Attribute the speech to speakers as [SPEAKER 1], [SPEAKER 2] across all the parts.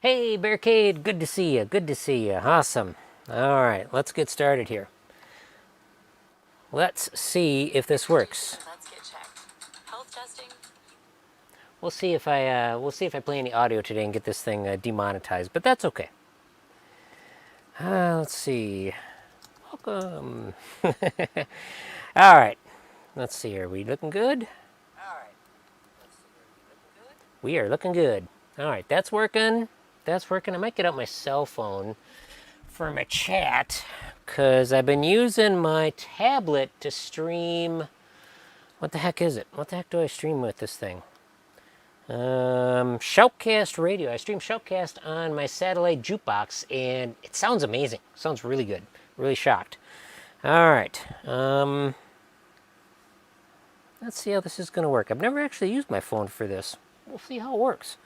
[SPEAKER 1] Hey, Barricade, good to see you. Good to see you. Awesome. All right, let's get started here. Let's see if this works.
[SPEAKER 2] Let's get checked. Health testing.
[SPEAKER 1] We'll see if I play any audio today and get this thing demonetized, but that's okay. Let's see. Welcome. All right. Let's see. Are we looking good? All right. Let's see. Are we looking good? We are looking good. All right. That's working. That's working. I might get out my cell phone for my chat because I've been using my tablet to stream. What the heck is it? What the heck do I stream with this thing? Shoutcast radio. I stream Shoutcast on my satellite jukebox, and it sounds amazing. It sounds really good. Really shocked. All right. Let's see how this is going to work. I've never actually used my phone for this. We'll see how it works.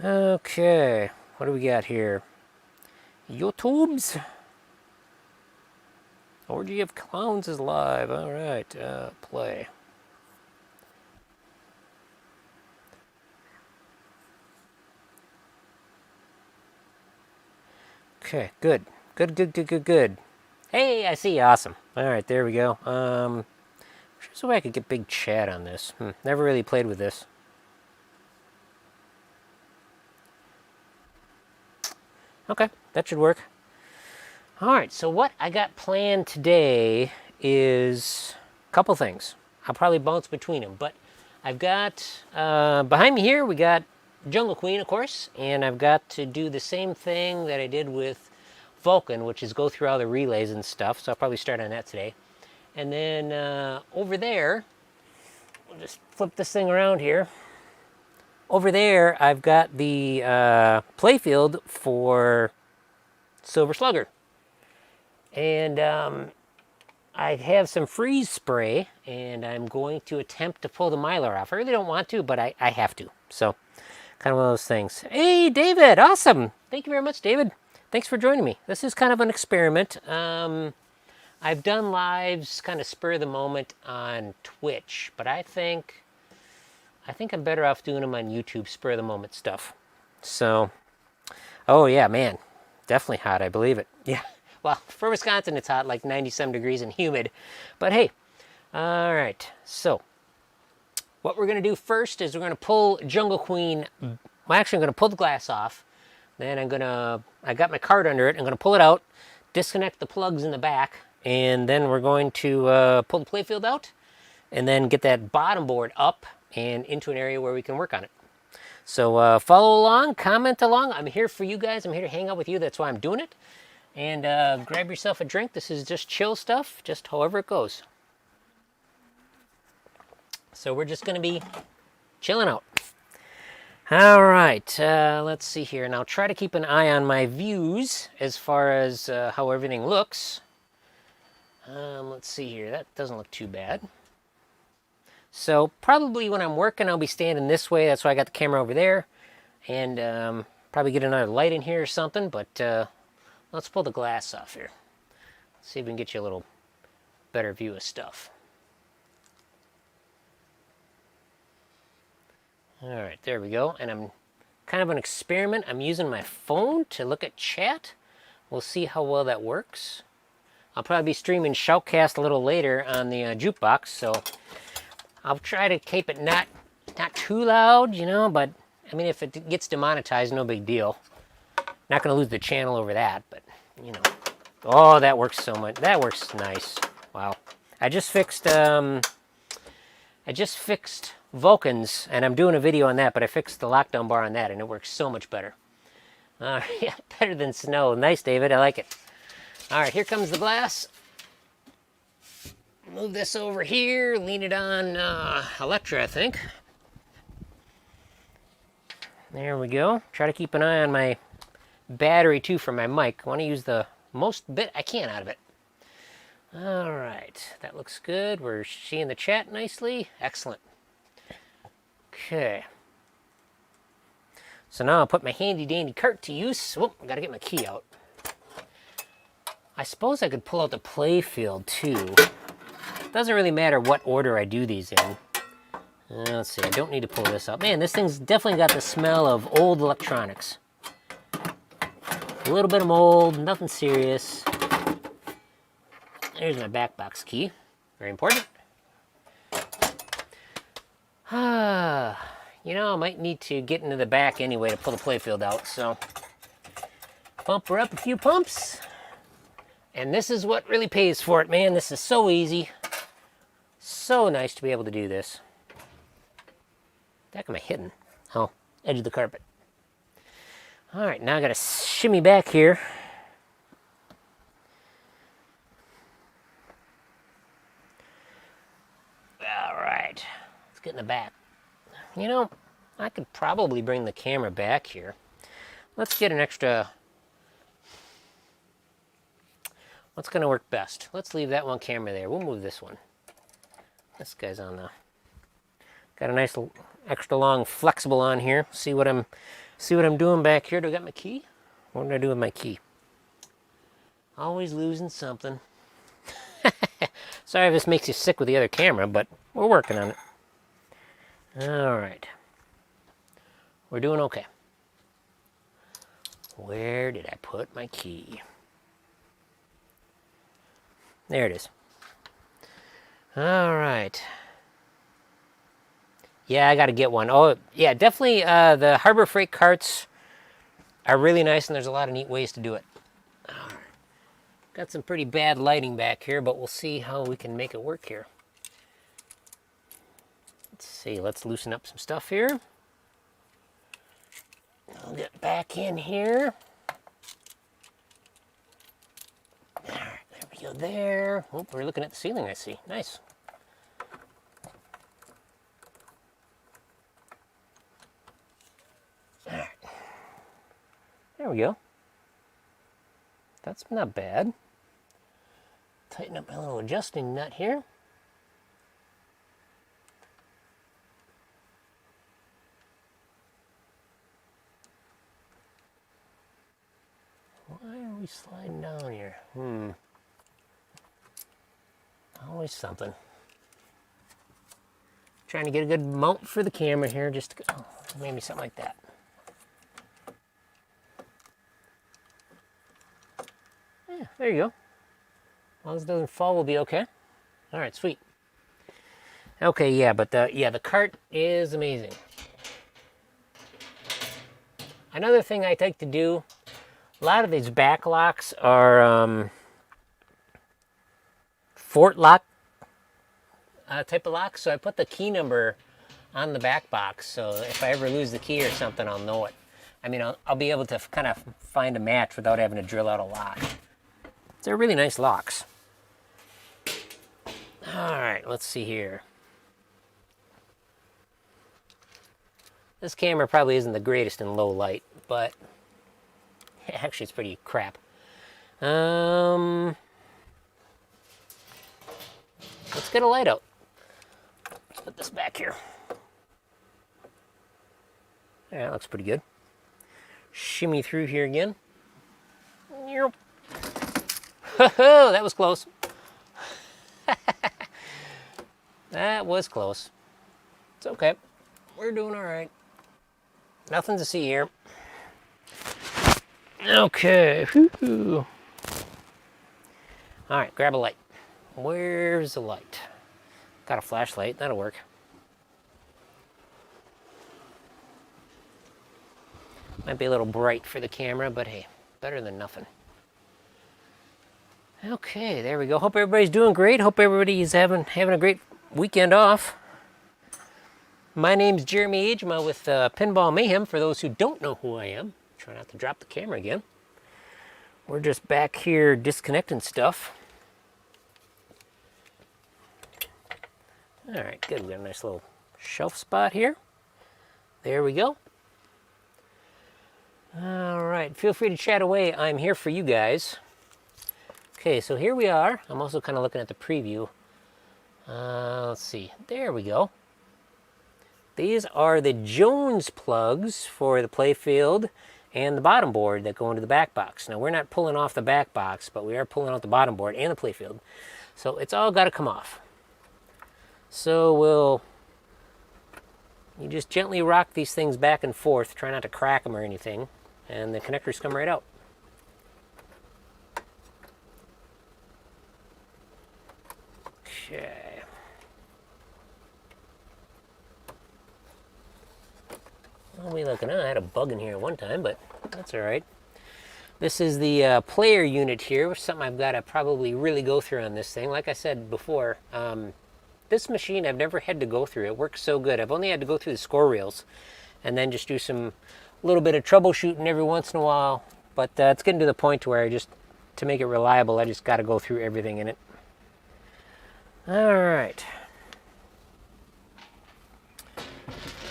[SPEAKER 1] Okay. What do we got here? YouTube's. Orgy of Clowns is live. All right. Play. Okay, good. Good. Hey, I see you. Awesome. All right, there we go. There's a way I could get big chat on this. Never really played with this. Okay, that should work. All right, so what I got planned today is a couple things. I'll probably bounce between them, but I've got, behind me here, we got Jungle Queen, of course, and I've got to do the same thing that I did with Vulcan, which is go through all the relays and stuff, so I'll probably start on that today. And then over there, we'll just flip this thing around here. Over there, I've got the playfield for Silver Slugger. And I have some freeze spray, and I'm going to attempt to pull the Mylar off. I really don't want to, but I have to. So, kind of one of those things. Hey, David, awesome. Thank you very much, David. Thanks for joining me. This is kind of an experiment. I've done lives kind of spur of the moment on Twitch, but I think I'm better off doing them on YouTube spur of the moment stuff. So, oh yeah, man, definitely hot. I believe it. Yeah. Well, for Wisconsin, it's hot, like 97 degrees and humid. But hey, all right. So, what we're going to do first is we're going to pull Jungle Queen. Well, actually, I'm going to pull the glass off. Then I got my card under it. I'm going to pull it out, disconnect the plugs in the back, and then we're going to pull the playfield out, and then get that bottom board up and into an area where we can work on it. So follow along, comment along. I'm here for you guys. I'm here to hang out with you. That's why I'm doing it. And grab yourself a drink. This is just chill stuff, just however it goes. So we're just going to be chilling out. All right, let's see here. And I'll try to keep an eye on my views as far as how everything looks. Let's see here. That doesn't look too bad. So probably when I'm working, I'll be standing this way. That's why I got the camera over there. And probably get another light in here or something. But let's pull the glass off here. See if we can get you a little better view of stuff. All right, there we go. And I'm kind of an experiment. I'm using my phone to look at chat. We'll see how well that works. I'll probably be streaming Shoutcast a little later on the jukebox, so I'll try to keep it not too loud, you know, but I mean, if it gets demonetized, no big deal. Not going to lose the channel over that, but you know. Oh, that works so much. That works nice. Wow. I just fixed Vulcans, and I'm doing a video on that, but I fixed the lockdown bar on that, and it works so much better. Yeah, better than snow. Nice, David. I like it. All right, here comes the glass. Move this over here. Lean it on Electra, I think. There we go. Try to keep an eye on my battery, too, for my mic. I want to use the most bit I can out of it. All right, that looks good. We're seeing the chat nicely. Excellent. Okay. So now I'll put my handy-dandy cart to use. Oh, I got to get my key out. I suppose I could pull out the playfield, too. Doesn't really matter what order I do these in. Let's see, I don't need to pull this up. Man, this thing's definitely got the smell of old electronics. A little bit of mold, nothing serious. There's my back box key. Very important. You know, I might need to get into the back anyway to pull the playfield out, so bump her up a few pumps. And this is what really pays for it, man. This is so easy. So nice to be able to do this. What am I hitting? Oh, edge of the carpet. All right, now I gotta shimmy back here. All right, let's get in the back. You know, I could probably bring the camera back here. Let's get an extra... What's gonna work best? Let's leave that one camera there. We'll move this one. This guy's on the... Got a nice extra long flexible on here. See what I'm doing back here. Do I got my key? What did I do with my key? Always losing something. Sorry if this makes you sick with the other camera, but we're working on it. All right. We're doing okay. Where did I put my key? There it is. All right. Yeah, I got to get one. Oh, yeah, definitely the Harbor Freight carts are really nice, and there's a lot of neat ways to do it. Got some pretty bad lighting back here, but we'll see how we can make it work here. Let's see, let's loosen up some stuff here. I'll get back in here. All right, there we go there. Oh, we're looking at the ceiling, I see. Nice. All right. There we go. That's not bad. Tighten up my little adjusting nut here. Why are we sliding down here? Always something. Trying to get a good mount for the camera here, just to, oh, maybe something like that. Yeah, there you go. As long as it doesn't fall, we'll be okay. All right, sweet. Okay, yeah, but the cart is amazing. Another thing I like to do, a lot of these back locks are fort lock type of locks, so I put the key number on the back box, so if I ever lose the key or something, I'll know it. I mean, I'll be able to kind of find a match without having to drill out a lock. They're really nice locks. All right, let's see here. This camera probably isn't the greatest in low light, but actually it's pretty crap. Let's get a light out. Let's put this back here. Yeah, that looks pretty good. Shimmy through here again. Oh, that was close. That was close. It's okay. We're doing all right. Nothing to see here. Okay. Woo-hoo. All right, grab a light. Where's the light? Got a flashlight. That'll work. Might be a little bright for the camera, but hey, better than nothing. Okay, there we go. Hope everybody's doing great. Hope everybody's having a great weekend off. My name's Jeremy Agema with Pinball Mayhem. For those who don't know who I am, try not to drop the camera again. We're just back here disconnecting stuff. All right, good. We got a nice little shelf spot here. There we go. All right, feel free to chat away. I'm here for you guys. Okay, so here we are. I'm also kind of looking at the preview. Let's see. There we go. These are the Jones plugs for the playfield and the bottom board that go into the back box. Now, we're not pulling off the back box, but we are pulling out the bottom board and the playfield. So it's all got to come off. So you just gently rock these things back and forth. Try not to crack them or anything. And the connectors come right out. I'll be looking. I had a bug in here one time, but that's all right. This is the player unit here, which is something I've got to probably really go through on this thing. Like I said before, this machine I've never had to go through. It works so good. I've only had to go through the score reels and then just do some little bit of troubleshooting every once in a while. But it's getting to the point where to make it reliable, I just got to go through everything in it. All right.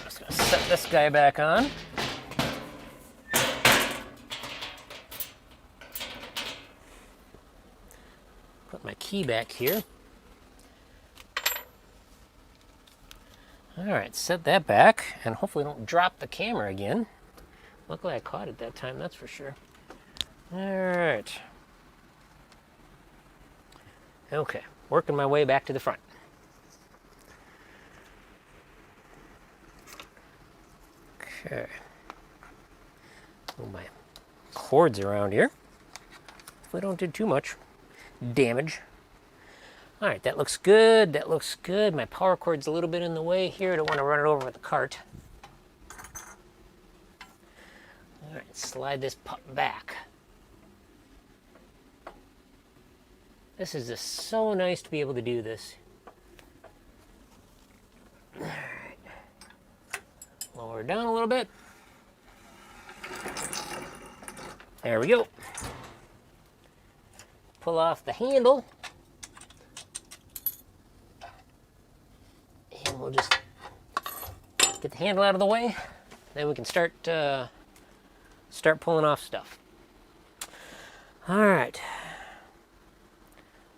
[SPEAKER 1] Just going to set this guy back on. Put my key back here. All right, set that back, and hopefully don't drop the camera again. Luckily I caught it that time, that's for sure. All right. Okay, working my way back to the front. Okay. Move my cords around here. Hopefully don't do too much damage. All right, that looks good. That looks good. My power cord's a little bit in the way here. I don't want to run it over with the cart. All right, slide this pup back. This is just so nice to be able to do this. All right. Lower it down a little bit. There we go. Pull off the handle. And we'll just get the handle out of the way. Then we can start pulling off stuff. All right.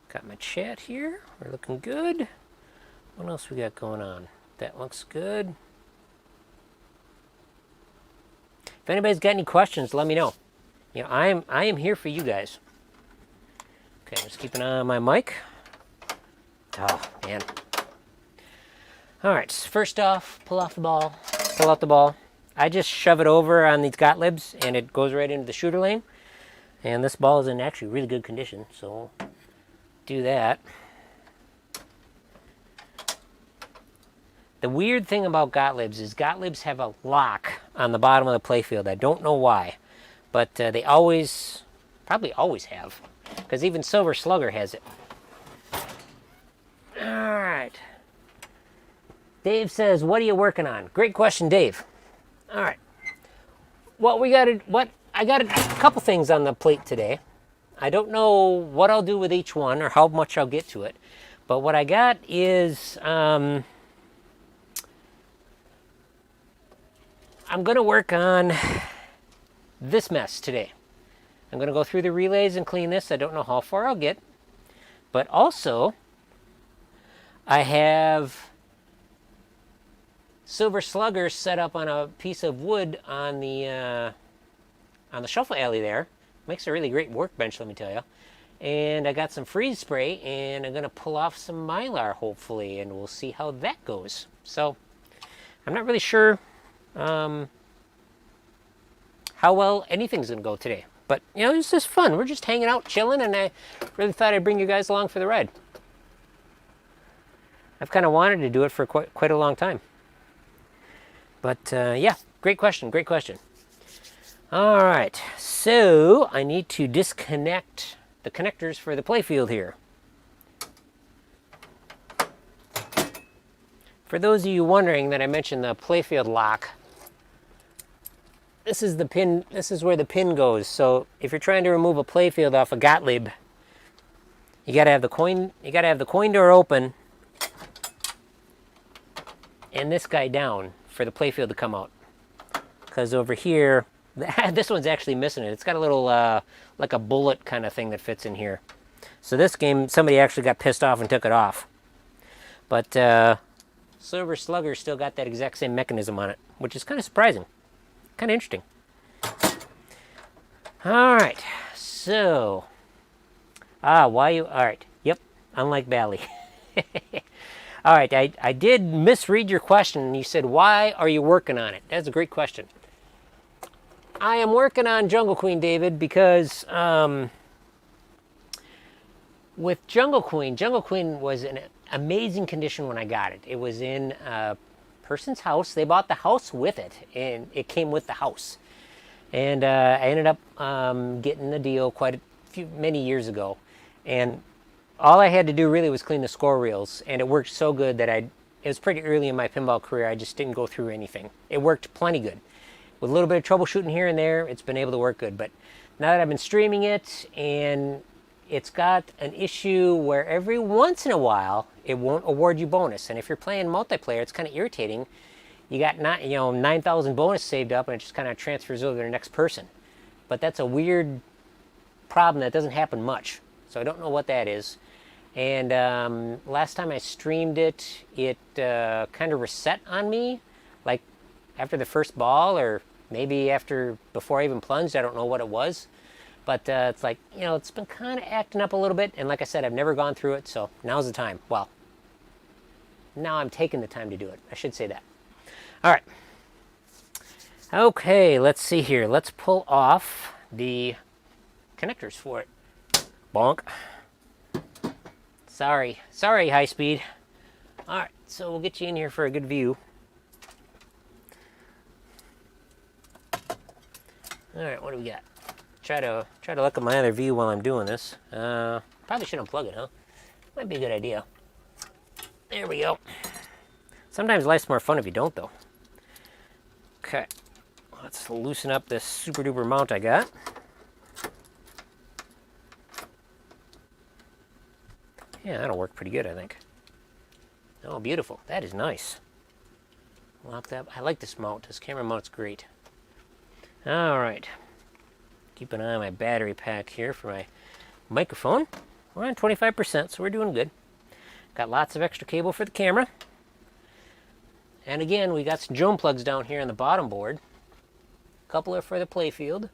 [SPEAKER 1] Got my chat here. We're looking good. What else we got going on? That looks good. If anybody's got any questions, let me know. You know, I am here for you guys. Okay, just keep an eye on my mic. Oh, man. All right, so first off, pull out the ball. I just shove it over on these Gottlibs, and it goes right into the shooter lane. And this ball is in actually really good condition, so do that. The weird thing about Gottlibs is Gottlibs have a lock on the bottom of the playfield. I don't know why, but they probably always have, because even Silver Slugger has it. All right. Dave says, what are you working on? Great question, Dave. All right. I got a couple things on the plate today. I don't know what I'll do with each one or how much I'll get to it. But what I got is, I'm going to work on this mess today. I'm going to go through the relays and clean this. I don't know how far I'll get. But also, I have Silver Slugger set up on a piece of wood on the shuffle alley there. Makes a really great workbench, let me tell you. And I got some freeze spray, and I'm going to pull off some Mylar, hopefully, and we'll see how that goes. So, I'm not really sure how well anything's going to go today. But, you know, it's just fun. We're just hanging out, chilling, and I really thought I'd bring you guys along for the ride. I've kind of wanted to do it for quite a long time. But, yeah, great question, great question. All right, so I need to disconnect the connectors for the playfield here. For those of you wondering that I mentioned the playfield lock, this is the pin. This is where the pin goes. So if you're trying to remove a playfield off a Gottlib, you got to have the coin. You got to have the coin door open and this guy down for the playfield to come out. Because over here, this one's actually missing it. It's got a little, like a bullet kind of thing that fits in here. So this game, somebody actually got pissed off and took it off. But Silver Slugger still got that exact same mechanism on it, which is kind of surprising. Kind of interesting. All right, so, all right, yep, unlike Bally. All right, I did misread your question. You said, why are you working on it? That's a great question. I am working on Jungle Queen, David, because with Jungle Queen was in amazing condition when I got it. It was in person's house. They bought the house with it, and it came with the house. And I ended up getting a deal many years ago, and all I had to do really was clean the score reels, and it worked so good that it was pretty early in my pinball career. I just didn't go through anything. It worked plenty good. With a little bit of troubleshooting here and there, it's been able to work good. But now that I've been streaming it, and it's got an issue where every once in a while it won't award you bonus. And if you're playing multiplayer, it's kind of irritating. You got 9,000 bonus saved up, and it just kind of transfers over to the next person. But that's a weird problem that doesn't happen much. So I don't know what that is. And last time I streamed it, it kind of reset on me, like after the first ball, or maybe before I even plunged. I don't know what it was. But it's like, it's been kind of acting up a little bit. And like I said, I've never gone through it, so now's the time. Well, now I'm taking the time to do it. I should say that. All right. Okay, let's see here. Let's pull off the connectors for it. Bonk. Sorry, high speed. All right, so we'll get you in here for a good view. All right, what do we got? Try to look at my other view while I'm doing this. Probably should unplug it, huh? Might be a good idea. There we go. Sometimes life's more fun if you don't, though. Okay, let's loosen up this super duper mount I got. Yeah, that'll work pretty good, I think. Oh, beautiful. That is nice. Lock that. I like this mount. This camera mount's great. All right. Keep an eye on my battery pack here for my microphone. We're on 25%, so we're doing good. Got lots of extra cable for the camera. And again, we got some Joan plugs down here on the bottom board. A couple are for the playfield.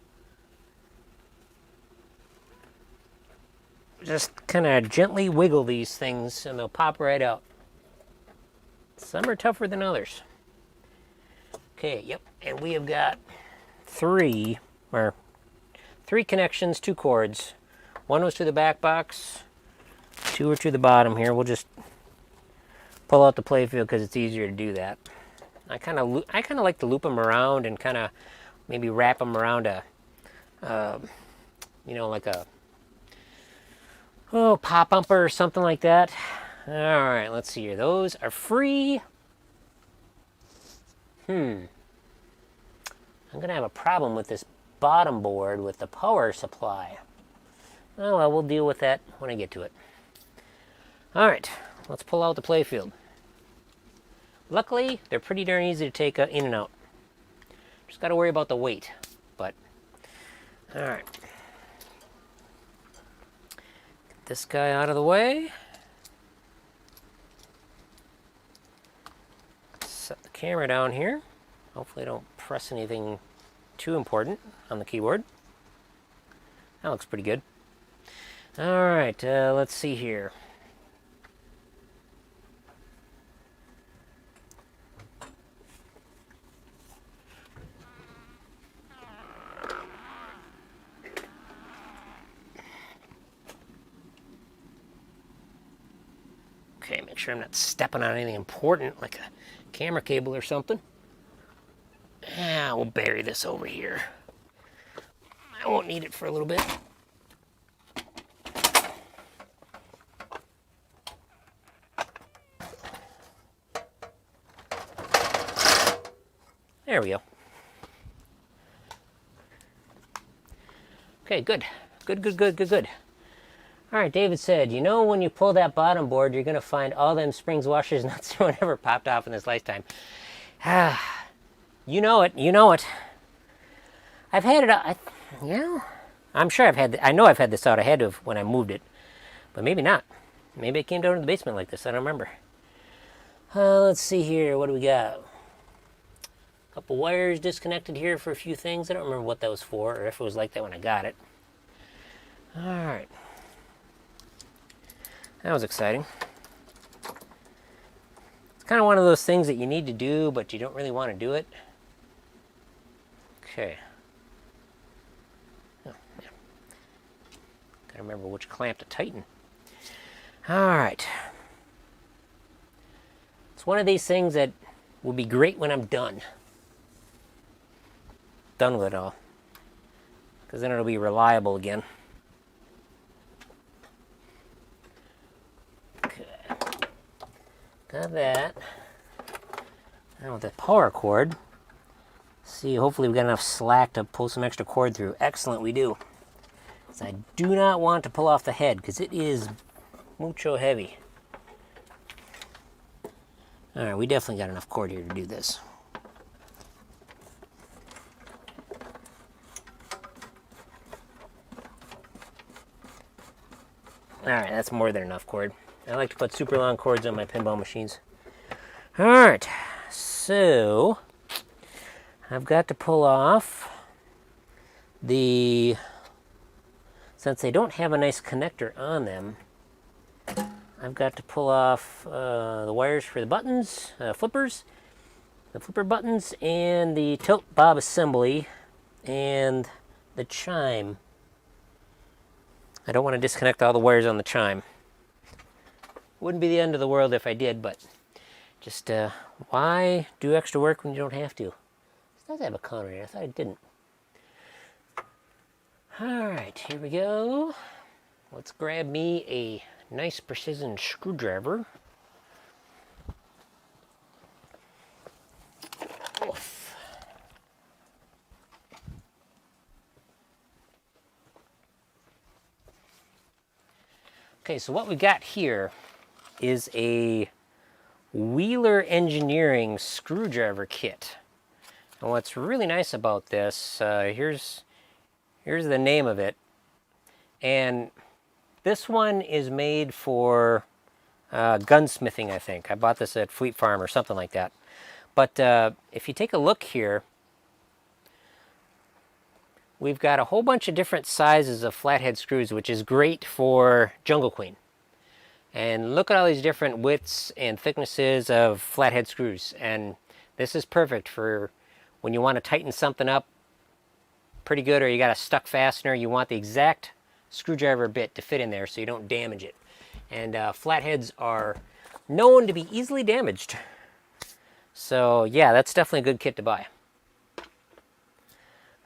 [SPEAKER 1] Just kind of gently wiggle these things and they'll pop right out. Some are tougher than others. Okay, yep, and we have got three connections, 2 cords. One was to the back box, 2 are to the bottom here. We'll just pull out the playfield because it's easier to do that. I kind of like to loop them around and kind of maybe wrap them around like a pop bumper or something like that. All right, let's see here. Those are free. I'm gonna have a problem with this bottom board with the power supply. Oh well, we'll deal with that when I get to it. All right, let's pull out the playfield. Luckily, they're pretty darn easy to take in and out. Just got to worry about the weight, but all right. Get this guy out of the way. Set the camera down here. Hopefully I don't press anything too important on the keyboard. That looks pretty good. All right, let's see here. Okay, make sure I'm not stepping on anything important like a camera cable or something. We'll bury this over here. I won't need it for a little bit. There we go. Okay, good. Good. All right, David said, when you pull that bottom board, you're going to find all them springs, washers, nuts, or whatever popped off in this lifetime. You know it. I've had it, I'm sure I know I've had this out. I had to have when I moved it, but maybe not. Maybe it came down to the basement like this. I don't remember. Let's see here. What do we got? A couple wires disconnected here for a few things. I don't remember what that was for, or if it was like that when I got it. All right. That was exciting. It's kind of one of those things that you need to do, but you don't really want to do it. Okay. Oh, yeah. Gotta remember which clamp to tighten. All right. It's one of these things that will be great when I'm done. Done with it all. Because then it'll be reliable again. Okay. Got that. Now with the power cord, see, hopefully we got enough slack to pull some extra cord through. Excellent, we do. So I do not want to pull off the head because it is mucho heavy. Alright, we definitely got enough cord here to do this. Alright, that's more than enough cord. I like to put super long cords on my pinball machines. Alright, so I've got to pull off the, since they don't have a nice connector on them, I've got to pull off the wires for the buttons, flippers, the flipper buttons, and the tilt bob assembly, and the chime. I don't want to disconnect all the wires on the chime. Wouldn't be the end of the world if I did, but just why do extra work when you don't have to? It does have a counter here. I thought it didn't. Alright, here we go. Let's grab me a nice precision screwdriver. Oof. Okay, so what we got here is a Wheeler Engineering screwdriver kit. And what's really nice about this, here's the name of it. And this one is made for gunsmithing, I think. I bought this at Fleet Farm or something like that. But if you take a look here, we've got a whole bunch of different sizes of flathead screws, which is great for Jungle Queen. And look at all these different widths and thicknesses of flathead screws. And this is perfect for when you want to tighten something up pretty good, or you got a stuck fastener, you want the exact screwdriver bit to fit in there so you don't damage it. And flatheads are known to be easily damaged. So yeah, that's definitely a good kit to buy.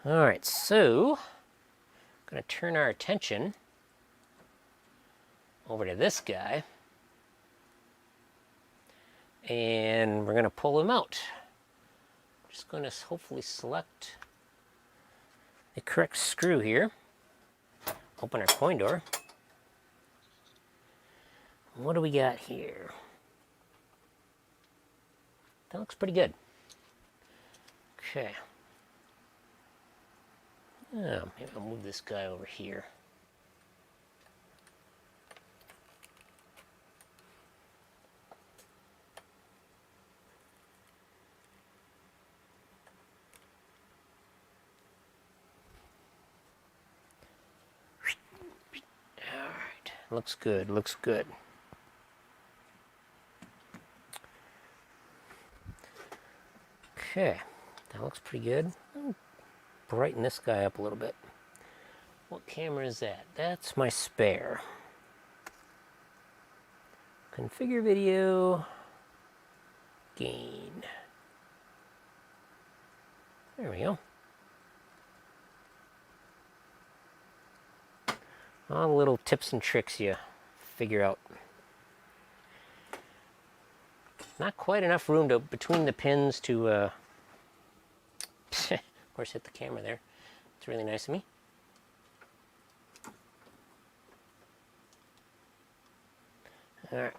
[SPEAKER 1] Alright, so I'm going to turn our attention over to this guy. And we're going to pull him out. Just going to hopefully select the correct screw here. Open our coin door. What do we got here? That looks pretty good. Okay. Oh, maybe I'll move this guy over here. Alright, looks good, looks good. Okay, that looks pretty good. I'll brighten this guy up a little bit. What camera is that? That's my spare. Configure video. Gain. There we go. All the little tips and tricks you figure out. Not quite enough room to between the pins to, of course, hit the camera there. It's really nice of me. All right.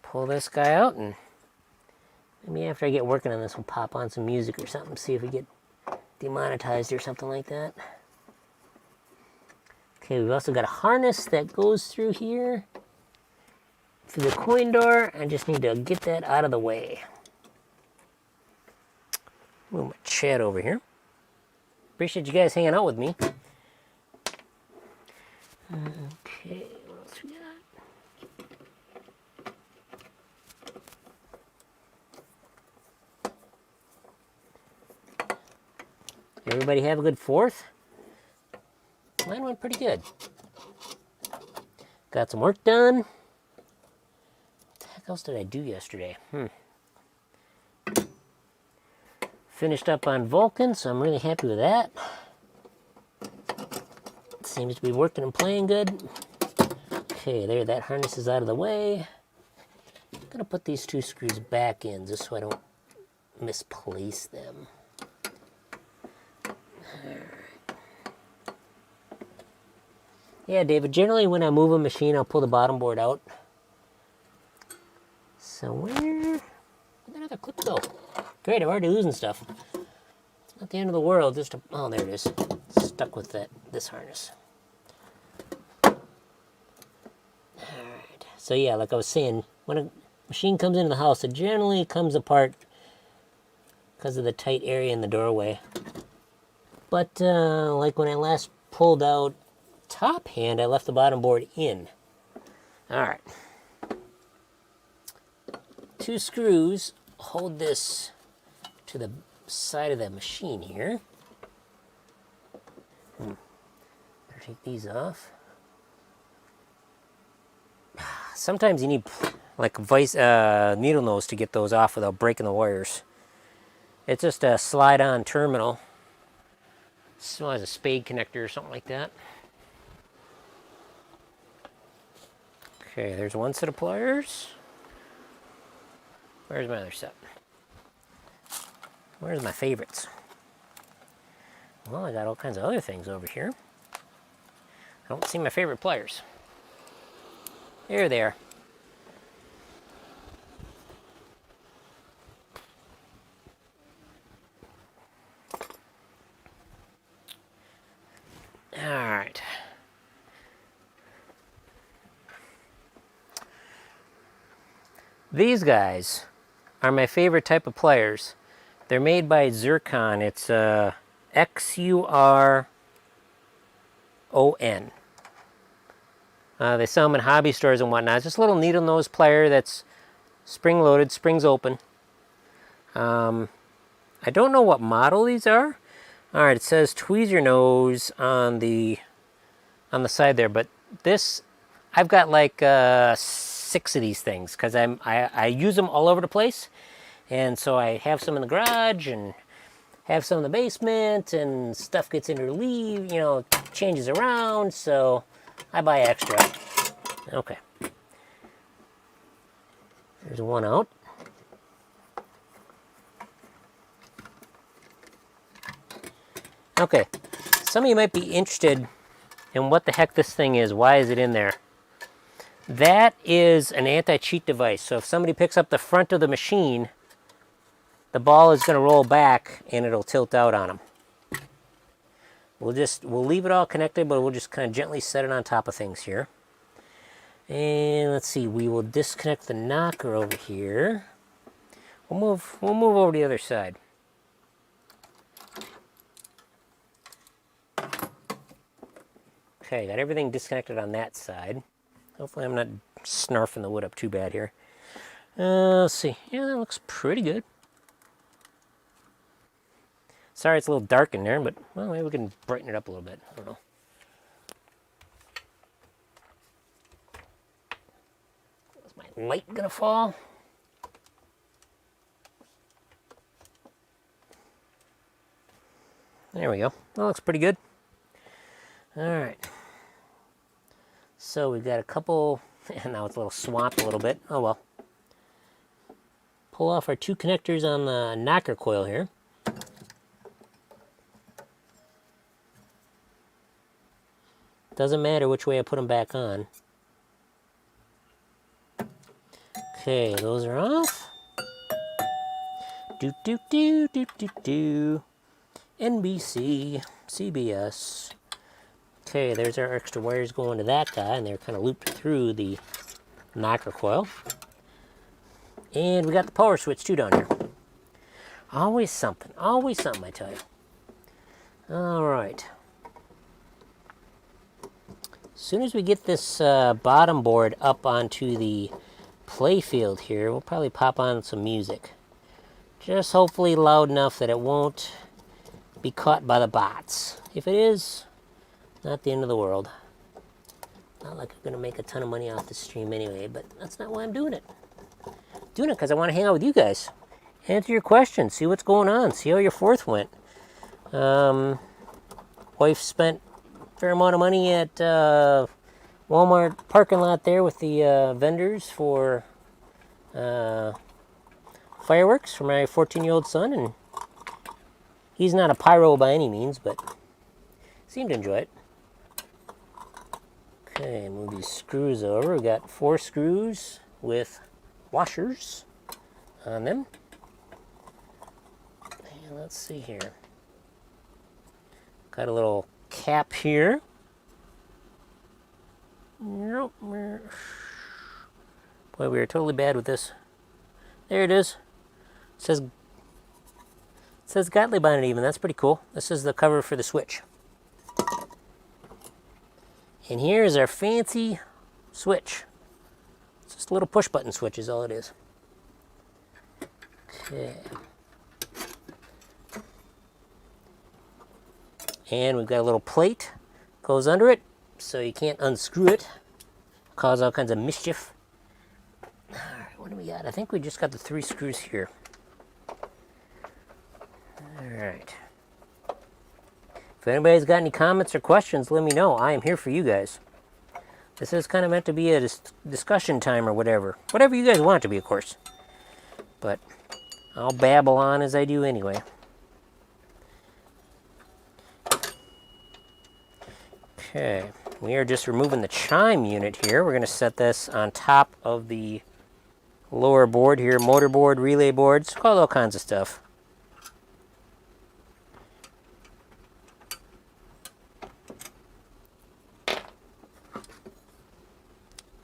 [SPEAKER 1] Pull this guy out, and maybe after I get working on this, we'll pop on some music or something, see if we get demonetized or something like that. Okay, we've also got a harness that goes through here to the coin door. I just need to get that out of the way. Move my chat over here. Appreciate you guys hanging out with me. Okay, what else we got? Everybody have a good 4th? Mine went pretty good. Got some work done. What the heck else did I do yesterday? finished up on Vulcan, so I'm really happy with that. Seems to be working and playing good. Okay, there, that harness is out of the way. I'm gonna put these 2 screws back in just so I don't misplace them. Yeah, David, generally when I move a machine, I'll pull the bottom board out. So where'd that other clip go? Great, I'm already losing stuff. It's not the end of the world, just oh, there it is. Stuck with this harness. Alright, so yeah, like I was saying, when a machine comes into the house, it generally comes apart because of the tight area in the doorway. But like when I last pulled out top hand, I left the bottom board in. Alright. 2 screws hold this to the side of the machine here. Better take these off. Sometimes you need like needle nose to get those off without breaking the wires. It's just a slide-on terminal. So it has a spade connector or something like that. Okay, there's one set of pliers. Where's my other set? Where's my favorites? Well, I got all kinds of other things over here. I don't see my favorite pliers. There they are. All right. These guys are my favorite type of pliers. They're made by Zircon. It's Xuron. They sell them in hobby stores and whatnot. It's just a little needle nose plier that's spring loaded, springs open. I don't know what model these are. All right, it says tweezer nose on the side there, but this, I've got like 6 of these things because I use them all over the place, and so I have some in the garage and have some in the basement, and stuff gets interleaved, you know, changes around, so I buy extra. Okay. There's one out. Okay, some of you might be interested in what the heck this thing is. Why is it in there? That is an anti-cheat device. So if somebody picks up the front of the machine, the ball is going to roll back and it'll tilt out on them. We'll leave it all connected, but we'll just kind of gently set it on top of things here. And let's see, we will disconnect the knocker over here. We'll move over to the other side. Okay, got everything disconnected on that side. Hopefully I'm not snarfing the wood up too bad here. Let's see. Yeah, that looks pretty good. Sorry it's a little dark in there, but well, maybe we can brighten it up a little bit. I don't know. Is my light gonna fall? There we go. That looks pretty good. All right. So we've got a couple, and now it's a little swamped a little bit. Oh well. Pull off our 2 connectors on the knocker coil here. Doesn't matter which way I put them back on. Okay, those are off. NBC, CBS. Okay, there's our extra wires going to that guy, and they're kind of looped through the knocker coil. And we got the power switch too down here. Always something, I tell you. All right. As soon as we get this bottom board up onto the play field here, we'll probably pop on some music. Just hopefully loud enough that it won't be caught by the bots. If it is, not the end of the world. Not like I'm going to make a ton of money off the stream anyway, but that's not why I'm doing it. I'm doing it because I want to hang out with you guys answer your questions, see what's going on, see how your 4th went. Wife spent a fair amount of money at Walmart parking lot there with the vendors for fireworks for my 14-year-old son, and he's not a pyro by any means, but seemed to enjoy it. Okay, move these screws over. We got 4 screws with washers on them. And let's see here. Got a little cap here. Boy, we are totally bad with this. There it is. It says Gottlieb on it even. That's pretty cool. This is the cover for the switch. And here is our fancy switch. It's just a little push button switch is all it is. Okay. And we've got a little plate. Goes under it, so you can't unscrew it. Cause all kinds of mischief. Alright, what do we got? I think we just got the 3 screws here. Alright. If anybody's got any comments or questions, let me know. I am here for you guys. This is kind of meant to be a discussion time or whatever. Whatever you guys want it to be, of course. But I'll babble on as I do anyway. Okay, we are just removing the chime unit here. We're going to set this on top of the lower board here, motor board, relay boards, all kinds of stuff.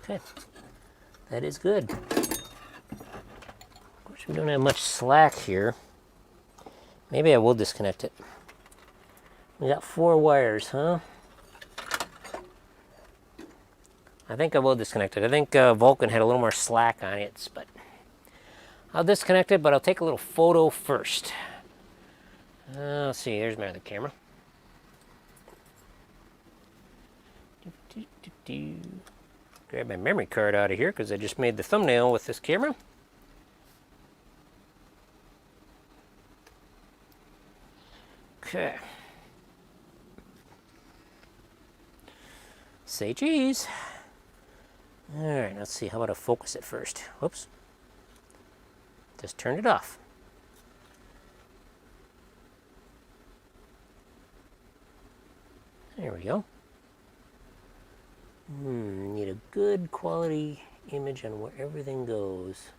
[SPEAKER 1] Okay, that is good. Of course, we don't have much slack here. Maybe I will disconnect it. We got 4 wires, huh? I think I will disconnect it. I think Vulcan had a little more slack on it, but I'll disconnect it, but I'll take a little photo first. Let's see, there's my other camera. Grab my memory card out of here because I just made the thumbnail with this camera. Okay. Say cheese. Alright, let's see. How about I focus it first? Whoops. Just turned it off. There we go. Need a good quality image on where everything goes.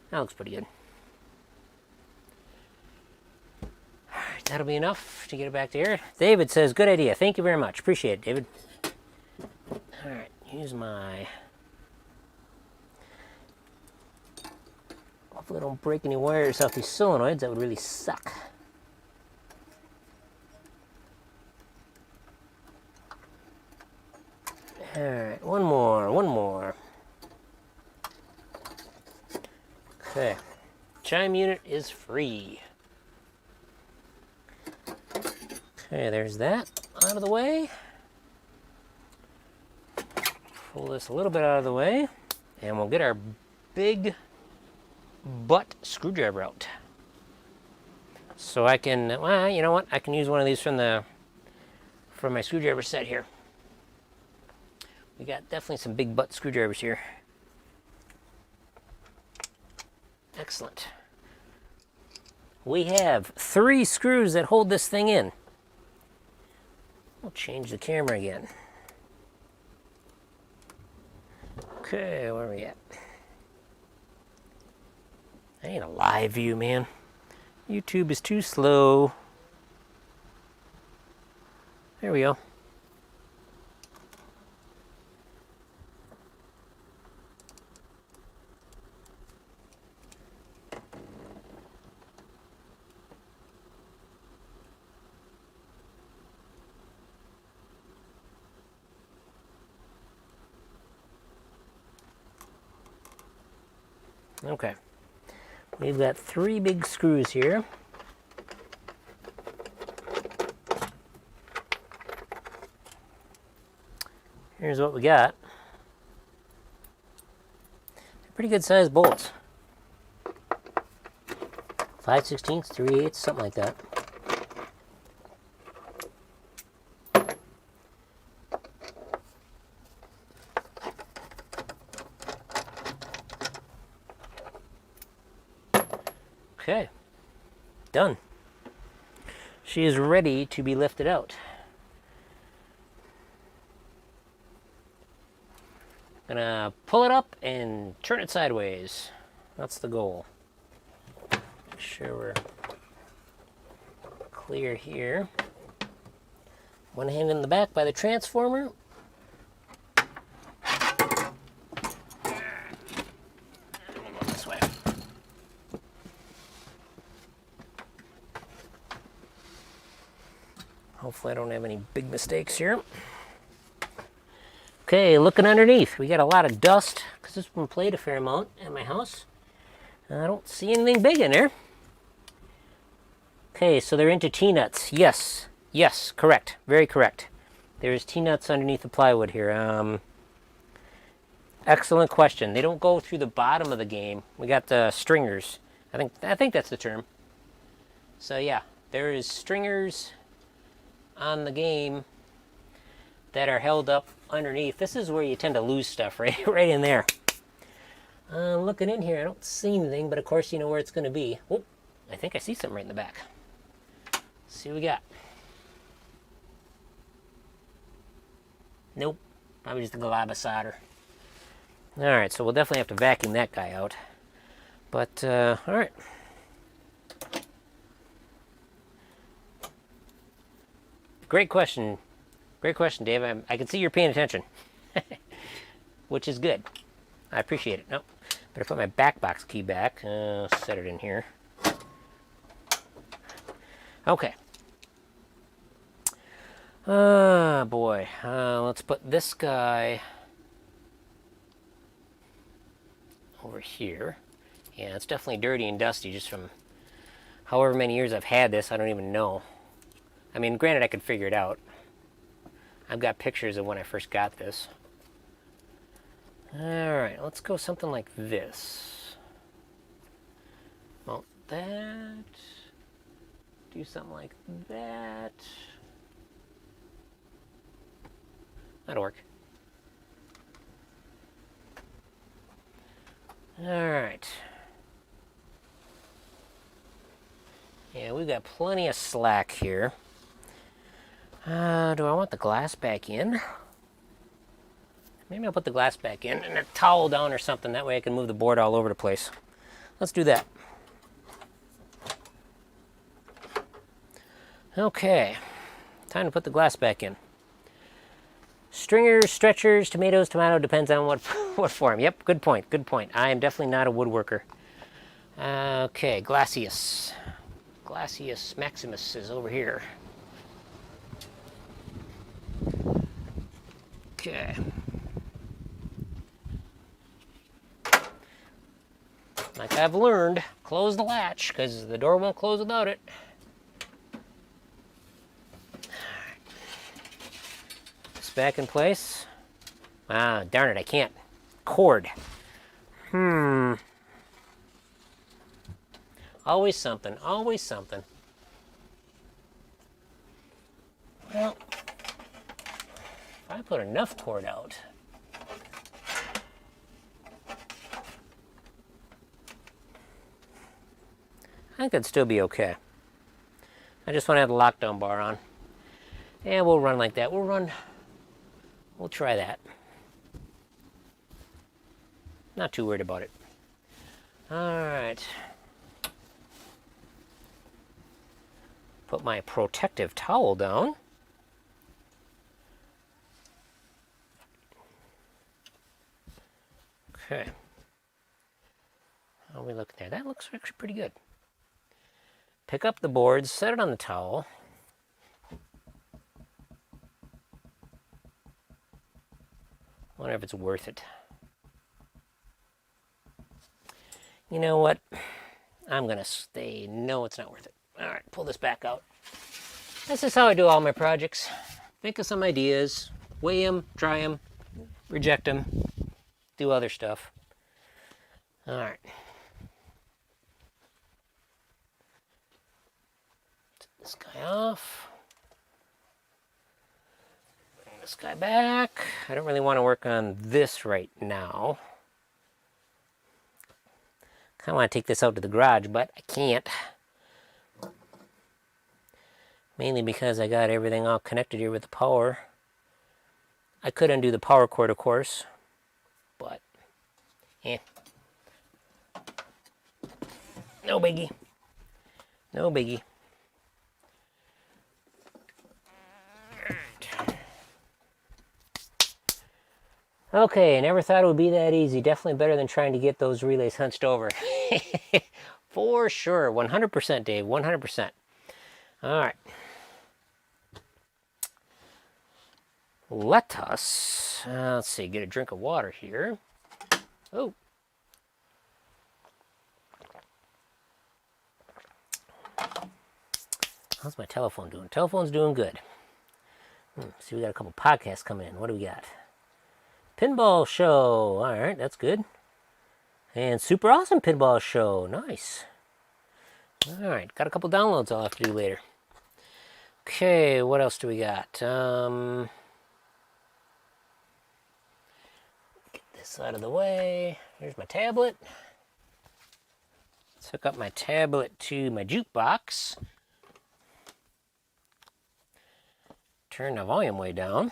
[SPEAKER 1] That looks pretty good. Alright, that'll be enough to get it back to air. David says, good idea. Thank you very much. Appreciate it, David. Alright, here's my... Hopefully I don't break any wires off these solenoids. That would really suck. Alright, one more. Okay, chime unit is free. Okay, there's that out of the way. Pull this a little bit out of the way, and we'll get our big butt screwdriver out. So I can, well, you know what? I can use one of these from my screwdriver set here. We got definitely some big butt screwdrivers here. Excellent. We have 3 screws that hold this thing in. We'll change the camera again. Okay, where are we at? I need a live view, man. YouTube is too slow. There we go. Okay. We've got 3 big screws here. Here's what we got. Pretty good sized bolts. 5/16, 3/8, something like that. Okay, done. She is ready to be lifted out. Gonna pull it up and turn it sideways. That's the goal. Make sure we're clear here. One hand in the back by the transformer. We'll go this way. Hopefully I don't have any big mistakes here. Okay, looking underneath, we got a lot of dust because this one played a fair amount at my house. I don't see anything big in there. Okay, so they're into T-nuts. Yes, yes, correct, very correct. There's T-nuts underneath the plywood here. Excellent question. They don't go through the bottom of the game. We got the stringers. I think that's the term. So yeah, there is stringers on the game that are held up underneath. This is where you tend to lose stuff, right in there. Looking in here, I don't see anything, but of course you know where it's going to be. Oh, I think I see something right in the back. Let's see what we got. Nope, probably just a glob of solder. All right, so we'll definitely have to vacuum that guy out. But, all right. Great question. Great question, Dave. I can see you're paying attention, which is good. I appreciate it. Nope. Better put my back box key back. Set it in here. Okay. Boy. Let's put this guy over here. Yeah, it's definitely dirty and dusty just from however many years I've had this. I don't even know. I mean, granted, I could figure it out. I've got pictures of when I first got this. Alright, let's go something like this. Mount that. Do something like that. That'll work. Alright. Yeah, we've got plenty of slack here. Do I want the glass back in? Maybe I'll put the glass back in and a towel down or something. That way I can move the board all over the place. Let's do that. Okay. Time to put the glass back in. Stringers, stretchers, tomatoes, tomato, depends on what form. Yep, good point, good point. I am definitely not a woodworker. Okay, Glacius. Glacius Maximus is over here. Okay. Like I've learned, close the latch because the door won't close without it. This back in place. Ah, darn it, I can't. Cord. Always something, always something. Well, if I put enough cord out, I think that'd still be okay. I just want to have the lockdown bar on. And we'll run like that. We'll try that. Not too worried about it. All right. Put my protective towel down. Okay. How are we looking there? That looks actually pretty good. Pick up the boards, set it on the towel. Wonder if it's worth it. You know what? I'm gonna say no, it's not worth it. All right, pull this back out. This is how I do all my projects. Think of some ideas, weigh them, try them, reject them, do other stuff. All right. Take this guy off. Bring this guy back. I don't really want to work on this right now. Kind of want to take this out to the garage, but I can't. Mainly because I got everything all connected here with the power. I could undo the power cord, of course, but no biggie. No biggie. Okay, never thought it would be that easy. Definitely better than trying to get those relays hunched over. For sure. 100%, Dave. 100%. All right. Let us, let's see, get a drink of water here. Oh. How's my telephone doing? Telephone's doing good. See, we got a couple podcasts coming in. What do we got? Pinball show. All right, that's good. And super awesome pinball show. Nice. All right, got a couple downloads I'll have to do later. Okay, what else do we got? Get this out of the way. Here's my tablet. Let's hook up my tablet to my jukebox. Turn the volume way down.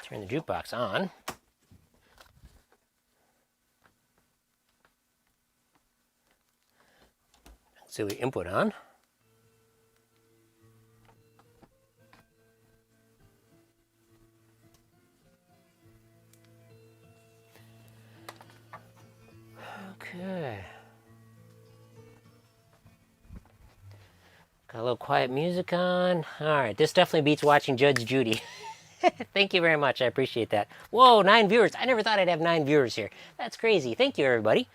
[SPEAKER 1] Turn the jukebox on. Auxiliary input on. Okay. Got a little quiet music on. All right, this definitely beats watching Judge Judy. Thank you very much. I appreciate that. Whoa, 9 viewers. I never thought I'd have 9 viewers here. That's crazy. Thank you, everybody.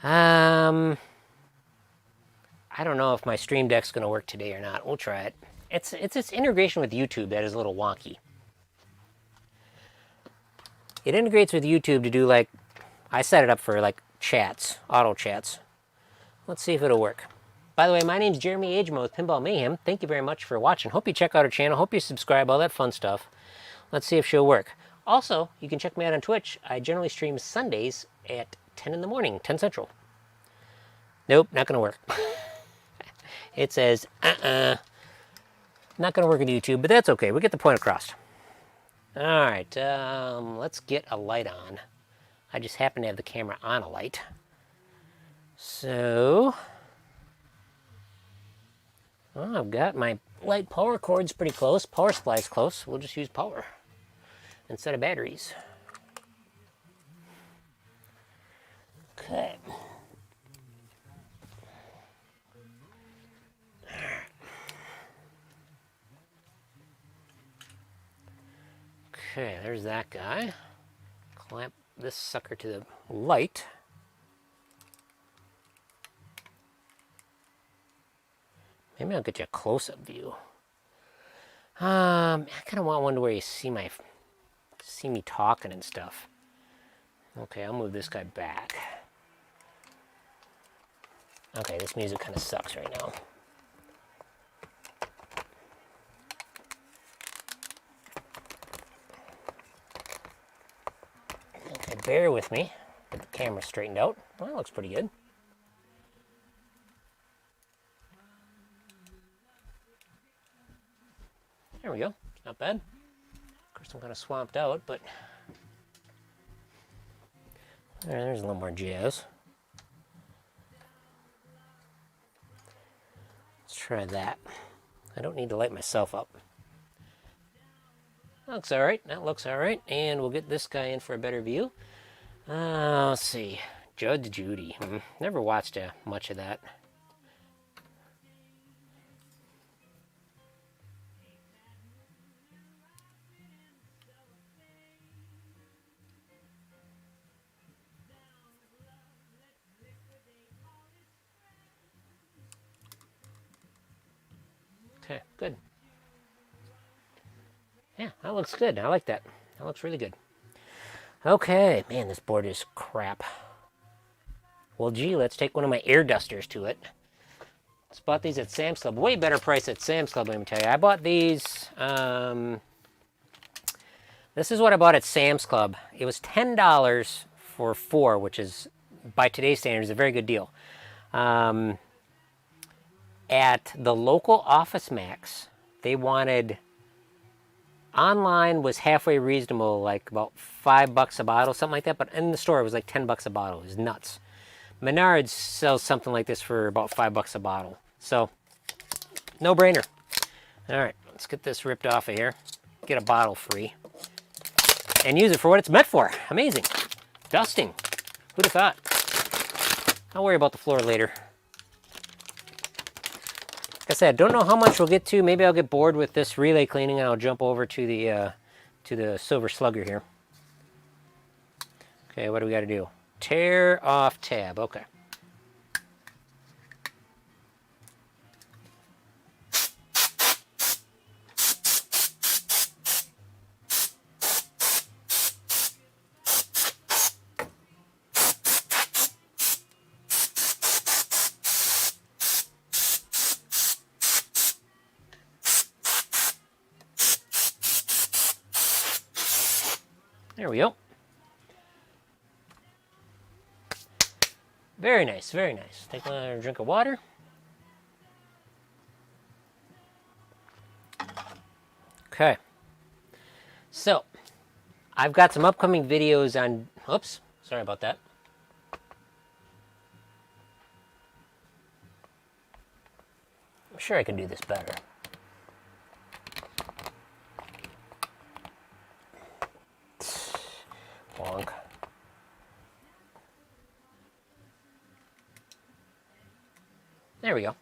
[SPEAKER 1] I don't know if my Stream Deck's going to work today or not. We'll try it. It's its integration with YouTube that is a little wonky. It integrates with YouTube to do, like, I set it up for, like, chats, auto chats. Let's see if it'll work. By the way, my name's Jeremy Agemo with Pinball Mayhem. Thank you very much for watching. Hope you check out our channel. Hope you subscribe, all that fun stuff. Let's see if she'll work. Also, you can check me out on Twitch. I generally stream Sundays at 10 in the morning, 10 Central. Nope, not going to work. It says, not going to work on YouTube, but that's okay. We get the point across. All right, let's get a light on. I just happen to have the camera on a light. So... well, I've got my light power cords pretty close. Power supply's close. We'll just use power instead of batteries. Okay. Okay, there's that guy. Clamp this sucker to the light. Maybe I'll get you a close-up view. I kind of want one where you see me talking and stuff. Okay, I'll move this guy back. Okay, this music kind of sucks right now. Okay, bear with me. Get the camera straightened out. Well, that looks pretty good. There we go. Not bad. Of course, I'm kind of swamped out, but there's a little more jazz. Let's try that. I don't need to light myself up. That looks all right. That looks all right. And we'll get this guy in for a better view. Let's see. Judge Judy. Never watched much of that. Okay, good. Yeah, that looks good. I like that. That looks really good. Okay, man, this board is crap. Well, gee, let's take one of my air dusters to it. Just bought these at Sam's Club. Way better price at Sam's Club, let me tell you. I bought these. This is what I bought at Sam's Club. It was $10 for 4, which is, by today's standards, a very good deal. At the local Office Max, they wanted, online was halfway reasonable, like about $5 a bottle, something like that. But in the store, it was like $10 a bottle. It was nuts. Menards sells something like this for about $5 a bottle. So, no brainer. All right, let's get this ripped off of here. Get a bottle free. And use it for what it's meant for. Amazing. Dusting. Who'd have thought? I'll worry about the floor later. Like I said, don't know how much we'll get to. Maybe I'll get bored with this relay cleaning and I'll jump over to the Silver Slugger here. Okay, what do we got to do? Tear off tab. Okay. There we go. Very nice, very nice. Take another drink of water. Okay. So, I've got some upcoming videos on, oops, sorry about that. I'm sure I can do this better. Wonk. There we go.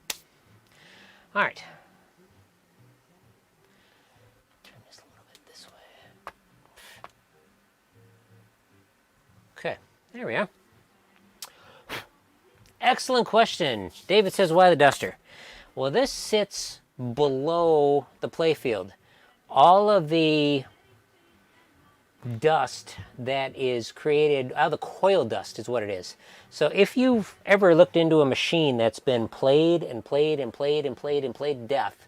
[SPEAKER 1] All right. Turn this a little bit this way. Okay, there we are. Excellent question. David says, why the duster? Well, this sits below the playfield. All of the dust that is created, the coil dust is what it is. So if you've ever looked into a machine that's been played and played and played and played and played to death,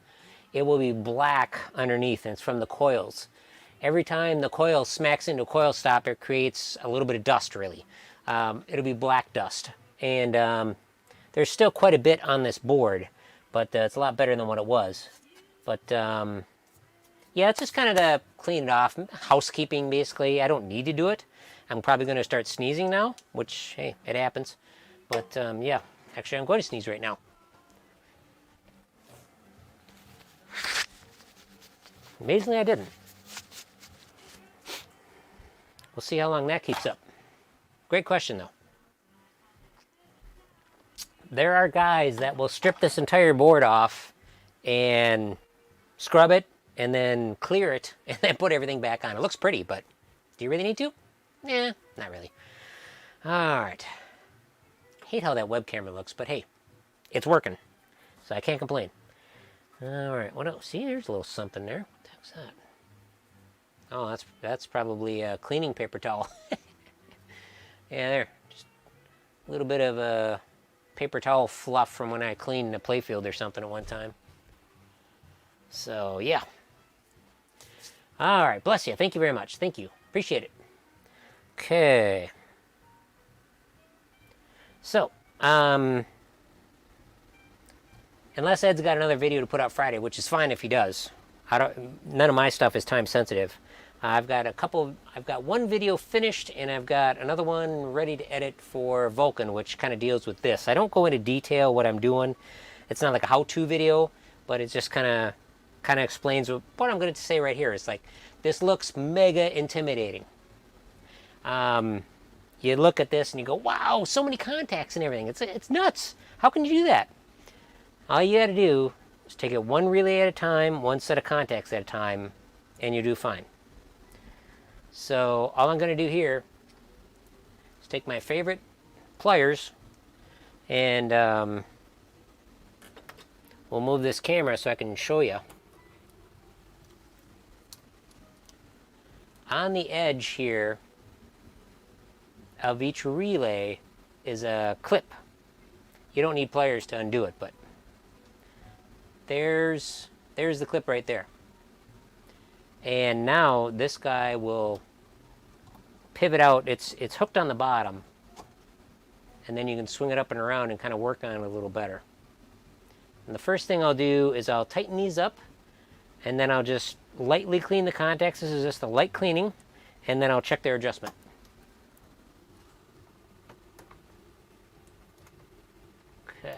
[SPEAKER 1] it will be black underneath, and it's from the coils. Every time the coil smacks into a coil stop, it creates a little bit of dust, really. It'll be black dust. And there's still quite a bit on this board, but it's a lot better than what it was. But yeah, it's just kind of to clean it off. Housekeeping, basically. I don't need to do it. I'm probably going to start sneezing now, which, hey, it happens. But, yeah, actually, I'm going to sneeze right now. Amazingly, I didn't. We'll see how long that keeps up. Great question, though. There are guys that will strip this entire board off and scrub it, and then clear it, and then put everything back on. It looks pretty, but do you really need to? Nah, not really. All right. Hate how that web camera looks, but hey, it's working, so I can't complain. All right, what else? See, there's a little something there. What the heck's that? Oh, that's probably a cleaning paper towel. Yeah, there. Just a little bit of paper towel fluff from when I cleaned the playfield or something at one time. So, yeah. All right, bless you. Thank you very much. Thank you. Appreciate it. Okay. So, unless Ed's got another video to put out Friday, which is fine if he does. None of my stuff is time sensitive. I've got one video finished, and I've got another one ready to edit for Vulcan, which kind of deals with this. I don't go into detail what I'm doing. It's not like a how-to video, but it just kind of explains what I'm going to say right here. It's like, this looks mega intimidating. You look at this and you go, wow, so many contacts and everything. It's nuts. How can you do that? All you got to do is take it one relay at a time, one set of contacts at a time, and you do fine. So all I'm going to do here is take my favorite pliers, and we'll we'll move this camera so I can show you. On the edge here of each relay is a clip. You don't need pliers to undo it, but there's the clip right there. And now this guy will pivot out. It's hooked on the bottom, and then you can swing it up and around and kind of work on it a little better. And the first thing I'll do is I'll tighten these up, and then I'll just lightly clean the contacts. This is just a light cleaning, and then I'll check their adjustment. Okay.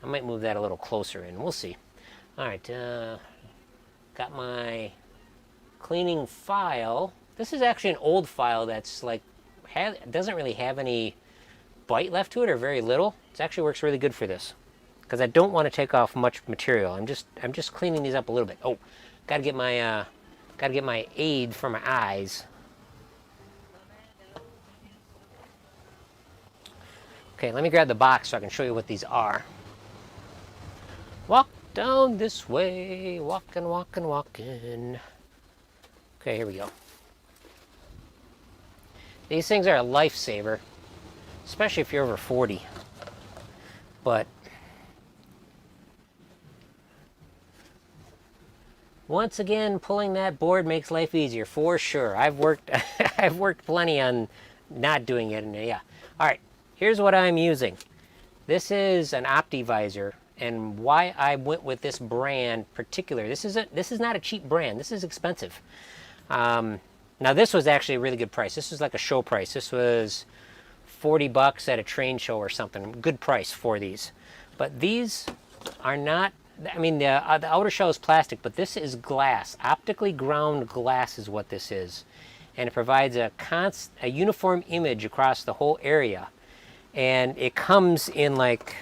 [SPEAKER 1] I might move that a little closer in. We'll see. All right. Got my cleaning file. This is actually an old file that's like doesn't really have any bite left to it, or very little. It actually works really good for this because I don't want to take off much material. I'm just cleaning these up a little bit. Oh, gotta get my aid for my eyes. Okay, let me grab the box so I can show you what these are. Walk down this way, walking, walking, walking. Okay, here we go. These things are a lifesaver, especially if you're over 40. But once again, pulling that board makes life easier for sure. I've worked I've worked plenty on not doing it, and yeah. All right, here's what I'm using. This is an Optivisor, and why I went with this brand particular. This is not a cheap brand. This is expensive. Now this was actually a really good price. This was like a show price. This was $40 at a train show or something. Good price for these. But these are not, I mean, the outer shell is plastic, but this is glass. Optically ground glass is what this is. And it provides a uniform image across the whole area. And it comes in like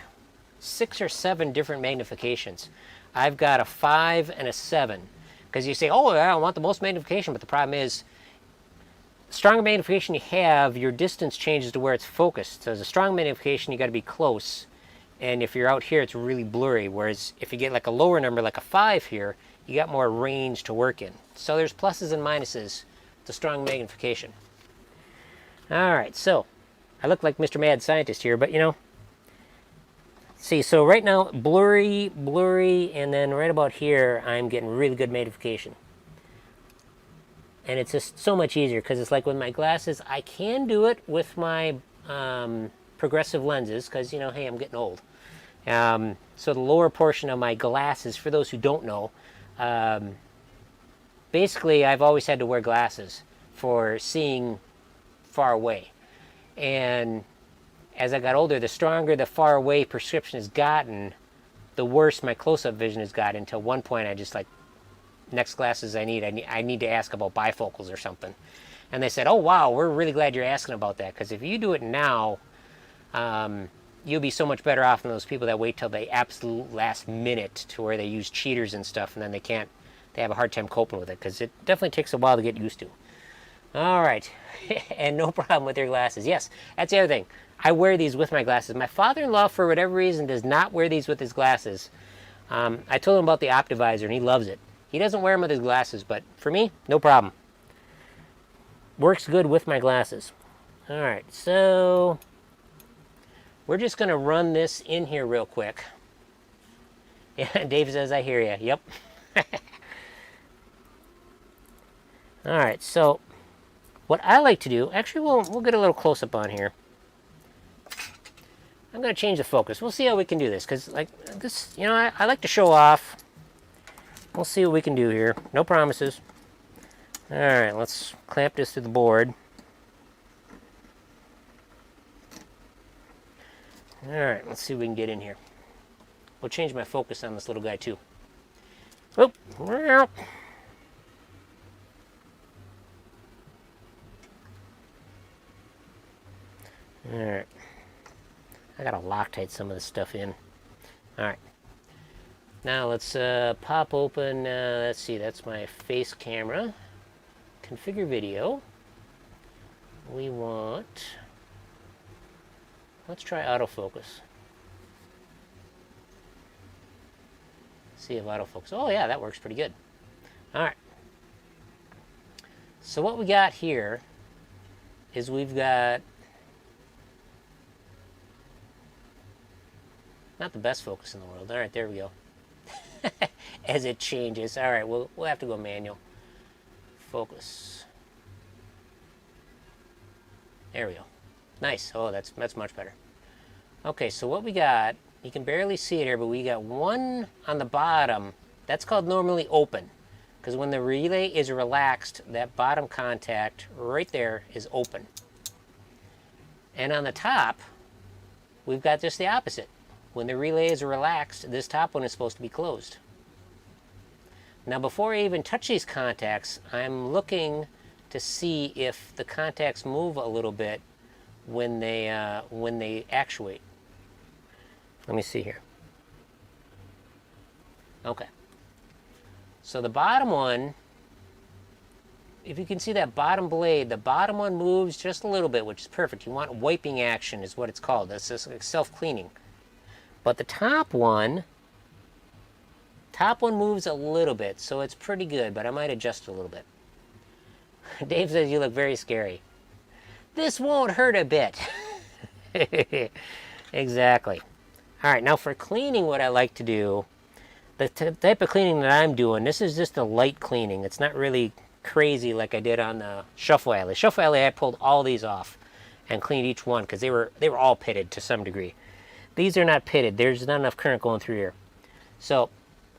[SPEAKER 1] 6 or 7 different magnifications. I've got a 5 and a 7. Because you say, oh, I want the most magnification, but the problem is, the stronger magnification you have, your distance changes to where it's focused. So as a strong magnification, you got to be close, and if you're out here, it's really blurry. Whereas if you get like a lower number, like a 5 here, you got more range to work in. So there's pluses and minuses to strong magnification. All right, so I look like Mr. Mad Scientist here, but you know, see, so right now, blurry, and then right about here, I'm getting really good magnification. And it's just so much easier, because it's like with my glasses, I can do it with my progressive lenses, because, you know, hey, I'm getting old. So the lower portion of my glasses, for those who don't know, basically I've always had to wear glasses for seeing far away. And as I got older, the stronger the far away prescription has gotten, the worse my close-up vision has gotten, until one point I just like, next glasses I need to ask about bifocals or something. And they said, oh wow, we're really glad you're asking about that, because if you do it now, you'll be so much better off than those people that wait till the absolute last minute to where they use cheaters and stuff, and then they have a hard time coping with it, because it definitely takes a while to get used to. All right, and no problem with your glasses. Yes, that's the other thing. I wear these with my glasses. My father-in-law, for whatever reason, does not wear these with his glasses. I told him about the Optivisor, and he loves it. He doesn't wear them with his glasses, but for me, no problem. Works good with my glasses. All right, so we're just going to run this in here real quick. Yeah, Dave says, I hear you. Yep. All right, so what I like to do, actually, we'll get a little close-up on here. I'm going to change the focus. We'll see how we can do this, because like this, you know, I like to show off. We'll see what we can do here. No promises. All right, let's clamp this to the board. All right, let's see what we can get in here. We'll change my focus on this little guy too. Oop. All right. I gotta Loctite some of this stuff in. All right. Now let's pop open, let's see, that's my face camera. Configure video. We want, let's try autofocus. See if autofocus. Oh yeah, that works pretty good. All right. So what we got here is we've got not the best focus in the world. All right, there we go. As it changes. All right, we'll have to go manual. Focus. There we go. Nice. Oh, that's much better. Okay, so what we got, you can barely see it here, but we got one on the bottom. That's called normally open, because when the relay is relaxed, that bottom contact right there is open. And on the top, we've got just the opposite. When the relay is relaxed, this top one is supposed to be closed. Now, before I even touch these contacts, I'm looking to see if the contacts move a little bit when they actuate. Let me see here. Okay. So the bottom one, if you can see that bottom blade, the bottom one moves just a little bit, which is perfect. You want wiping action is what it's called. That's just like self-cleaning. But the top one moves a little bit, so it's pretty good, but I might adjust it a little bit. Dave says you look very scary. This won't hurt a bit. Exactly. All right, now for cleaning, what I like to do, the type of cleaning that I'm doing, this is just a light cleaning. It's not really crazy like I did on the Shuffle Alley. Shuffle Alley, I pulled all these off and cleaned each one because they were all pitted to some degree. These are not pitted. There's not enough current going through here. So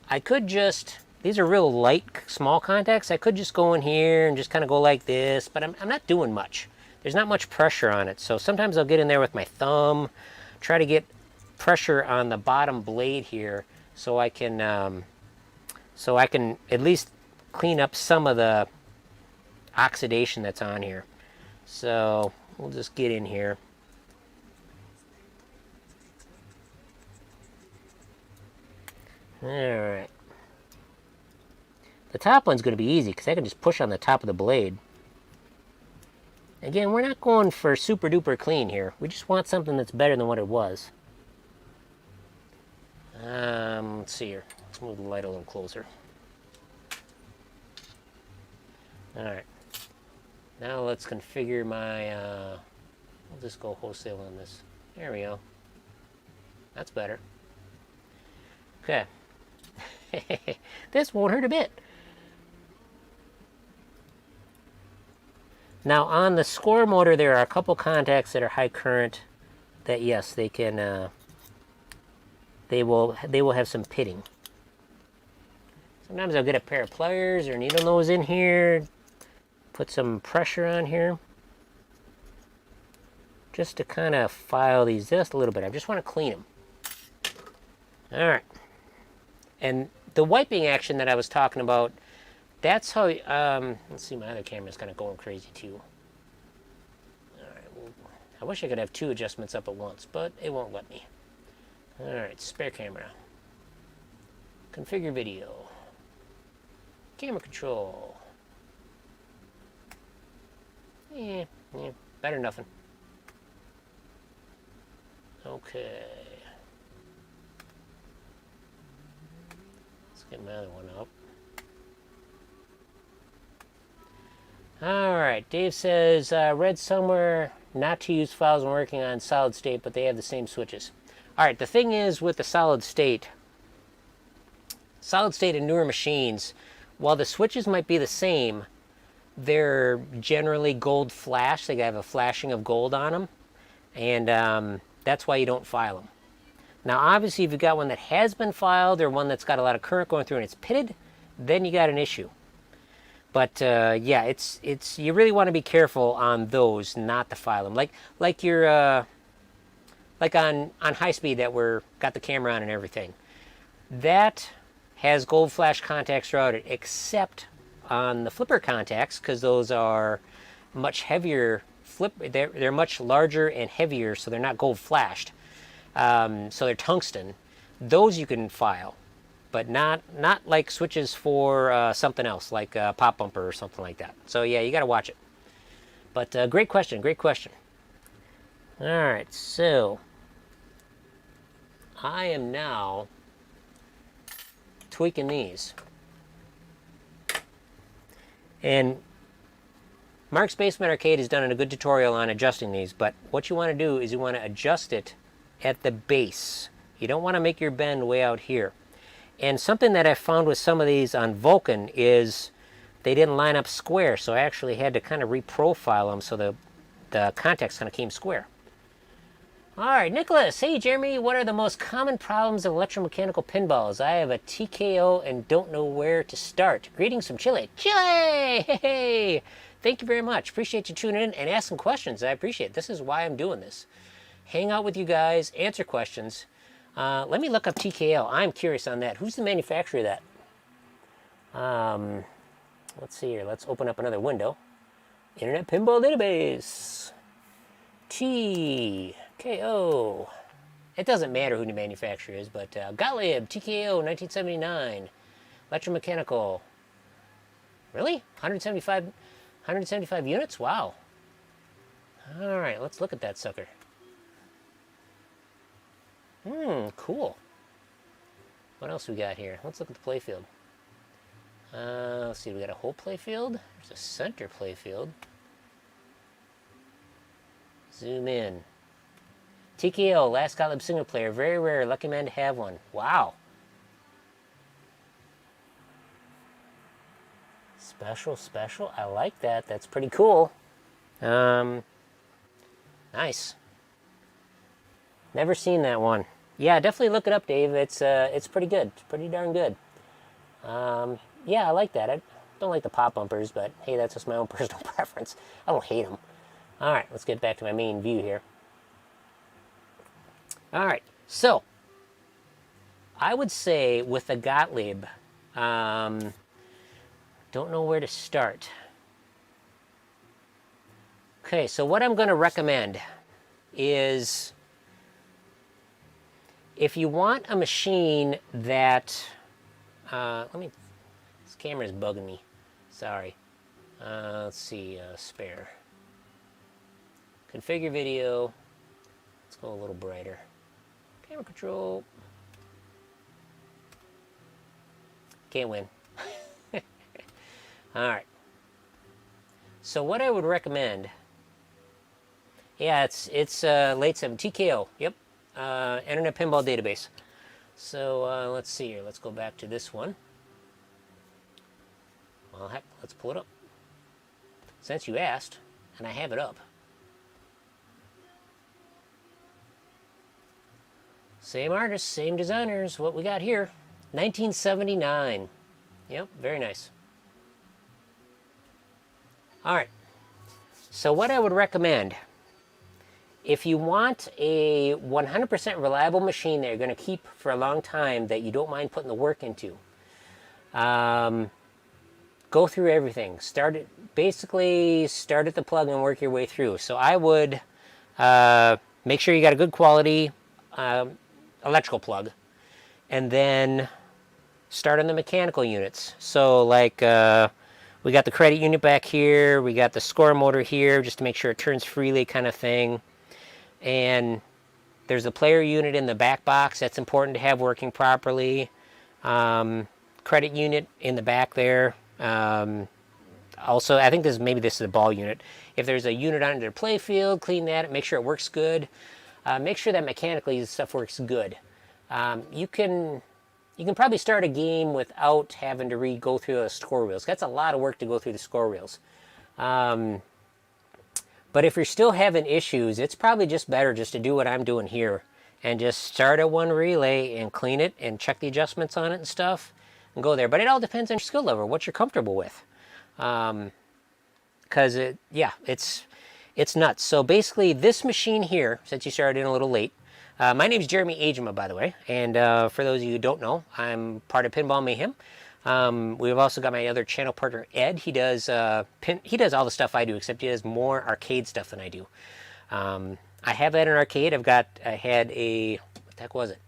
[SPEAKER 1] I could just, these are real light, small contacts. I could just go in here and just kind of go like this, but I'm not doing much. There's not much pressure on it. So sometimes I'll get in there with my thumb, try to get pressure on the bottom blade here so I can at least clean up some of the oxidation that's on here. So we'll just get in here. All right. The top one's going to be easy because I can just push on the top of the blade. Again, we're not going for super duper clean here. We just want something that's better than what it was. Let's see here. Let's move the light a little closer. All right. Now let's configure my, we'll just go wholesale on this. There we go. That's better. Okay. This won't hurt a bit. Now on the score motor, there are a couple contacts that are high current that, yes, they can, they will have some pitting. Sometimes I'll get a pair of pliers or needle nose in here, put some pressure on here, just to kind of file these just a little bit. I just want to clean them. All right. And the wiping action that I was talking about, that's how, let's see, my other camera's kind of going crazy too. All right, well, I wish I could have two adjustments up at once, but it won't let me. All right, spare camera. Configure video. Camera control. Yeah, better than nothing. Okay. Let's get my other one up. All right, Dave says, read somewhere not to use files when working on solid state, but they have the same switches. All right, the thing is with the solid state in newer machines, while the switches might be the same, they're generally gold flash. They have a flashing of gold on them, and that's why you don't file them. Now, obviously, if you've got one that has been filed or one that's got a lot of current going through and it's pitted, then you got an issue. But yeah, it's you really want to be careful on those, not to file them. Like your like on high speed that we're got the camera on and everything. That has gold flash contacts throughout it, except on the flipper contacts, because those are much heavier. They're much larger and heavier, so they're not gold flashed. So they're tungsten. Those you can file, but not like switches for something else, like a pop bumper or something like that. So yeah, you got to watch it. But great question, great question. All right, so I am now tweaking these. And Mark's Basement Arcade has done a good tutorial on adjusting these, but what you want to do is you want to adjust it at the base. You don't want to make your bend way out here. And something that I found with some of these on Vulcan is they didn't line up square, so I actually had to kind of reprofile them so the contacts kind of came square. All right, Nicholas. Hey, Jeremy. What are the most common problems of electromechanical pinballs? I have a TKO and don't know where to start. Greetings from Chile. Chile! Hey! Thank you very much. Appreciate you tuning in and asking questions. I appreciate it. This is why I'm doing this. Hang out with you guys, answer questions. Let me look up TKO. I'm curious on that. Who's the manufacturer of that? Let's see here. Let's open up another window. Internet Pinball Database. TKO. It doesn't matter who the manufacturer is, but Gottlieb, TKO, 1979. Electromechanical. Really? 175 units? Wow. All right, let's look at that sucker. Cool. What else we got here? Let's look at the playfield. Let's see, we got a whole playfield. There's a center playfield. Zoom in. TKO, last Gottlieb single player. Very rare. Lucky man to have one. Wow. Special. I like that. That's pretty cool. Nice. Never seen that one. Yeah, definitely look it up, Dave. It's pretty good. It's pretty darn good. Yeah, I like that. I don't like the pop bumpers, but hey, that's just my own personal preference. I don't hate them. All right, let's get back to my main view here. All right, so I would say with the Gottlieb, don't know where to start. Okay, so what I'm going to recommend is if you want a machine that, this camera's bugging me. Sorry. Let's see, spare. Configure video. Let's go a little brighter. Camera control. Can't win. All right. So what I would recommend, yeah, it's late 7 TKO. Yep. Internet Pinball Database. So let's see here. Let's go back to this one. Well, heck, let's pull it up. Since you asked, and I have it up. Same artists, same designers. What we got here, 1979. Yep, very nice. All right. So what I would recommend, if you want a 100% reliable machine that you're going to keep for a long time that you don't mind putting the work into, go through everything. Basically start at the plug and work your way through. So I would make sure you got a good quality electrical plug, and then start on the mechanical units. So like we got the credit unit back here, we got the score motor here just to make sure it turns freely kind of thing, and there's a player unit in the back box that's important to have working properly. Credit unit in the back there. Also, I think maybe this is a ball unit. If there's a unit on their play field, clean that, make sure it works good. Make sure that mechanically the stuff works good. You can probably start a game without having to go through the score wheels. That's a lot of work to go through the score wheels. But if you're still having issues, it's probably just better just to do what I'm doing here and just start at one relay and clean it and check the adjustments on it and stuff and go there. But it all depends on your skill level, what you're comfortable with. Because it's nuts. So basically this machine here, since you started in a little late, my name is Jeremy Agema, by the way, and for those of you who don't know, I'm part of Pinball Mayhem. We've also got my other channel partner, Ed. He does all the stuff I do, except he does more arcade stuff than I do. I have had an arcade. I had a, what the heck was it?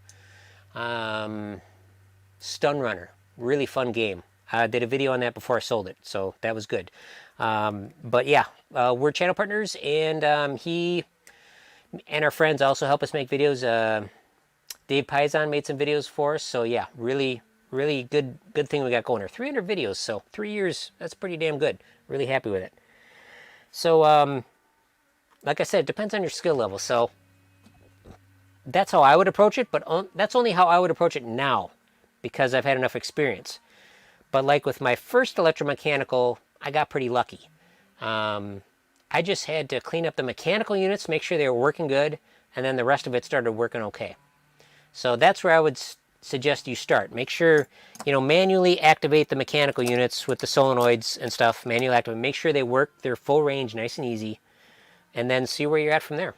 [SPEAKER 1] Stun Runner. Really fun game. I did a video on that before I sold it, so that was good. But yeah, we're channel partners, and he and our friends also help us make videos. Dave Pizon made some videos for us, so yeah, really really good thing we got going here. 300 videos, so 3 years, that's pretty damn good. Really happy with it. So, like I said, it depends on your skill level. So that's how I would approach it, but that's only how I would approach it now because I've had enough experience. But like with my first electromechanical, I got pretty lucky. I just had to clean up the mechanical units, make sure they were working good, and then the rest of it started working okay. So that's where I would suggest you start. Make sure, manually activate the mechanical units with the solenoids and stuff. Manually activate. Make sure they work their full range, nice and easy, and then see where you're at from there.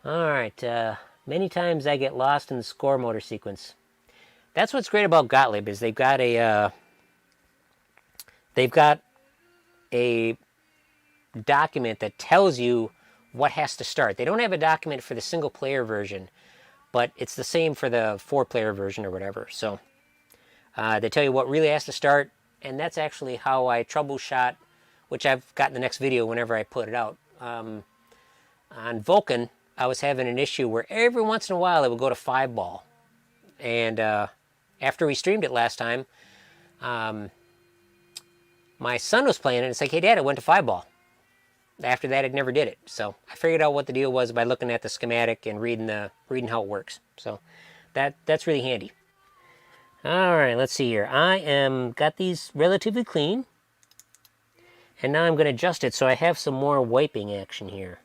[SPEAKER 1] All right. Many times I get lost in the score motor sequence. That's what's great about Gottlieb is they've got a document that tells you what has to start. They don't have a document for the single player version, but it's the same for the 4-player version or whatever. So they tell you what really has to start, and that's actually how I troubleshot, which I've got in the next video whenever I put it out. On Vulcan, I was having an issue where every once in a while it would go to 5-ball. And after we streamed it last time, my son was playing it, and it's like, hey, Dad, it went to 5-ball. After that, it never did it. So I figured out what the deal was by looking at the schematic and reading how it works. So that's really handy. All right, let's see here. I got these relatively clean, and now I'm going to adjust it so I have some more wiping action here.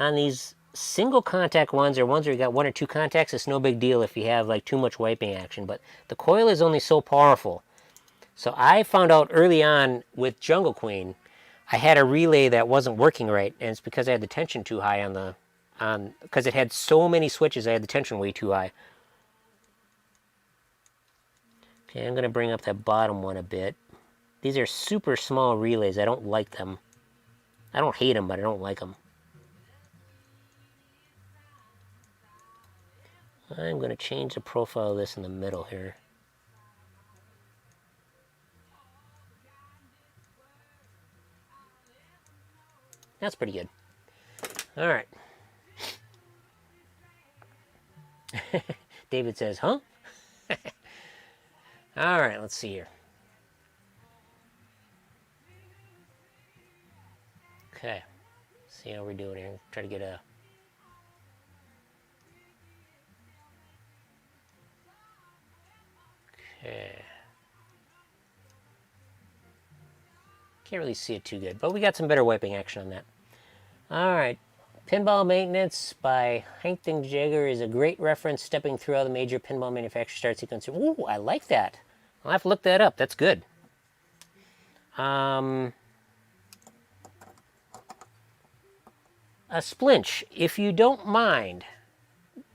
[SPEAKER 1] On these single contact ones or ones where you got 1 or 2 contacts, it's no big deal if you have like too much wiping action, but the coil is only so powerful. So I found out early on with Jungle Queen, I had a relay that wasn't working right, and it's because I had the tension too high because it had so many switches, I had the tension way too high. Okay, I'm going to bring up that bottom one a bit. These are super small relays. I don't like them. I don't hate them, but I don't like them. I'm going to change the profile of this in the middle here. That's pretty good. All right. David says, huh? All right, let's see here. Okay. See how we're doing here. Try to get a... Okay. Can't really see it too good, but we got some better wiping action on that. All right. Pinball Maintenance by Hankton Jagger is a great reference stepping through all the major pinball manufacturer start sequence. Ooh, I like that. I'll have to look that up. That's good. A Splinch, if you don't mind,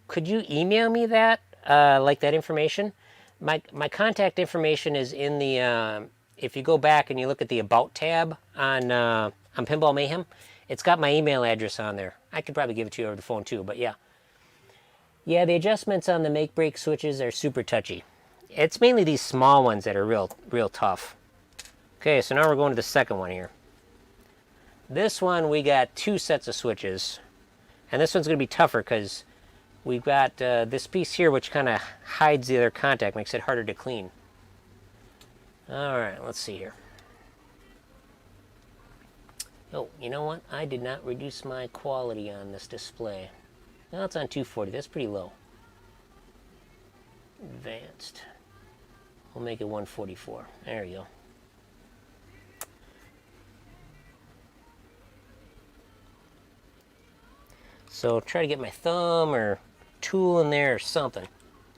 [SPEAKER 1] could you email me that, like that information? My contact information is in the, if you go back and you look at the About tab on Pinball Mayhem, it's got my email address on there. I could probably give it to you over the phone too, but yeah. Yeah, the adjustments on the make-break switches are super touchy. It's mainly these small ones that are real tough. Okay, so now we're going to the second one here. This one, we got 2 sets of switches. And this one's going to be tougher because we've got this piece here which kind of hides the other contact, makes it harder to clean. Alright, let's see here. Oh, you know what? I did not reduce my quality on this display. Now it's on 240. That's pretty low. Advanced. We'll make it 144. There we go. So try to get my thumb or tool in there or something.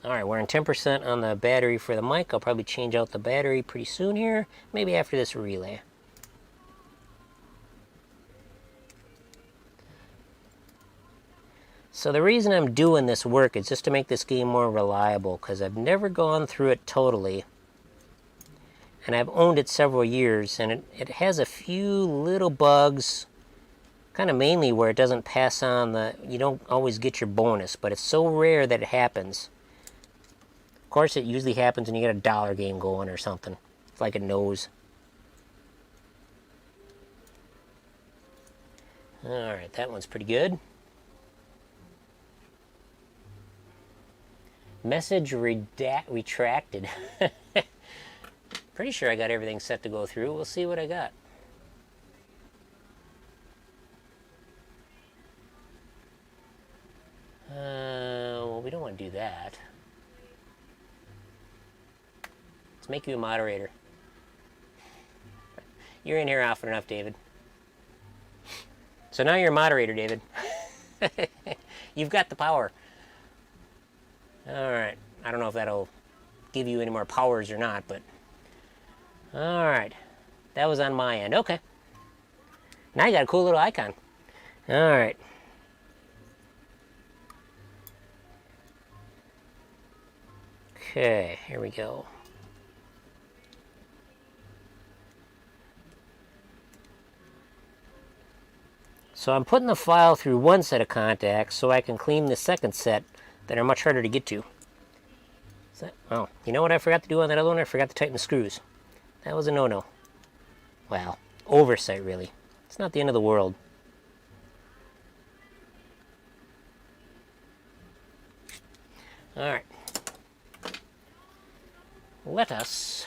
[SPEAKER 1] Alright, we're on 10% on the battery for the mic. I'll probably change out the battery pretty soon here. Maybe after this relay. So the reason I'm doing this work is just to make this game more reliable, because I've never gone through it totally. And I've owned it several years, and it has a few little bugs, kind of mainly where it doesn't pass on you don't always get your bonus, but it's so rare that it happens. Of course, it usually happens when you get a dollar game going or something. It's like it knows. Alright, that one's pretty good. Message retracted. Pretty sure I got everything set to go through. We'll see what I got. Well, we don't want to do that. Let's make you a moderator. You're in here often enough, David. So now you're a moderator, David. You've got the power. Alright. I don't know if that'll give you any more powers or not, but... Alright. That was on my end. Okay. Now you got a cool little icon. Alright. Okay, here we go. So I'm putting the file through one set of contacts so I can clean the second set that are much harder to get to. Oh, you know what I forgot to do on that other one? I forgot to tighten the screws. That was a no-no. Well, oversight really. It's not the end of the world. Alright. Let us...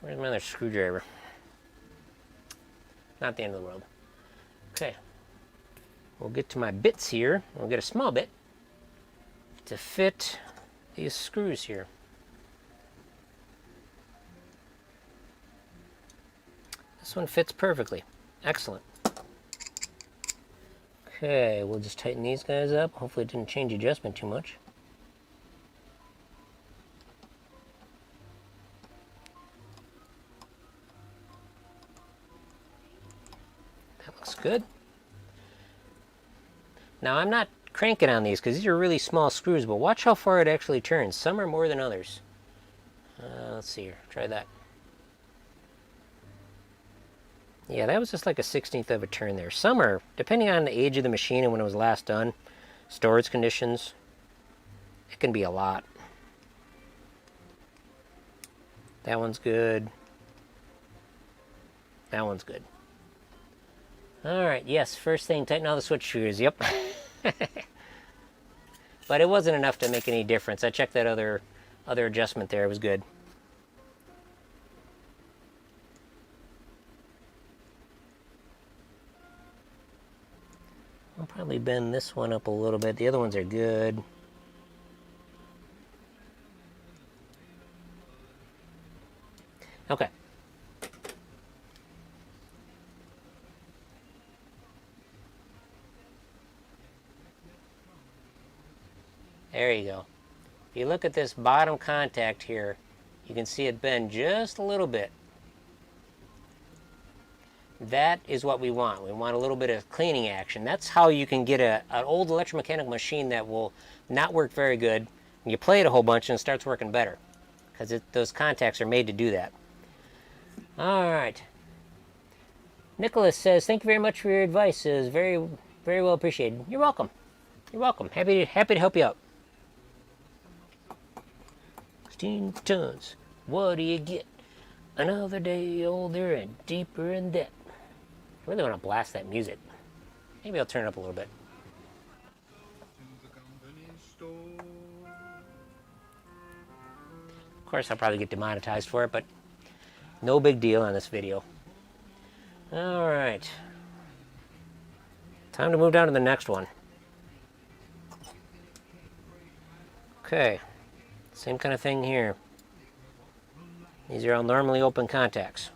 [SPEAKER 1] Where's my other screwdriver? Not the end of the world. Okay. We'll get to my bits here. We'll get a small bit to fit these screws here. This one fits perfectly. Excellent. Okay, we'll just tighten these guys up. Hopefully it didn't change adjustment too much. That looks good. Now I'm not cranking on these because these are really small screws, but watch how far it actually turns. Some are more than others. Let's see here. Try that. Yeah, that was just like a 1/16 of a turn there. Some are, depending on the age of the machine and when it was last done, storage conditions, it can be a lot. That one's good. That one's good. Alright, yes, first thing, tighten all the switch screws. Yep. But it wasn't enough to make any difference. I checked that other adjustment there. It was good. I'll probably bend this one up a little bit. The other ones are good. Okay. There you go. If you look at this bottom contact here, you can see it bend just a little bit. That is what we want. We want a little bit of cleaning action. That's how you can get an old electromechanical machine that will not work very good, and you play it a whole bunch and it starts working better, because those contacts are made to do that. All right. Nicholas says, thank you very much for your advice. It was very, very well appreciated. You're welcome. You're welcome. Happy to help you out. 16 tons. What do you get? Another day older and deeper in debt. I really want to blast that music. Maybe I'll turn it up a little bit. Of course, I'll probably get demonetized for it, but no big deal on this video. All right. Time to move down to the next one. Okay. Same kind of thing here. These are all normally open contacts.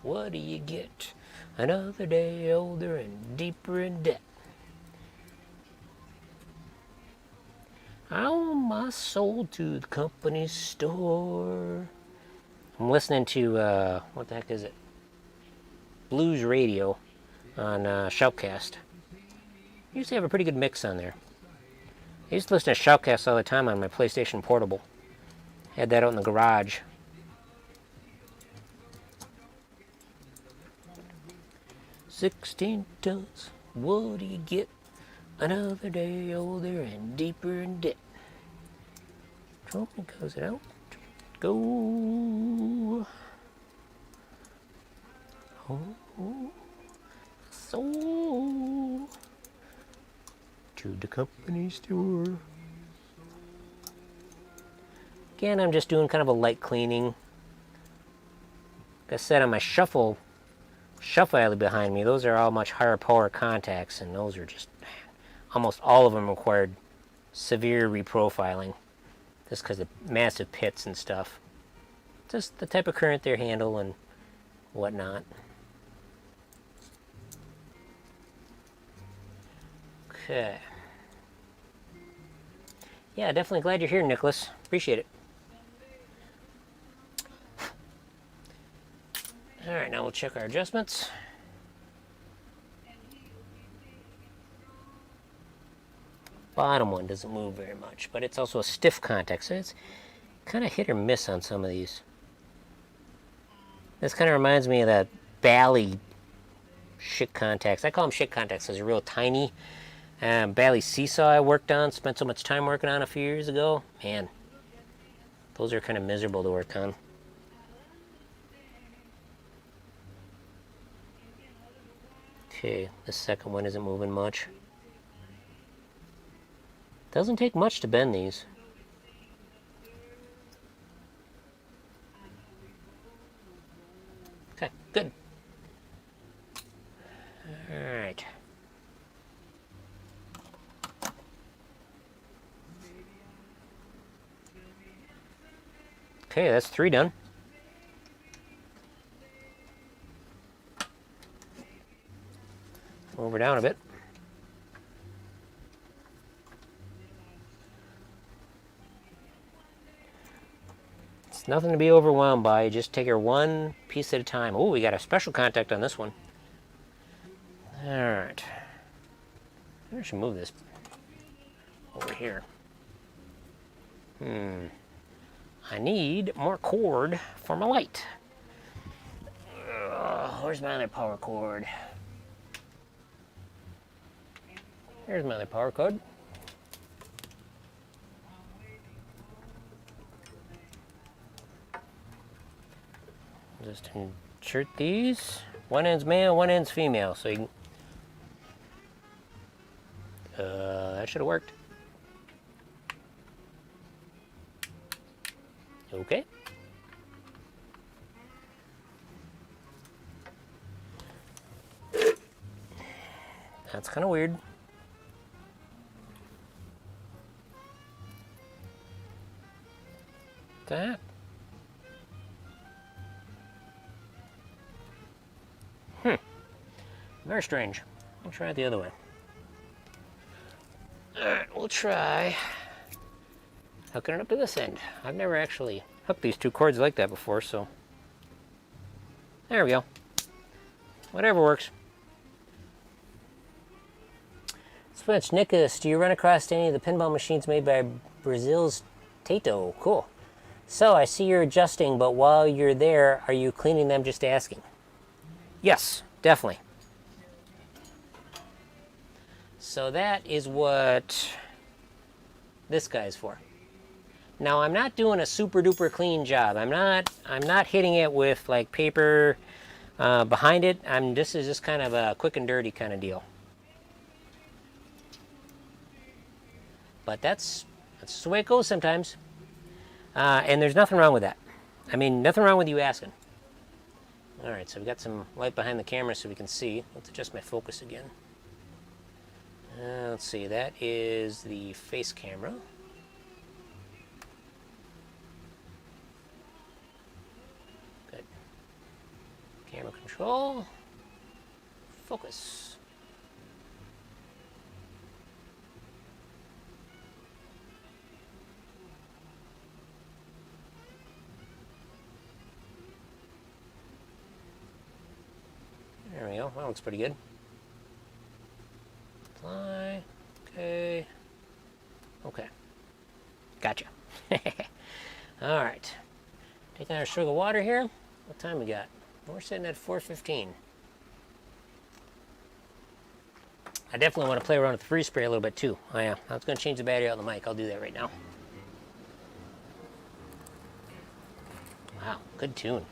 [SPEAKER 1] What do you get? Another day older and deeper in debt. I owe my soul to the company store. I'm listening to, what the heck is it? Blues Radio on Shoutcast. I usually have a pretty good mix on there. I used to listen to Shoutcast all the time on my PlayStation Portable. Had that out in the garage. "16 tons, what do you get? Another day older and deeper in debt." Trophy goes it out. Go. Oh. So, to the company store. Again, I'm just doing kind of a light cleaning. Like I said, on my shuffle alley behind me, those are all much higher power contacts, and those are just, almost all of them required severe reprofiling, just because of massive pits and stuff. Just the type of current they handle and whatnot. Okay. Yeah, definitely glad you're here, Nicholas. Appreciate it. All right, now we'll check our adjustments. Bottom one doesn't move very much, but it's also a stiff contact, so it's kind of hit or miss on some of these. This kind of reminds me of that Bally shit contacts. I call them shit contacts because they're real tiny. Bally Seesaw I worked on, spent so much time working on a few years ago. Man, those are kind of miserable to work on. Okay, the second one isn't moving much. Doesn't take much to bend these. Okay, good. All right. Okay, that's 3 done. Over down a bit. It's nothing to be overwhelmed by. You just take her one piece at a time. Oh, we got a special contact on this one. All right. I should move this over here. I need more cord for my light. Where's my other power cord? Here's my other power cord. Just insert these. One end's male, one end's female, so you can... that should have worked. Okay. That's kind of weird. That. Very strange. We'll try it the other way. Alright, we'll try hooking it up to this end. I've never actually hooked these 2 cords like that before, so there we go. Whatever works. Switch, Nicholas, do you run across any of the pinball machines made by Brazil's Tato? Cool. So, I see you're adjusting, but while you're there, are you cleaning them? Just asking. Yes, definitely. So that is what this guy's for. Now I'm not doing a super duper clean job. I'm not hitting it with like paper behind it. This is just kind of a quick and dirty kind of deal. But that's the way it goes sometimes. And there's nothing wrong with that. I mean, nothing wrong with you asking. All right, so we've got some light behind the camera so we can see. Let's adjust my focus again. Let's see, that is the face camera. Good. Camera control. Focus. There we go, that looks pretty good. Apply. Okay. Okay. Gotcha. All right. Taking our sugar water here. What time we got? We're sitting at 4:15. I definitely want to play around with the freeze spray a little bit too. Oh yeah, I was going to change the battery out of the mic. I'll do that right now. Wow, good tune.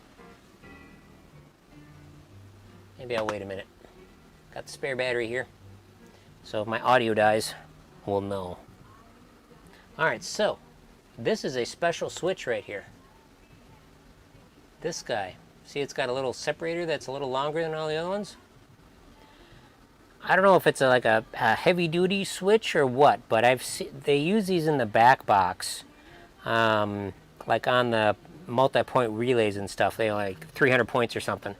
[SPEAKER 1] Maybe I'll wait a minute. Got the spare battery here. So if my audio dies, we'll know. Alright, so this is a special switch right here. This guy. See, it's got a little separator that's a little longer than all the other ones. I don't know if it's like a heavy-duty switch or what, but they use these in the back box, like on the multi-point relays and stuff. They like 300 points or something.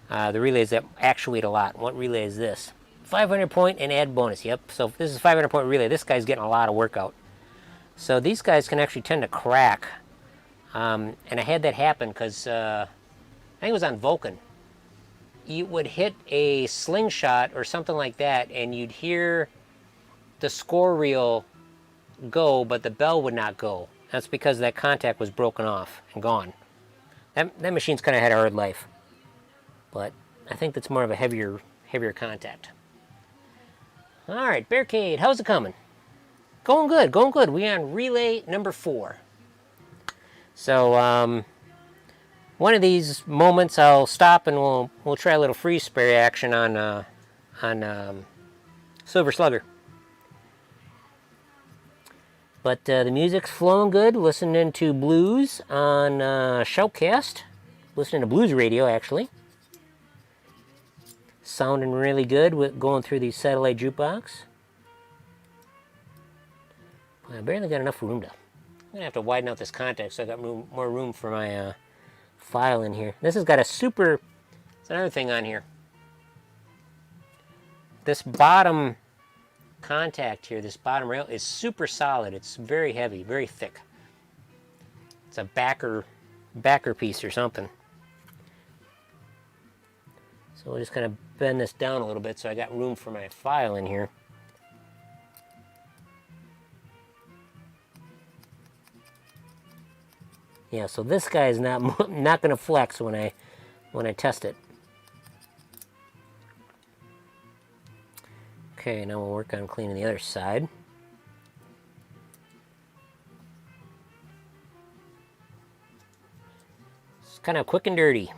[SPEAKER 1] The relays that actuate a lot. What relay is this? 500 point and add bonus. Yep. So if this is a 500 point relay, this guy's getting a lot of workout. So these guys can actually tend to crack. And I had that happen because I think it was on Vulcan. You would hit a slingshot or something like that, and you'd hear the score reel go, but the bell would not go. That's because that contact was broken off and gone. That machine's kind of had a hard life, but I think that's more of a heavier contact. All right, Bearcade, how's it coming? Going good, going good. We on relay number 4. So one of these moments I'll stop and we'll try a little freeze spray action on Silver Slugger. But the music's flowing good. Listening to blues on Shoutcast. Listening to blues radio actually. Sounding really good with going through the satellite jukebox. I barely got enough room to. I'm gonna have to widen out this contact so I got more room for my file in here. This has got a super. It's another thing on here. This bottom contact here, this bottom rail is super solid. It's very heavy, very thick. It's a backer piece or something. So we'll just kind of bend this down a little bit so I got room for my file in here. Yeah, so this guy is not going to flex when I test it. Okay, now we'll work on cleaning the other side. It's kind of quick and dirty.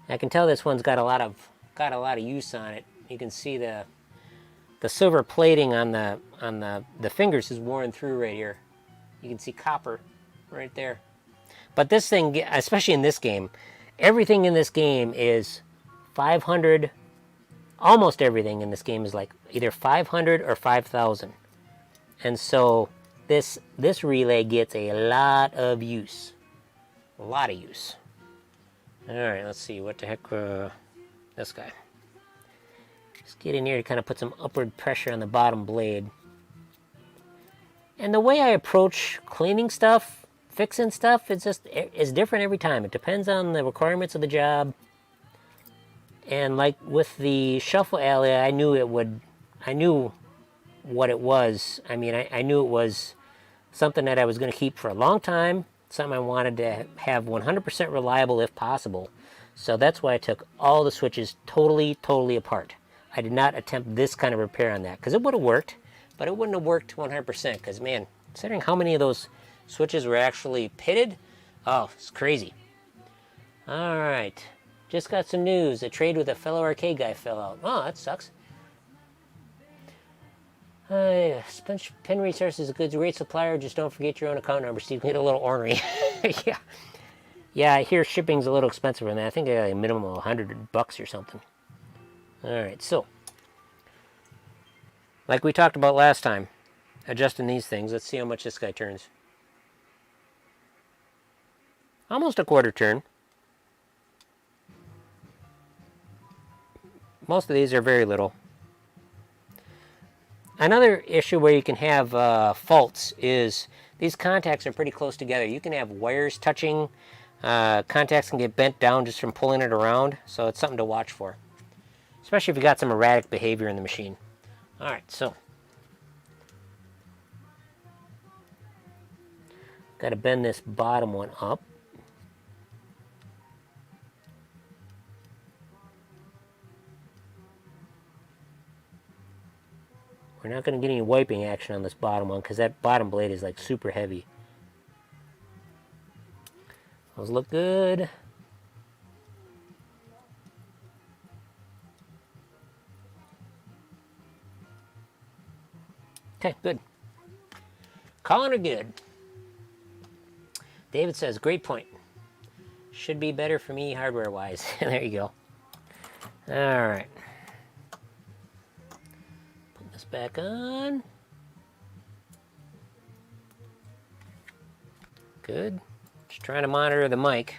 [SPEAKER 1] I can tell this one's got a lot of use on it. You can see the silver plating on the fingers is worn through right here. You can see copper right there. But this thing, especially in this game, everything in this game is 500. Almost everything in this game is like either 500 or 5,000. And so this relay gets a lot of use. A lot of use. Alright, let's see. What the heck, this guy. Just get in here to kind of put some upward pressure on the bottom blade. And the way I approach cleaning stuff, fixing stuff, it's different every time. It depends on the requirements of the job. And like with the shuffle alley, I knew what it was. I mean, I knew it was something that I was going to keep for a long time. Something I wanted to have 100% reliable if possible. So that's why I took all the switches totally apart. I did not attempt this kind of repair on that because it would have worked. But it wouldn't have worked 100% because, man, considering how many of those switches were actually pitted, oh, it's crazy. All right. Just got some news. A trade with a fellow arcade guy fell out. Oh, that sucks. Pin Resource is a good rate supplier. Just don't forget your own account number so you can get a little ornery. Yeah. Yeah, I hear shipping's a little expensive on that. I think I got a minimum of $100 or something. All right, so. Like we talked about last time, adjusting these things. Let's see how much this guy turns. Almost a quarter turn. Most of these are very little. Another issue where you can have faults is these contacts are pretty close together. You can have wires touching. Contacts can get bent down just from pulling it around. So it's something to watch for. Especially if you got some erratic behavior in the machine. Alright, so got to bend this bottom one up. We're not going to get any wiping action on this bottom one because that bottom blade is like super heavy. Those look good. Okay, good. Calling her good. David says, great point. Should be better for me hardware-wise. There you go. All right. Put this back on. Good. Just trying to monitor the mic.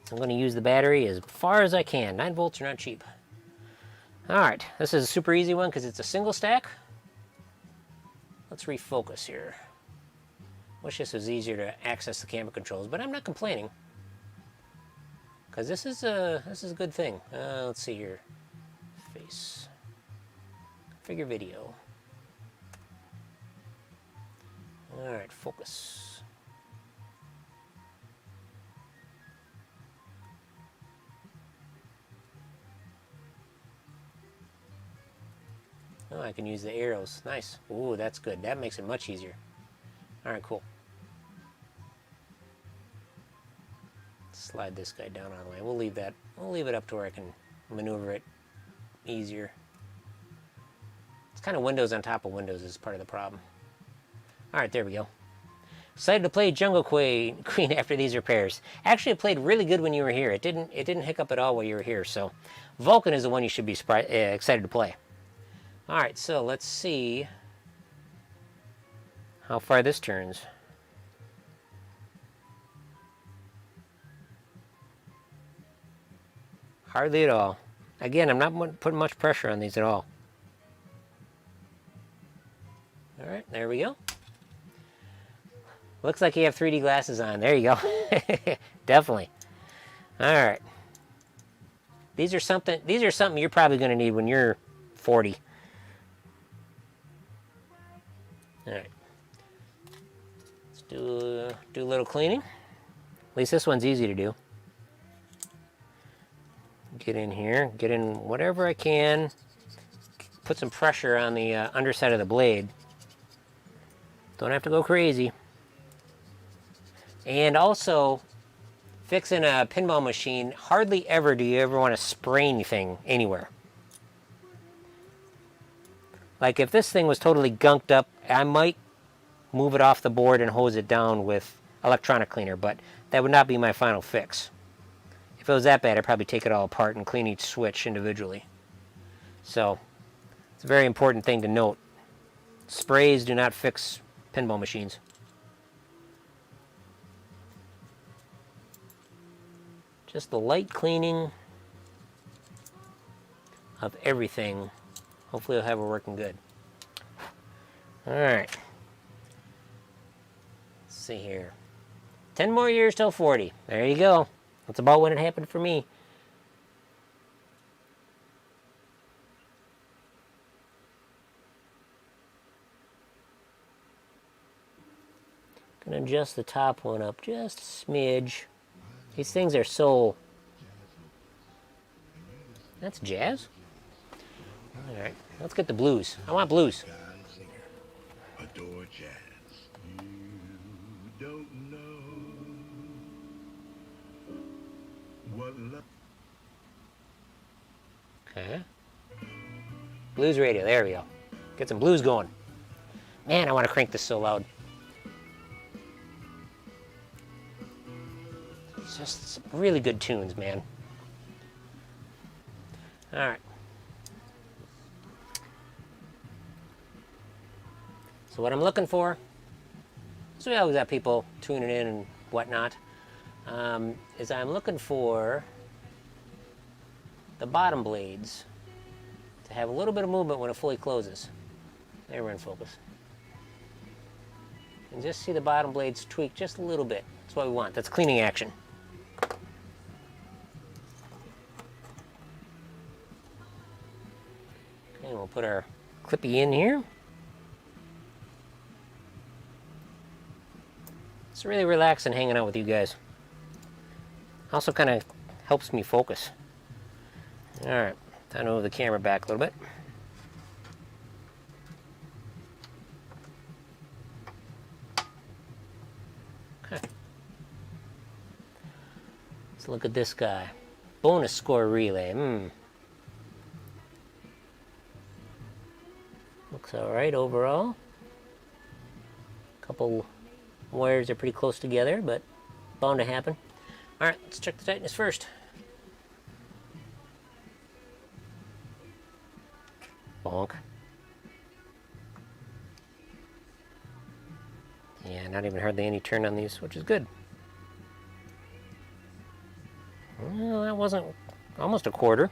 [SPEAKER 1] So I'm going to use the battery as far as I can. 9 volts are not cheap. All right, this is a super easy one because it's a single stack. Let's refocus here. Wish this was easier to access the camera controls, but I'm not complaining. Because this is a good thing. Let's see here. Face. Figure video. All right, focus. Oh, I can use the arrows. Nice. Ooh, that's good. That makes it much easier. All right, cool. Slide this guy down all the way. We'll leave that. We'll leave it up to where I can maneuver it easier. It's kind of windows on top of windows is part of the problem. All right, there we go. Excited to play Jungle Queen after these repairs. Actually, it played really good when you were here. It didn't hiccup at all while you were here. So, Vulcan is the one you should be excited to play. All right, so let's see how far this turns. Hardly at all. Again, I'm not putting much pressure on these at all. All right, there we go. Looks like you have 3D glasses on. There you go. Definitely. All right. These are something you're probably going to need when you're 40. All right. Let's do a little cleaning. At least this one's easy to do. Get in here, get in whatever I can. Put some pressure on the underside of the blade. Don't have to go crazy. And also, fixing a pinball machine, hardly ever do you ever want to spray anything anywhere. Like if this thing was totally gunked up, I might move it off the board and hose it down with electronic cleaner, but that would not be my final fix. If it was that bad, I'd probably take it all apart and clean each switch individually. So, it's a very important thing to note. Sprays do not fix pinball machines. Just the light cleaning of everything. Hopefully we'll have it working good. Alright. Let's see here. 10 more years till 40. There you go. That's about when it happened for me. Gonna adjust the top one up just a smidge. These things are so... That's jazz? Alright, let's get the blues. I want blues.
[SPEAKER 3] Adore jazz. You don't know what love.
[SPEAKER 1] Okay. Blues radio, there we go. Get some blues going. Man, I want to crank this so loud. It's just some really good tunes, man. Alright. So what I'm looking for, so we always have people tuning in and whatnot, is I'm looking for the bottom blades to have a little bit of movement when it fully closes. There, we're in focus. And just see the bottom blades tweak just a little bit. That's what we want. That's cleaning action. Okay, we'll put our clippy in here. It's really relaxing hanging out with you guys. Also kind of helps me focus. Alright, time to move the camera back a little bit. Okay. Let's look at this guy. Bonus score relay. Looks alright overall. couple wires are pretty close together, but bound to happen. All right, let's check the tightness first. Bonk. Yeah, not even hardly any turn on these, which is good. Well, that wasn't almost a quarter.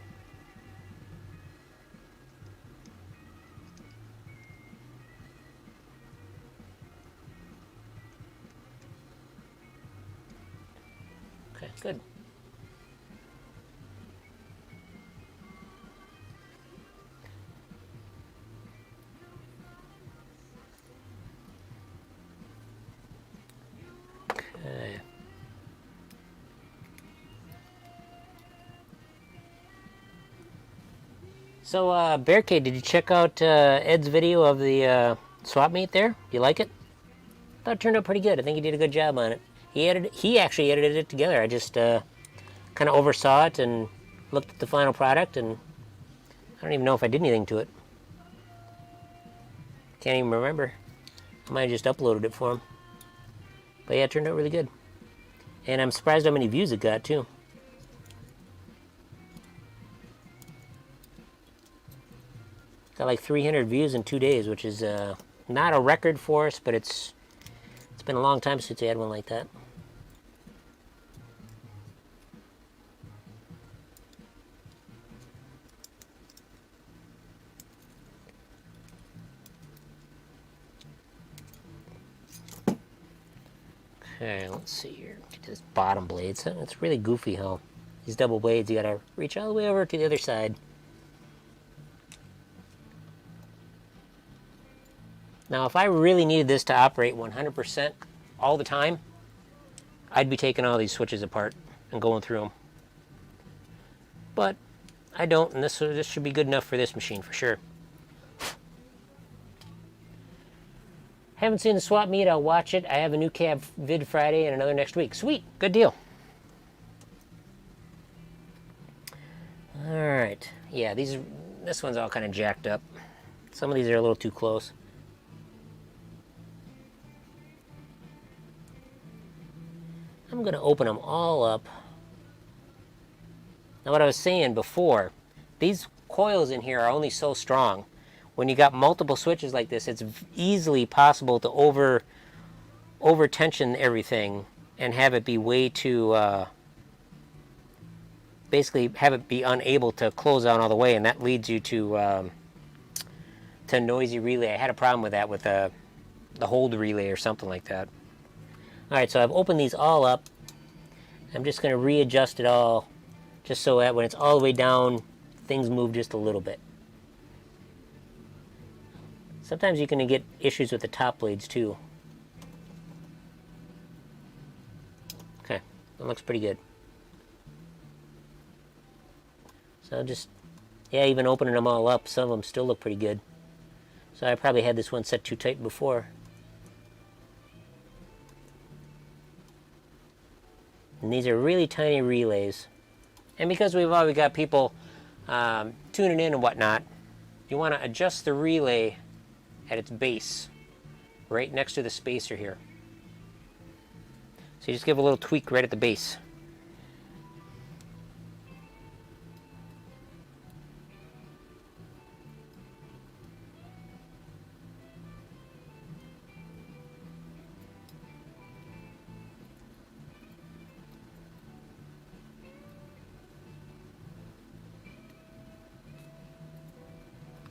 [SPEAKER 1] Okay, good. Okay. So, Bearcade, did you check out Ed's video of the swap meet there? Do you like it? I thought it turned out pretty good. I think he did a good job on it. He actually edited it together. I just kind of oversaw it and looked at the final product, and I don't even know if I did anything to it. Can't even remember. I might have just uploaded it for him. But yeah, it turned out really good. And I'm surprised how many views it got, too. Got like 300 views in 2 days, which is not a record for us, but it's been a long time since we had one like that. Okay, let's see here. Get to this bottom blade. So it's really goofy how these double blades, you gotta reach all the way over to the other side. Now, if I really needed this to operate 100% all the time, I'd be taking all these switches apart and going through them. But I don't, and this should be good enough for this machine for sure. Haven't seen the swap meet, I'll watch it. I have a new cab vid Friday and another next week. Sweet, good deal. All right, yeah, this one's all kind of jacked up. Some of these are a little too close. I'm going to open them all up. Now, what I was saying before, these coils in here are only so strong. When you got multiple switches like this, it's easily possible to over tension everything and have it be way too, basically have it be unable to close out all the way, and that leads you to noisy relay. I had a problem with that with the hold relay or something like that. Alright, so I've opened these all up. I'm just going to readjust it all, just so that when it's all the way down, things move just a little bit. Sometimes you're going to get issues with the top blades too. Okay, that looks pretty good. So just, yeah, even opening them all up, some of them still look pretty good. So I probably had this one set too tight before. And these are really tiny relays. And because we've already got people tuning in and whatnot, you want to adjust the relay at its base, right next to the spacer here. So you just give a little tweak right at the base.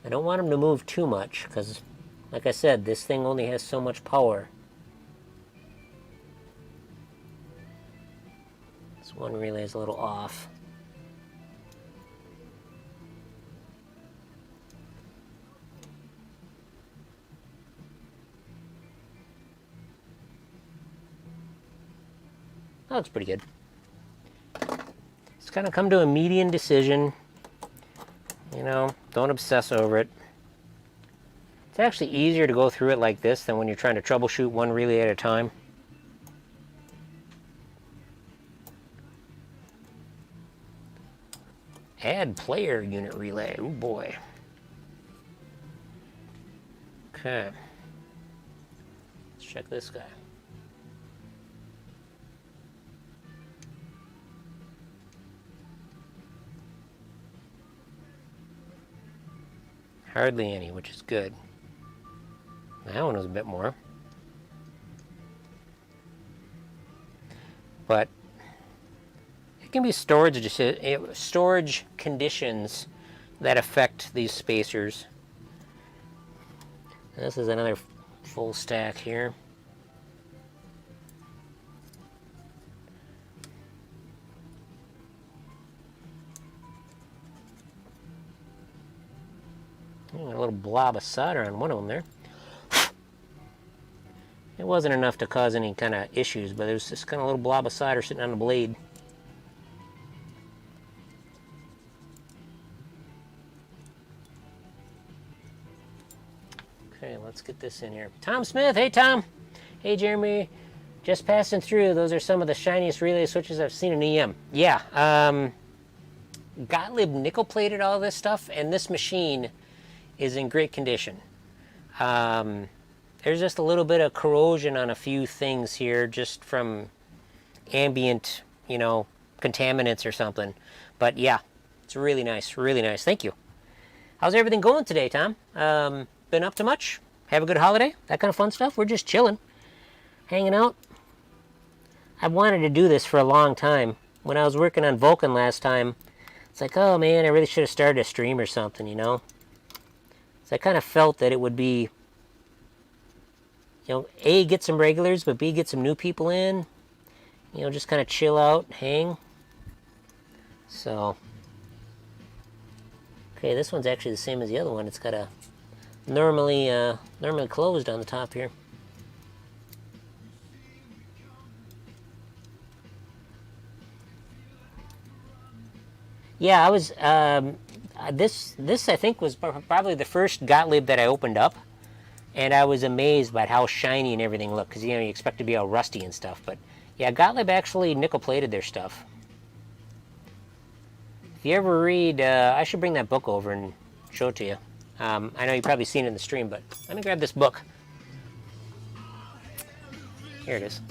[SPEAKER 1] I don't want them to move too much because, like I said, this thing only has so much power. This one relay is a little off. That looks pretty good. It's kind of come to a median decision. You know, don't obsess over it. It's actually easier to go through it like this than when you're trying to troubleshoot one relay at a time. Add player unit relay. Oh boy. Okay. Let's check this guy. Hardly any, which is good. That one was a bit more. But it can be storage conditions that affect these spacers. This is another full stack here. A little blob of solder on one of them there. It wasn't enough to cause any kind of issues, but there's just kind of a little blob of solder sitting on the blade. Okay, let's get this in here. Tom Smith, hey Tom. Hey Jeremy, just passing through. Those are some of the shiniest relay switches I've seen in EM. Yeah, Gottlieb nickel plated all this stuff, and this machine is in great condition. There's just a little bit of corrosion on a few things here, just from ambient, contaminants or something. But yeah, it's really nice, really nice. Thank you. How's everything going today, Tom? Been up to much? Have a good holiday? That kind of fun stuff? We're just chilling, hanging out. I've wanted to do this for a long time. When I was working on Vulcan last time, it's like, oh man, I really should have started a stream or something, So I kind of felt that it would be, A, get some regulars, but B, get some new people in. Just kind of chill out, hang. So, okay, this one's actually the same as the other one. It's got a normally closed on the top here. Yeah, I was, this I think was probably the first Gottlieb that I opened up, and I was amazed by how shiny and everything looked, because you expect to be all rusty and stuff, but yeah, Gottlieb actually nickel plated their stuff. If you ever read, I should bring that book over and show it to you. I know you've probably seen it in the stream, but let me grab this book. Here it is.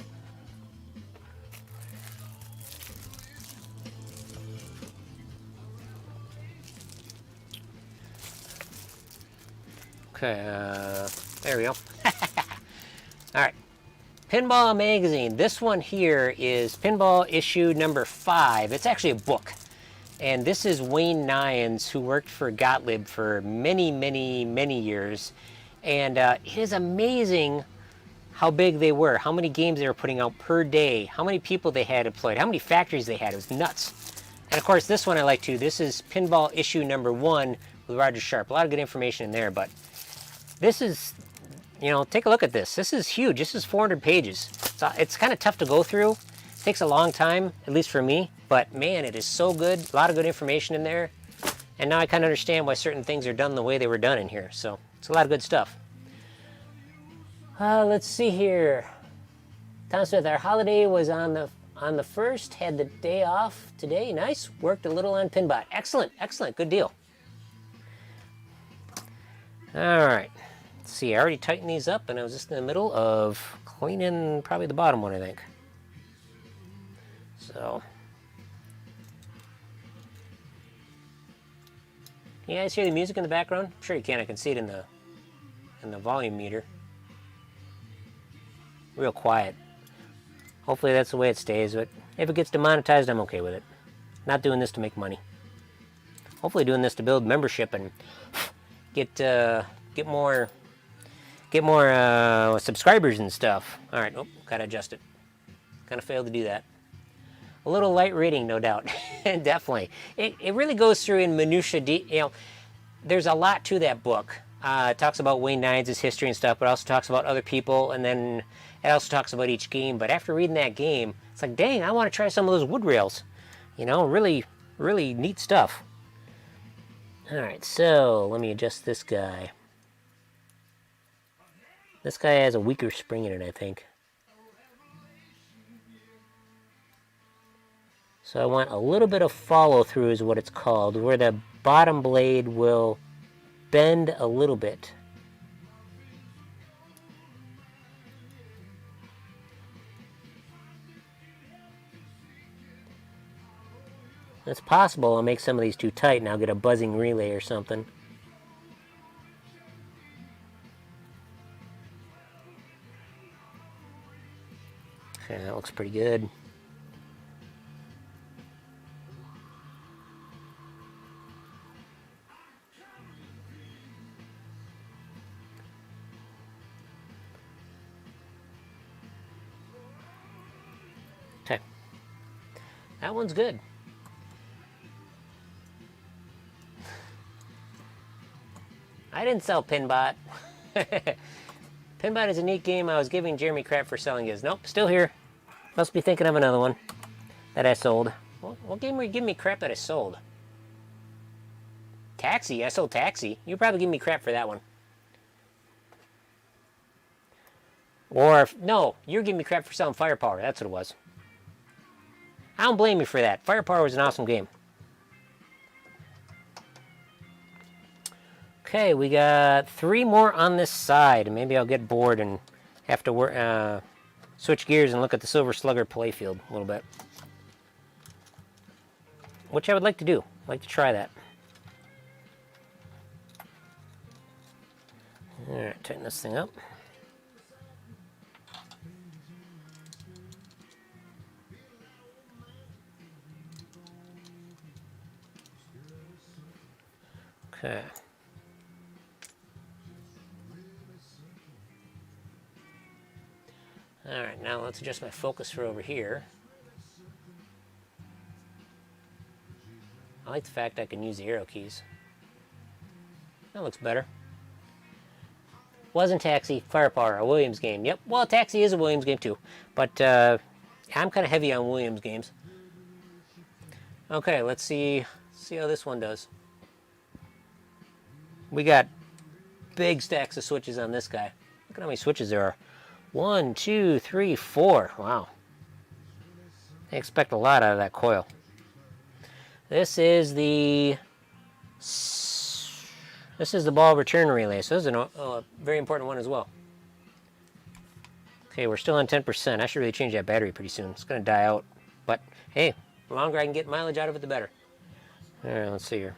[SPEAKER 1] Okay, there we go. All right, Pinball Magazine. This one here is Pinball issue number 5. It's actually a book. And this is Wayne Nyens, who worked for Gottlieb for many, many, many years. And it is amazing how big they were, how many games they were putting out per day, how many people they had employed, how many factories they had. It was nuts. And of course, this one I like too. This is Pinball issue number 1 with Roger Sharp. A lot of good information in there, but this is, take a look at this. This is huge. This is 400 pages. It's kind of tough to go through. It takes a long time, at least for me, but man, it is so good. A lot of good information in there. And now I kind of understand why certain things are done the way they were done in here. So it's a lot of good stuff. Let's see here. Tom Smith, our holiday was on the 1st, had the day off today. Nice. Worked a little on Pinbot. Excellent, excellent. Good deal. All right. Let's see, I already tightened these up, and I was just in the middle of cleaning probably the bottom one, I think. So, can you guys hear the music in the background? I'm sure you can. I can see it in the volume meter. Real quiet. Hopefully that's the way it stays, but if it gets demonetized, I'm okay with it. Not doing this to make money. Hopefully doing this to build membership and get more subscribers and stuff. All right, gotta adjust it. Kind of failed to do that. A little light reading, no doubt. Definitely. It really goes through in minutia. There's a lot to that book. It talks about Wayne Nyens' history and stuff, but also talks about other people, and then it also talks about each game. But after reading that game, it's like, dang, I want to try some of those wood rails. Really, really neat stuff. All right, so let me adjust this guy. This guy has a weaker spring in it, I think. So I want a little bit of follow through is what it's called, where the bottom blade will bend a little bit. It's possible I'll make some of these too tight and I'll get a buzzing relay or something. Okay, that looks pretty good. Okay. That one's good. I didn't sell Pinbot. Pinbot is a neat game. I was giving Jeremy crap for selling his. Nope, still here. Must be thinking of another one that I sold. What game were you giving me crap that I sold? Taxi? I sold Taxi. You probably give me crap for that one. Or, no, you're giving me crap for selling Firepower. That's what it was. I don't blame you for that. Firepower was an awesome game. Okay, we got 3 more on this side. Maybe I'll get bored and have to switch gears and look at the Silver Slugger playfield a little bit. Which I would like to do. I'd like to try that. Alright, tighten this thing up. Okay. Alright, now let's adjust my focus for over here. I like the fact I can use the arrow keys. That looks better. Wasn't Taxi, Firepower, a Williams game. Yep, well, Taxi is a Williams game too. But I'm kind of heavy on Williams games. Okay, let's see how this one does. We got big stacks of switches on this guy. Look at how many switches there are. 1, 2, 3, 4. Wow. I expect a lot out of that coil. This is the ball return relay. So this is a very important one as well. Okay, we're still on 10%. I should really change that battery pretty soon. It's going to die out. But hey, the longer I can get mileage out of it, the better. All right, let's see here.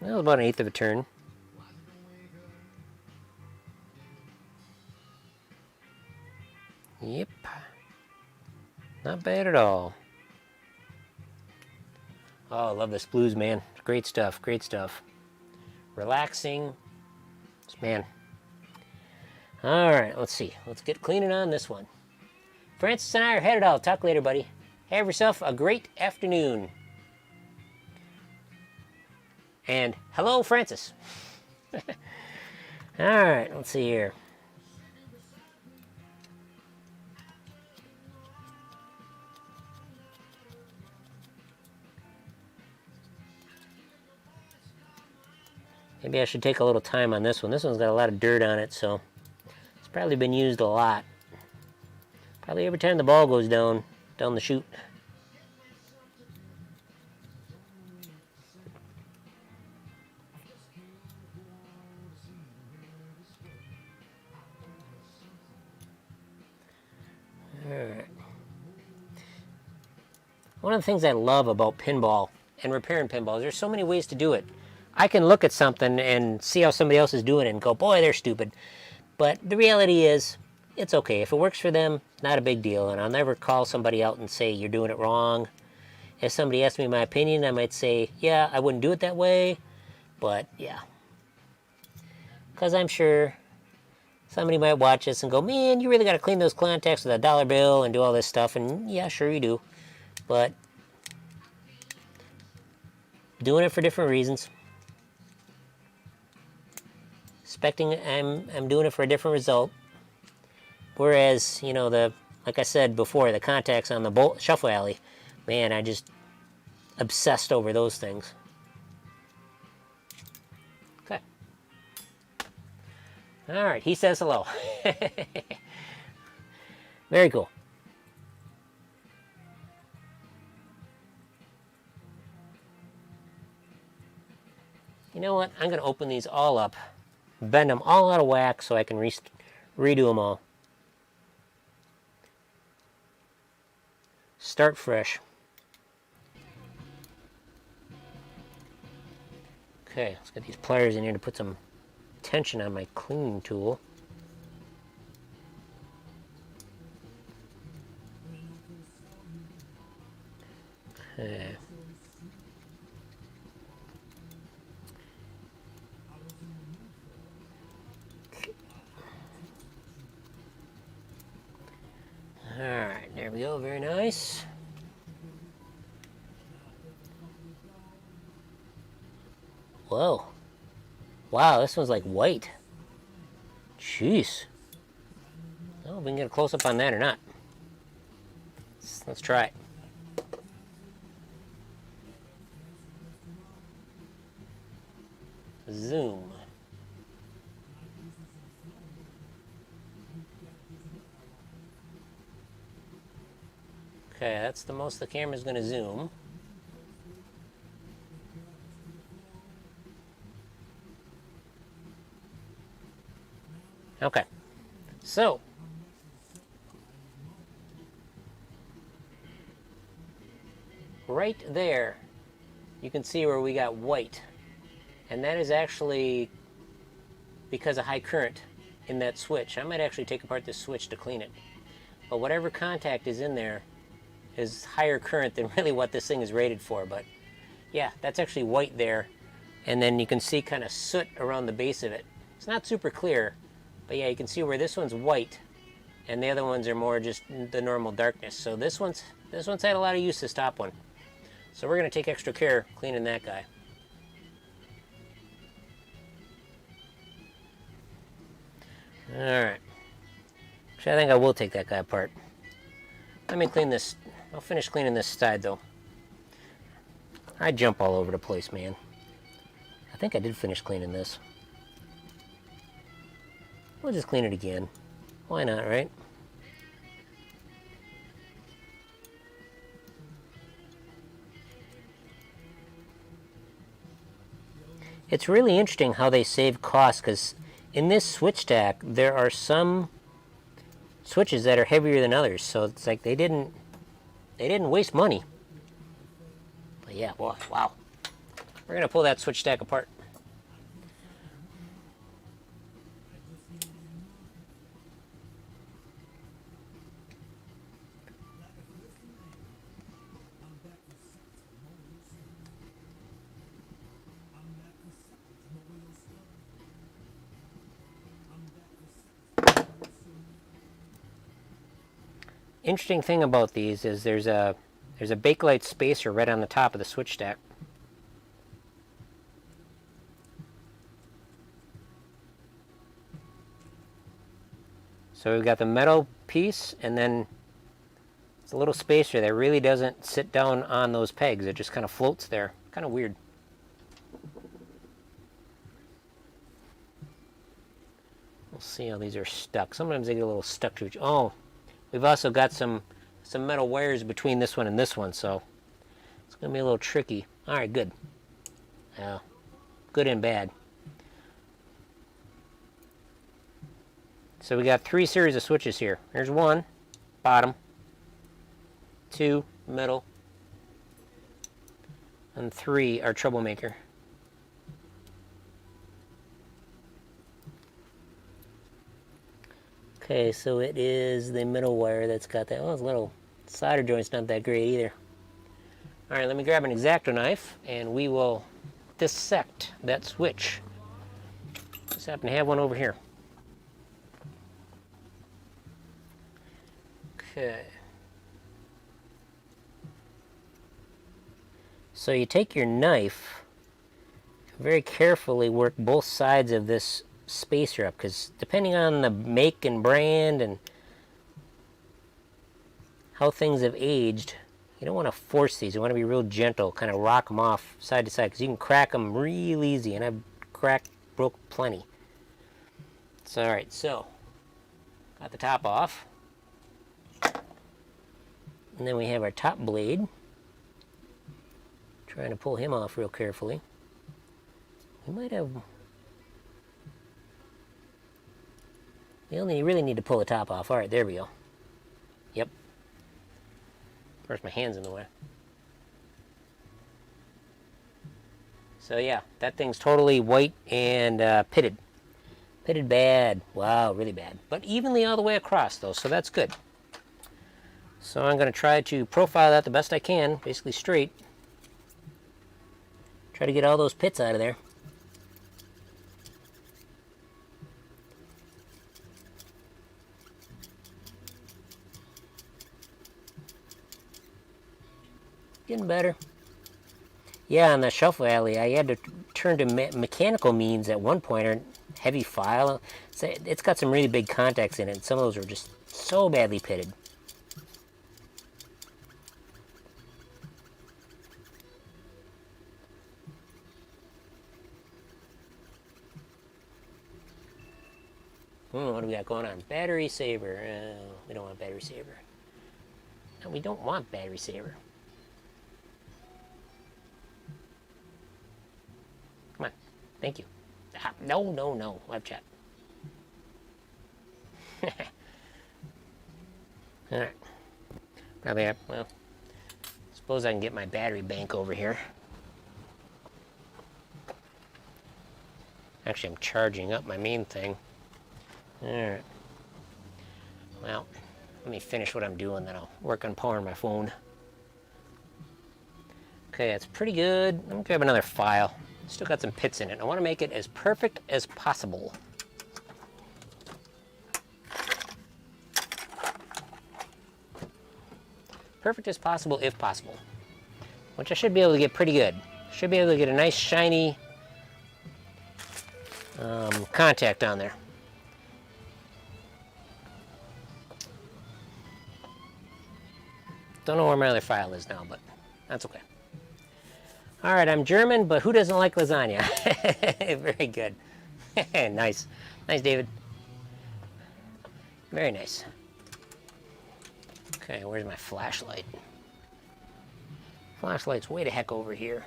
[SPEAKER 1] That was about 1/8 of a turn. Yep. Not bad at all. Oh, I love this blues, man. Great stuff, great stuff. Relaxing. Man. Alright, let's see. Let's get cleaning on this one. Francis and I are headed out. Talk later, buddy. Have yourself a great afternoon. And hello, Francis. Alright, let's see here. Maybe I should take a little time on this one. This one's got a lot of dirt on it, so it's probably been used a lot. Probably every time the ball goes down the chute. Alright. One of the things I love about pinball and repairing pinballs, there's so many ways to do it. I can look at something and see how somebody else is doing it and go, boy, they're stupid. But the reality is, it's okay. If it works for them, not a big deal. And I'll never call somebody out and say, you're doing it wrong. If somebody asks me my opinion, I might say, yeah, I wouldn't do it that way. But, yeah. Because I'm sure somebody might watch this and go, man, you really got to clean those contacts with a dollar bill and do all this stuff. And, yeah, sure you do. But, doing it for different reasons. Expecting I'm doing it for a different result. Whereas, you know, like I said before, the contacts on the shuffle alley, man, I just obsessed over those things. Okay. All right, he says hello. Very cool. You know what? I'm going to open these all up. Bend them all out of whack so I can redo them all. Start fresh. Okay, let's get these pliers in here to put some tension on my cleaning tool. Okay. Alright, there we go, very nice. Whoa. Wow, this one's like white. Jeez. I don't know if we can get a close-up on that or not. Let's try it. Zoom. Okay, that's the most the camera's going to zoom. Okay, so right there you can see where we got white, and that is actually because of high current in that switch. I might actually take apart this switch to clean it, but whatever contact is in there is higher current than really what this thing is rated for. But yeah, that's actually white there, and then you can see kind of soot around the base of it. It's not super clear, but yeah, you can see where this one's white and the other ones are more just the normal darkness. So this one's had a lot of use, this top one. So we're going to take extra care cleaning that guy. Alright. Actually, I think I will take that guy apart. Let me clean this. I'll finish cleaning this side though. I jump all over the place, man. I think I did finish cleaning this. We'll just clean it again. Why not, right? It's really interesting how they save costs, because in this switch stack there are some switches that are heavier than others, so it's like they didn't waste money. But yeah, boy, wow. We're gonna pull that switch stack apart. Interesting thing about these is there's a bakelite spacer right on the top of the switch stack. So we've got the metal piece, and then it's a little spacer that really doesn't sit down on those pegs. It just kind of floats there. Kind of weird. We'll see how these are stuck. Sometimes they get a little stuck to each. Oh, we've also got some metal wires between this one and this one, so it's going to be a little tricky. All right, good. Good and bad. So we got 3 series of switches here. Here's 1, bottom, 2, middle, and 3, our troublemaker. Okay, so it is the middle wire that's got that. Oh, this little solder joint's not that great either. All right, let me grab an X-Acto knife and we will dissect that switch. Just happen to have one over here. Okay. So you take your knife, very carefully work both sides of this spacer up, because depending on the make and brand and how things have aged, you don't want to force these. You want to be real gentle, kind of rock them off side to side, because you can crack them real easy, and I've broke plenty. So alright, so got the top off, and then we have our top blade. Trying to pull him off real carefully. We might have... We only really need to pull the top off. Alright, there we go. Yep. First, my hand's in the way. So yeah, that thing's totally white and pitted. Pitted bad. Wow, really bad. But evenly all the way across though, so that's good. So I'm going to try to profile that the best I can, basically straight. Try to get all those pits out of there. Getting better. Yeah, on the shuffle alley, I had to turn to mechanical means at one point, or heavy file. So it's got some really big contacts in it, and some of those are just so badly pitted. What do we got going on? Battery saver. We don't want battery saver. No, we don't want battery saver. Come on. Thank you. No, no, no. Web chat. Alright. Probably, well, suppose I can get my battery bank over here. Actually, I'm charging up my main thing. Alright. Well, let me finish what I'm doing, then I'll work on powering my phone. Okay, that's pretty good. Let me grab another file. Still got some pits in it. I want to make it as perfect as possible. Perfect as possible, if possible. Which I should be able to get pretty good. Should be able to get a nice shiny contact on there. Don't know where my other file is now, but that's okay. All right, I'm German, but who doesn't like lasagna? Very good. Nice. Nice, David. Very nice. Okay, where's my flashlight? Flashlight's way the heck over here.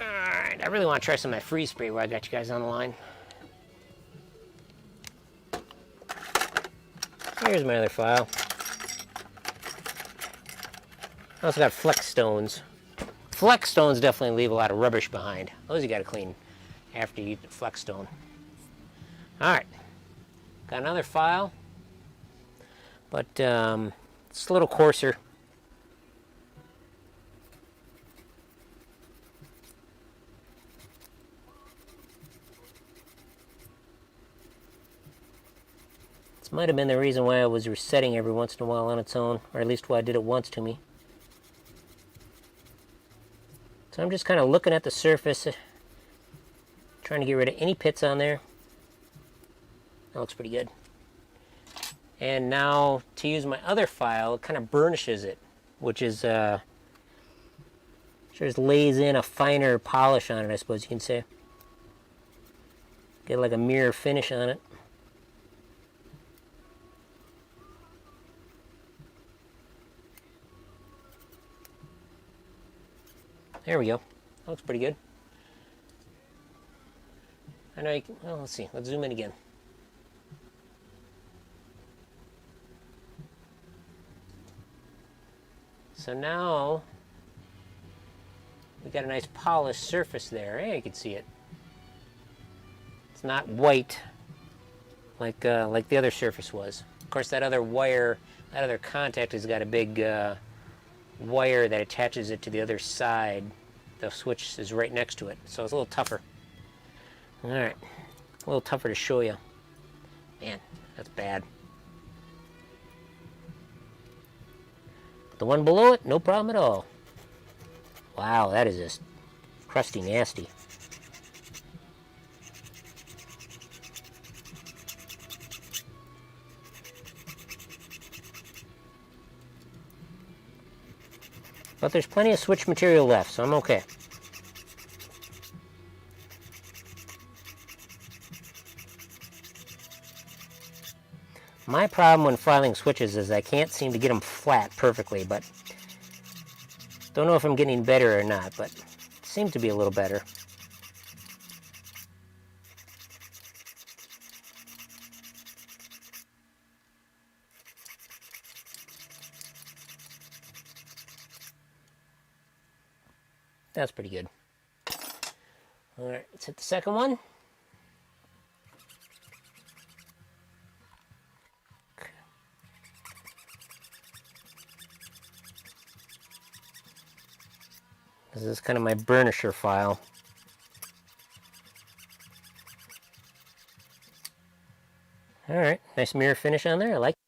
[SPEAKER 1] All right, I really want to try some of my freeze spray while I got you guys on the line. Here's my other file. I also got flex stones. Flex stones definitely leave a lot of rubbish behind. Those you got to clean after you eat the flex stone. All right, got another file, but it's a little coarser. This might have been the reason why I was resetting every once in a while on its own, or at least why I did it once to me. So I'm just kind of looking at the surface, trying to get rid of any pits on there. That looks pretty good. And now to use my other file, it kind of burnishes it, which is just lays in a finer polish on it, I suppose you can say. Get like a mirror finish on it. There we go. That looks pretty good. I know you can, well, let's see. Let's zoom in again. So now we got a nice polished surface there. Hey, you can see it. It's not white like the other surface was. Of course, that other wire, that other contact has got a big wire that attaches it to the other side. The switch is right next to it, so it's a little tougher. All right, a little tougher to show you. Man, that's bad. The one below it, no problem at all. Wow, that is just crusty nasty. But there's plenty of switch material left, so I'm okay. My problem when filing switches is I can't seem to get them flat perfectly, but don't know if I'm getting better or not, but it seems to be a little better. That's pretty good. All right, let's hit the second one. Okay. This is kind of my burnisher file. All right, nice mirror finish on there. I like it.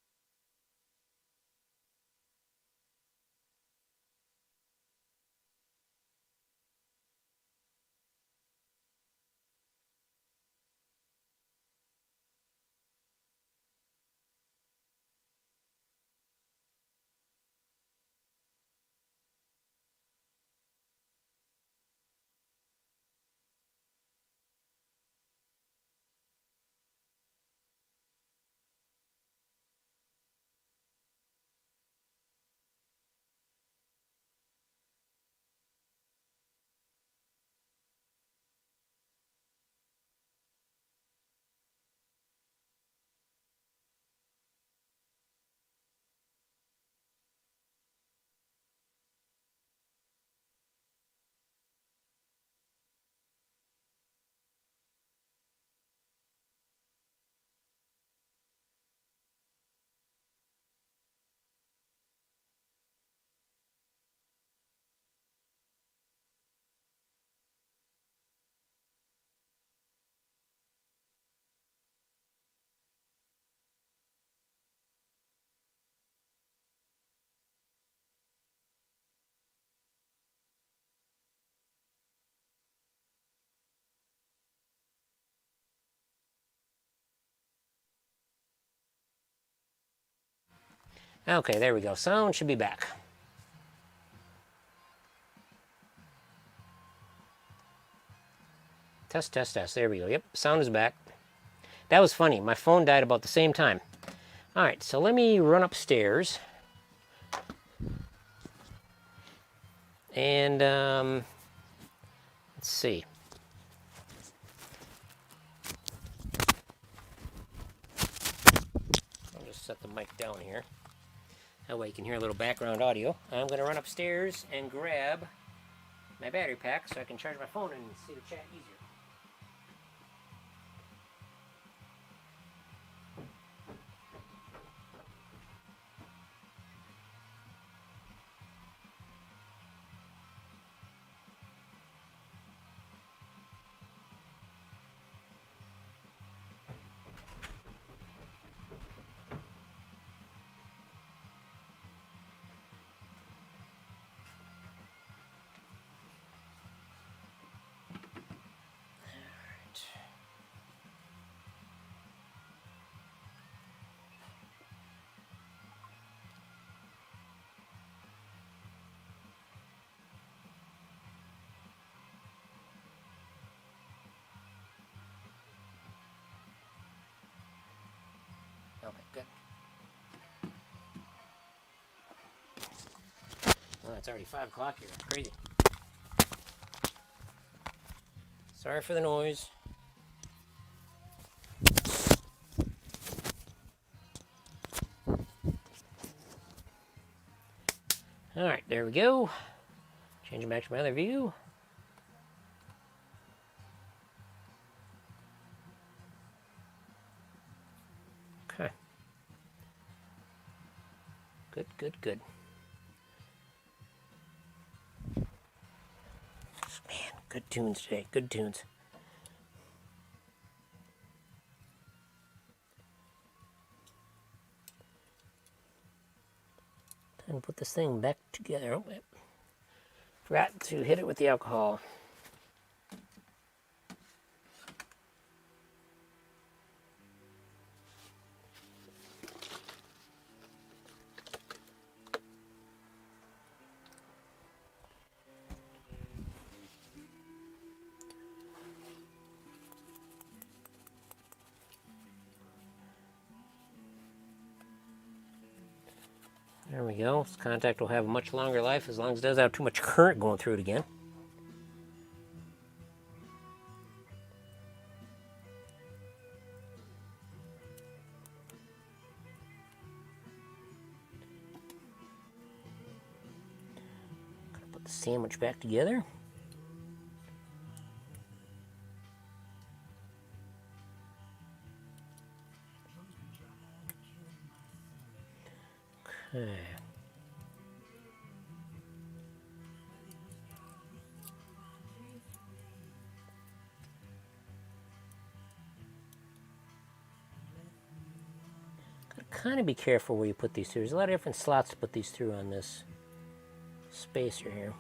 [SPEAKER 1] Okay, there we go. Sound should be back. Test, test, test. There we go. Yep, sound is back. That was funny. My phone died about the same time. All right, so let me run upstairs. And let's see. I'll just set the mic down here. That way you can hear a little background audio. I'm going to run upstairs and grab my battery pack so I can charge my phone and see the chat easier. Okay, good. Well, it's already 5 o'clock here. It's crazy. Sorry for the noise. All right, there we go. Changing back to my other view. Okay. Good, good, good. Man, good tunes today. Good tunes. Time to put this thing back together. Oh, wait. Forgot to hit it with the alcohol. There we go. This contact will have a much longer life as long as it doesn't have too much current going through it again. Gonna put the sandwich back together. Okay. Kind of be careful where you put these through. There's a lot of different slots to put these through on this spacer here.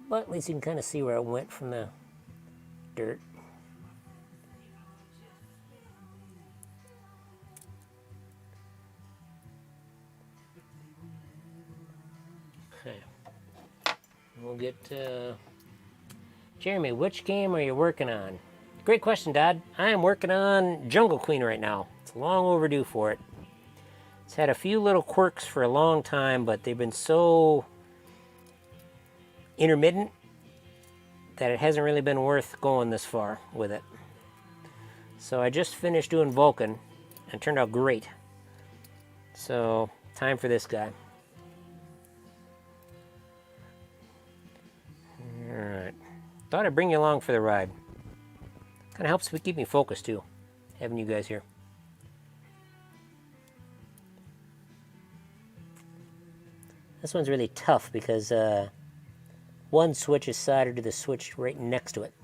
[SPEAKER 1] But at least you can kind of see where it went from the dirt. Okay. We'll get Jeremy, which game are you working on? Great question, Dad. I am working on Jungle Queen right now. It's long overdue for it. It's had a few little quirks for a long time, but they've been so intermittent that it hasn't really been worth going this far with it. So I just finished doing Vulcan and it turned out great. So time for this guy. Alright. Thought I'd bring you along for the ride. Kind of helps keep me focused too, having you guys here. This one's really tough because one switch is soldered to the switch right next to it.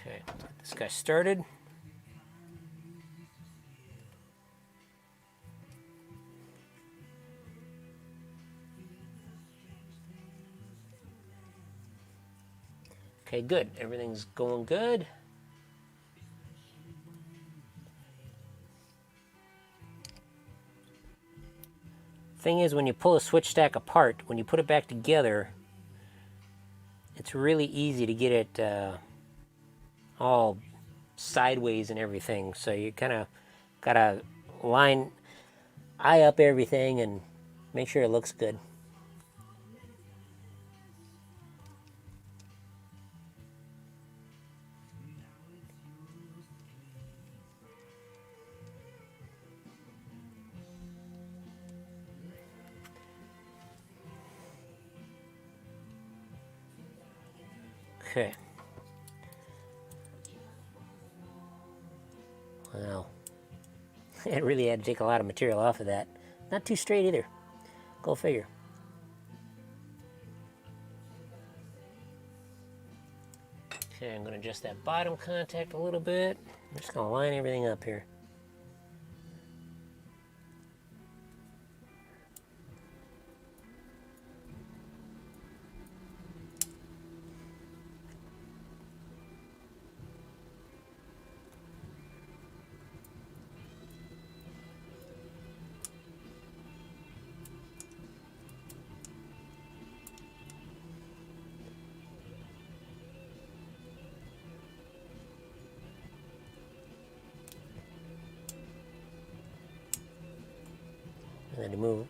[SPEAKER 1] Okay, let's get this guy started. Okay, good. Everything's going good. Thing is, when you pull a switch stack apart, when you put it back together, it's really easy to get it all sideways and everything. So you kind of gotta eye up everything and make sure it looks good. Okay. Wow. It really had to take a lot of material off of that. Not too straight either. Go figure. Okay, I'm going to adjust that bottom contact a little bit. I'm just going to line everything up here.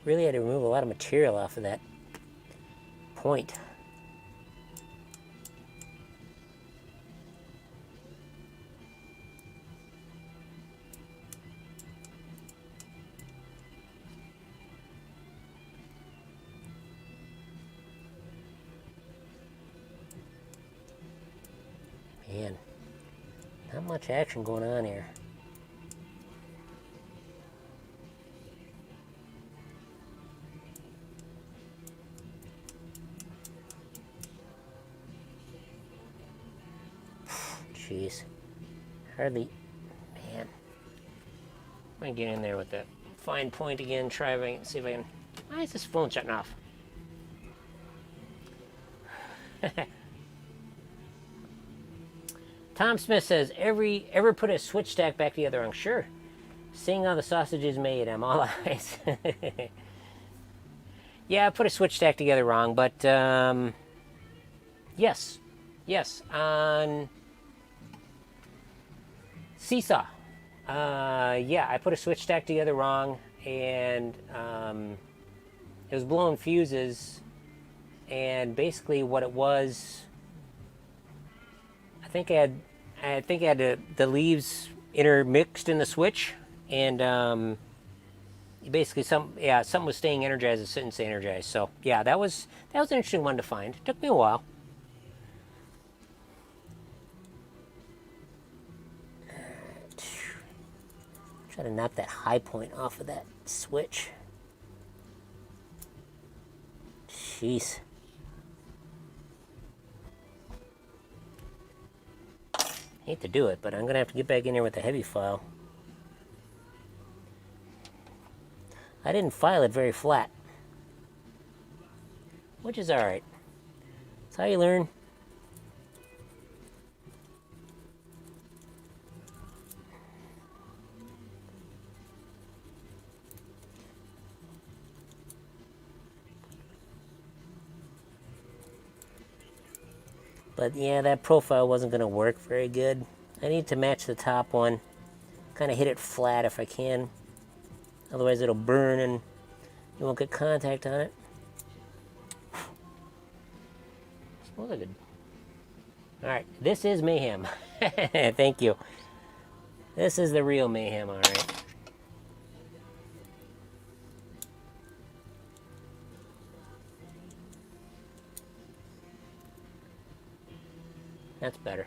[SPEAKER 1] Really had to remove a lot of material off of that point. Man, not much action going on here. Jeez. Hardly. Man. I'm gonna get in there with that fine point again, try if I can see if I can. Why is this phone shutting off? Tom Smith says, ever put a switch stack back together? I'm sure. Seeing how the sausage is made, I'm all eyes. Yeah, I put a switch stack together wrong, but yes, on Seesaw. Yeah, I put a switch stack together wrong, and it was blowing fuses, and basically what it was, I think I had the leaves intermixed in the switch, and basically something was staying energized, it couldn't stay energized. So yeah, that was an interesting one to find. It took me a while. Try to knock that high point off of that switch. Jeez. Hate to do it, but I'm gonna have to get back in here with the heavy file. I didn't file it very flat, which is alright. That's how you learn. But yeah, that profile wasn't going to work very good. I need to match the top one. Kind of hit it flat if I can. Otherwise it'll burn and you won't get contact on it. Smells good. Alright, this is mayhem. Thank you. This is the real mayhem, alright. That's better.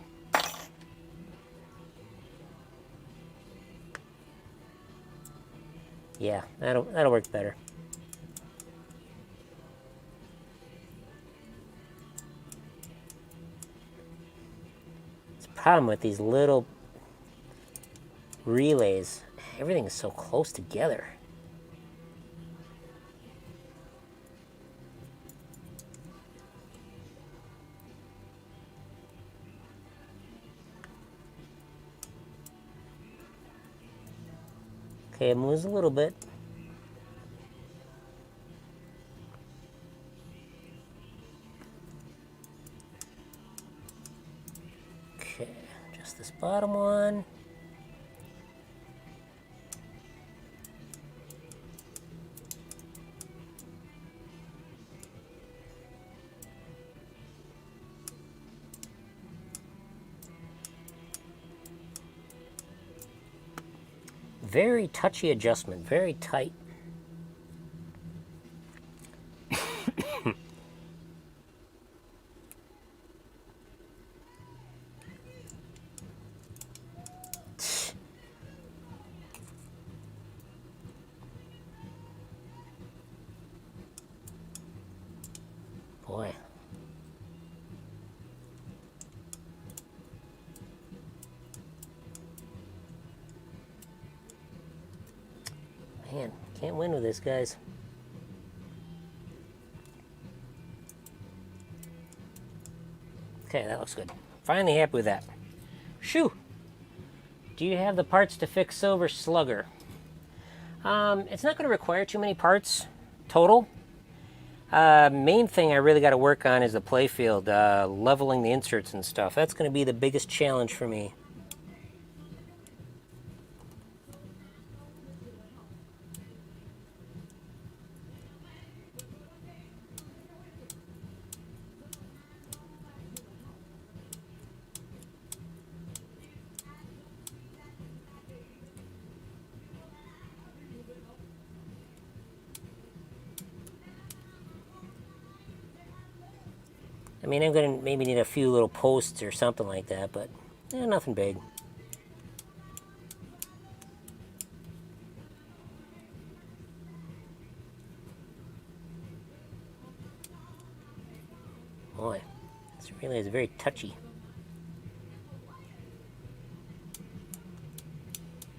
[SPEAKER 1] Yeah, that'll work better. It's a problem with these little relays. Everything is so close together. Okay, it moves a little bit. Okay, just this bottom one. Very touchy adjustment, very tight. Boy. Man, can't win with this, guys. Okay, that looks good. Finally happy with that. Shoo! Do you have the parts to fix Silver Slugger? It's not going to require too many parts total. Main thing I really got to work on is the playfield, leveling the inserts and stuff. That's going to be the biggest challenge for me. I mean, I'm going to maybe need a few little posts or something like that, but nothing big. Boy, this relay is very touchy.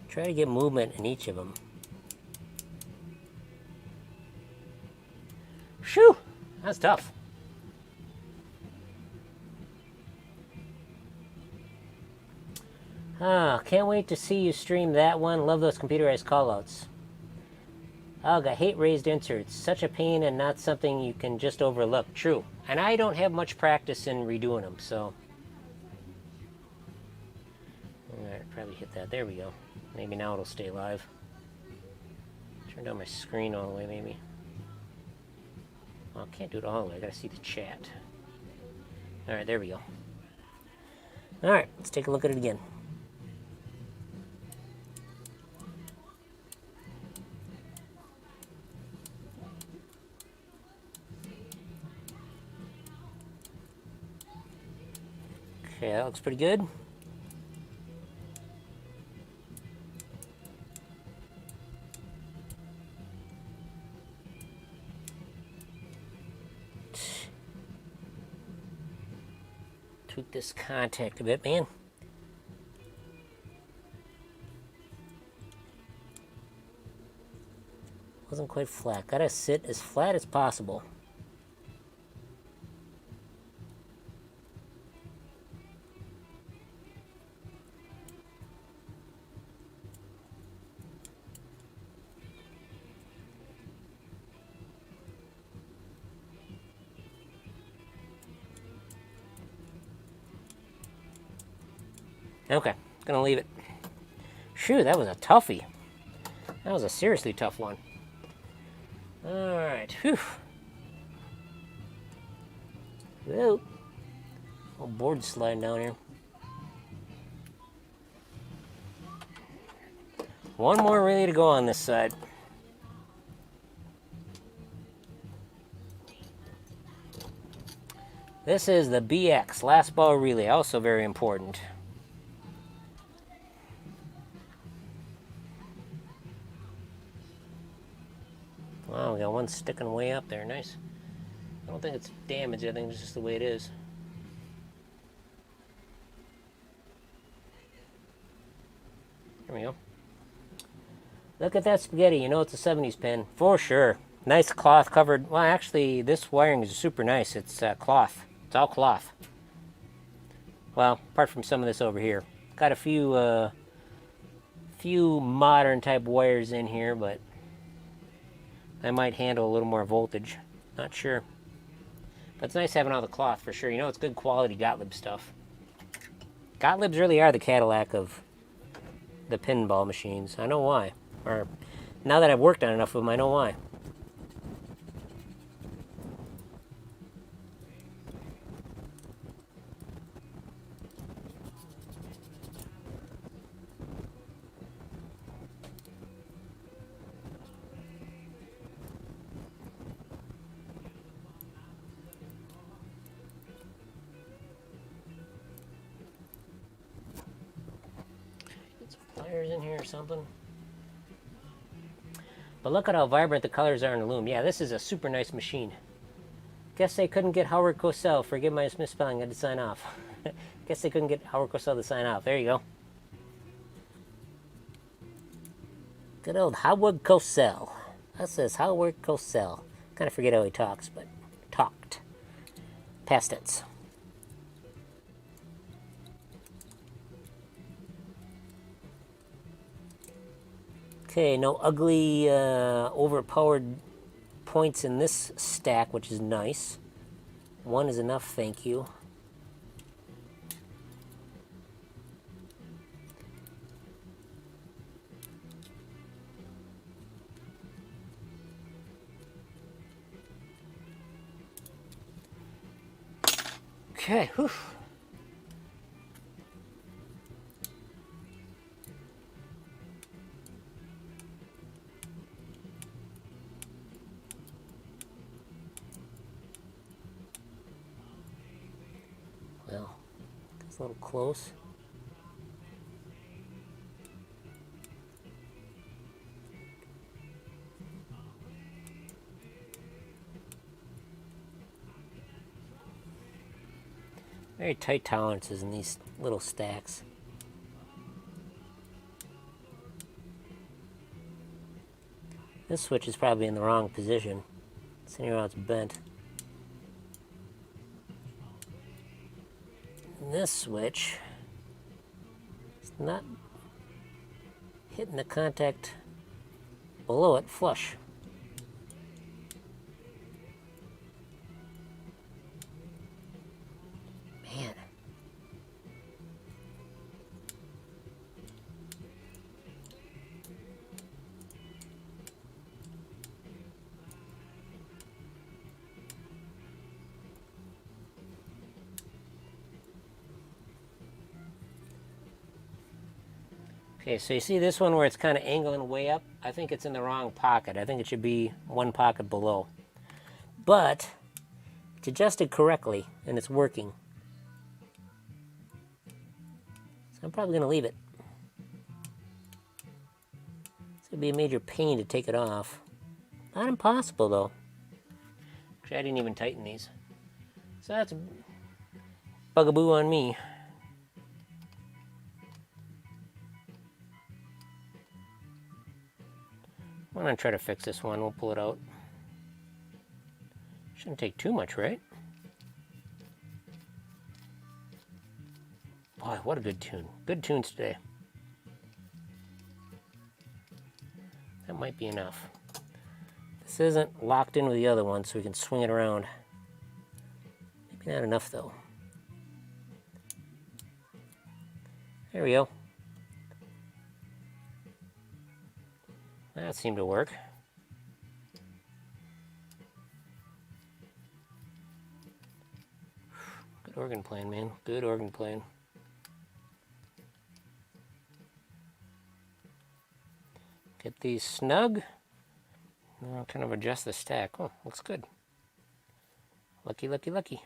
[SPEAKER 1] Try to get movement in each of them. Shoo! That's tough. Ah, can't wait to see you stream that one. Love those computerized callouts. Ugh, I hate raised inserts. Such a pain and not something you can just overlook. True. And I don't have much practice in redoing them, so. Alright, probably hit that. There we go. Maybe now it'll stay live. Turn down my screen all the way, maybe. Oh, I can't do it all the way. I gotta see the chat. Alright, there we go. Alright, let's take a look at it again. Okay, that looks pretty good. Tweak this contact a bit, man. Wasn't quite flat. Gotta sit as flat as possible. Okay, gonna leave it. Shoo, that was a toughie. That was a seriously tough one. Alright, whew. Whoa. Little board sliding down here. One more relay to go on this side. This is the BX, last ball relay, also very important. Wow, we got one sticking way up there, nice. I don't think it's damaged, I think it's just the way it is. There we go. Look at that spaghetti, you know it's a 70s pin, for sure. Nice cloth covered, well actually this wiring is super nice, it's cloth. It's all cloth. Well, apart from some of this over here. Got a few modern type wires in here, but I might handle a little more voltage. Not sure. But it's nice having all the cloth for sure. You know, it's good quality Gottlieb stuff. Gottliebs really are the Cadillac of the pinball machines. I know why. Or now that I've worked on enough of them, I know why. Pliers in here or something. But look at how vibrant the colors are in the loom. Yeah, this is a super nice machine. Guess they couldn't get Howard Cosell. Forgive my misspelling, I had to sign off. Guess they couldn't get Howard Cosell to sign off. There you go. Good old Howard Cosell. That says Howard Cosell. Kind of forget how he talks, but talked. Past tense. Okay, no ugly, overpowered points in this stack, which is nice. One is enough, thank you. Okay, whew. Well, that's a little close. Very tight tolerances in these little stacks. This switch is probably in the wrong position. Sitting around, it's bent. And this switch is not hitting the contact below it flush. Man. Okay, so you see this one where it's kind of angling way up? I think it's in the wrong pocket. I think it should be one pocket below. But it's adjusted correctly and it's working. I'm probably going to leave it. It's going to be a major pain to take it off. Not impossible, though. Actually, I didn't even tighten these. So that's a bugaboo on me. I'm going to try to fix this one. We'll pull it out. Shouldn't take too much, right? Boy, what a good tune. Good tunes today. That might be enough. This isn't locked in with the other one, so we can swing it around. Maybe not enough, though. There we go. That seemed to work. Good organ playing, man. Good organ playing. Get these snug. And I'll kind of adjust the stack. Oh, looks good. Lucky, lucky, lucky.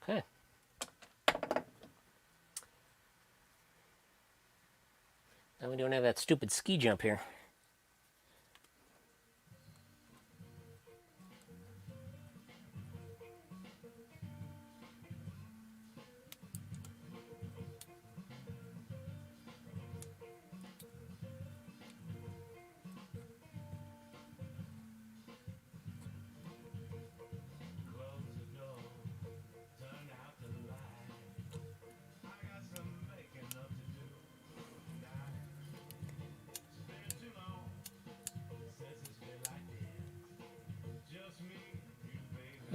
[SPEAKER 1] Okay. Now we don't have that stupid ski jump here.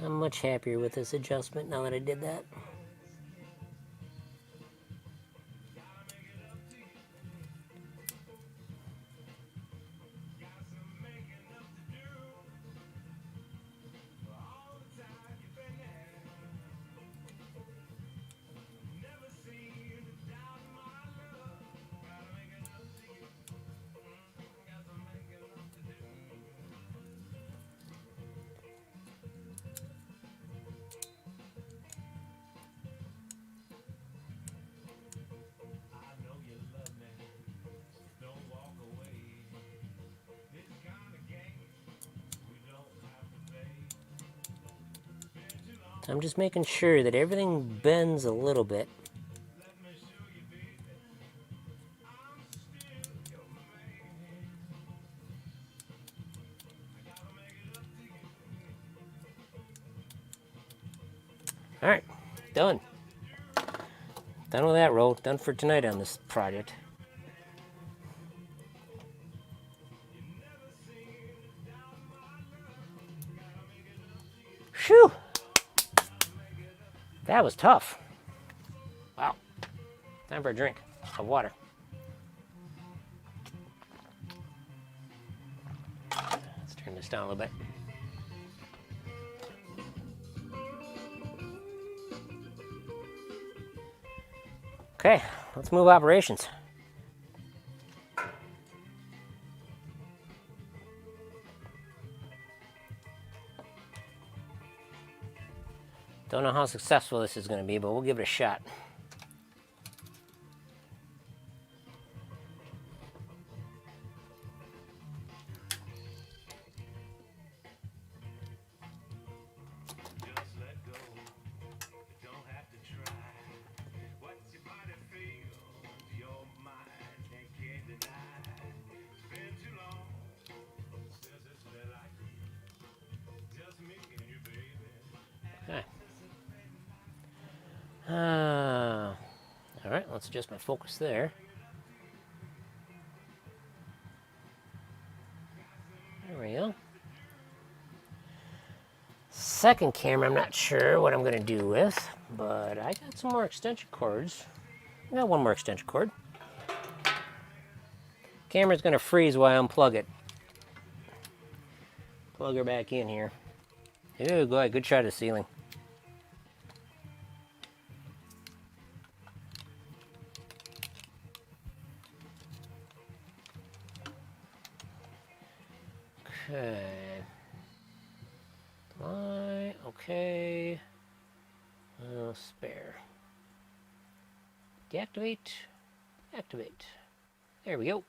[SPEAKER 1] I'm much happier with this adjustment now that I did that. So I'm just making sure that everything bends a little bit. All right, done. Done with that row. Done for tonight on this project. Phew! That was tough. Wow. Time for a drink of water. Let's turn this down a little bit. Okay, let's move operations. Don't know how successful this is going to be, but we'll give it a shot. Okay. All right, let's adjust my focus there. There we go. Second camera, I'm not sure what I'm going to do with, but I got some more extension cords. I got one more extension cord. Camera's going to freeze while I unplug it. Plug her back in here. Ooh, good shot of the ceiling. Okay. Apply. Okay. Spare. Deactivate. Activate. There we go.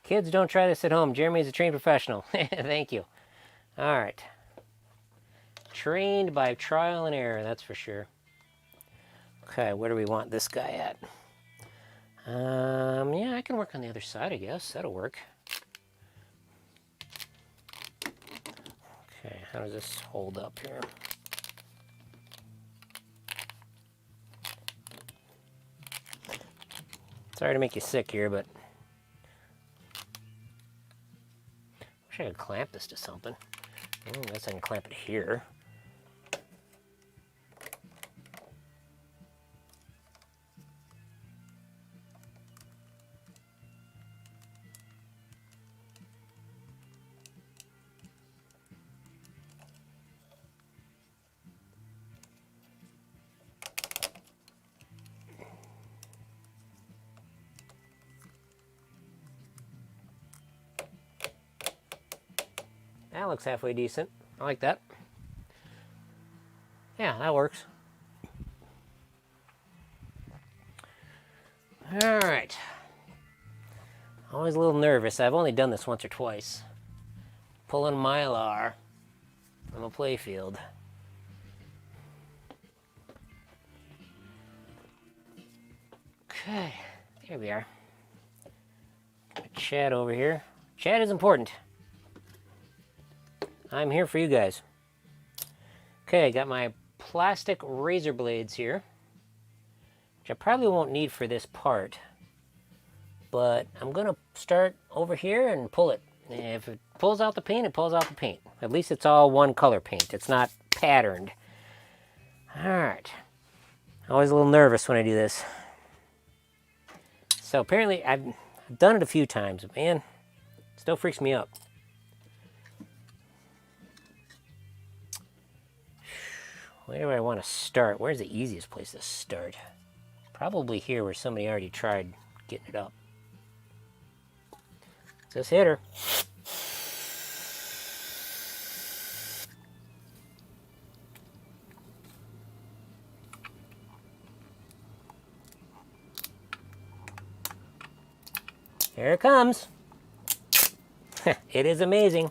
[SPEAKER 1] Kids, don't try this at home. Jeremy is a trained professional. Thank you. All right. Trained by trial and error, that's for sure. Okay, where do we want this guy at? Yeah, I can work on the other side, I guess. That'll work. Okay, how does this hold up here? Sorry to make you sick here, but wish I could clamp this to something. I guess I can clamp it here. That looks halfway decent. I like that. Yeah, that works. All right. Always a little nervous. I've only done this once or twice. Pulling Mylar from a playfield. Okay, there we are. Got Chad over here. Chad is important. I'm here for you guys. Okay, I got my plastic razor blades here, which I probably won't need for this part, but I'm gonna start over here and pull it. If it pulls out the paint, it pulls out the paint. At least it's all one color paint. It's not patterned. All right. Always a little nervous when I do this. So apparently I've done it a few times, but man, it still freaks me out. Where do I want to start? Where's the easiest place to start? Probably here where somebody already tried getting it up. Just hit her. Here it comes. It is amazing.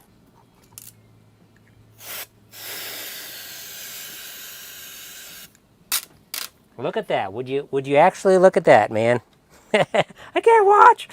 [SPEAKER 1] Look at that. Would you actually look at that, man? I can't watch.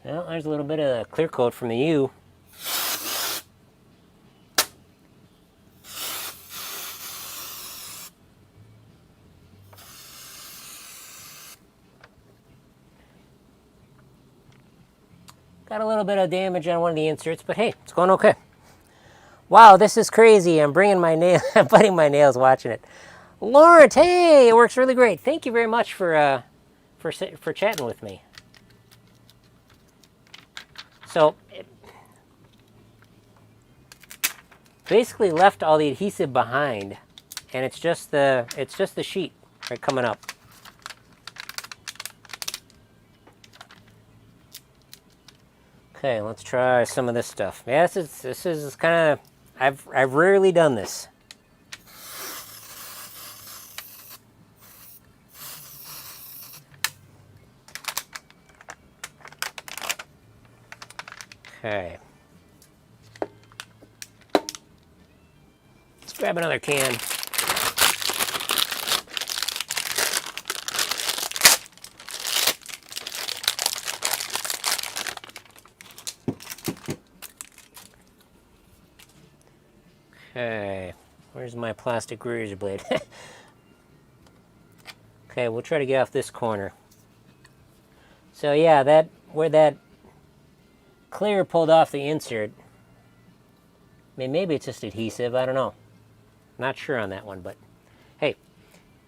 [SPEAKER 1] Well, there's a little bit of clear coat from the U. Got a little bit of damage on one of the inserts, but hey, it's going okay. Wow, this is crazy. I'm bringing my nail, I'm biting my nails watching it. Lawrence, hey, it works really great. Thank you very much for chatting with me. So, it basically left all the adhesive behind, and it's just the sheet right coming up. Okay, let's try some of this stuff. Yeah, this is kind of I've rarely done this. Okay. Let's grab another can. Okay. Where's my plastic razor blade? Okay, we'll try to get off this corner. So yeah, where that clear pulled off the insert. I mean, maybe it's just adhesive. I don't know. Not sure on that one, but hey,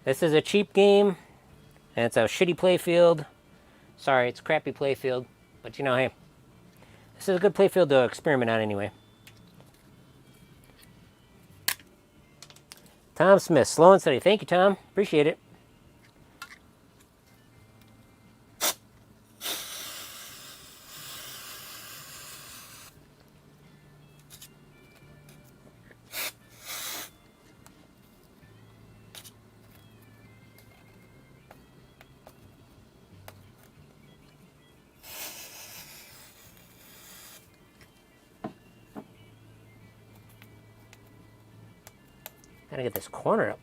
[SPEAKER 1] this is a cheap game, and it's a shitty playfield. Sorry, it's a crappy playfield, but you know, hey, this is a good playfield to experiment on anyway. Tom Smith, slow and steady. Thank you, Tom. Appreciate it. Gotta get this corner up.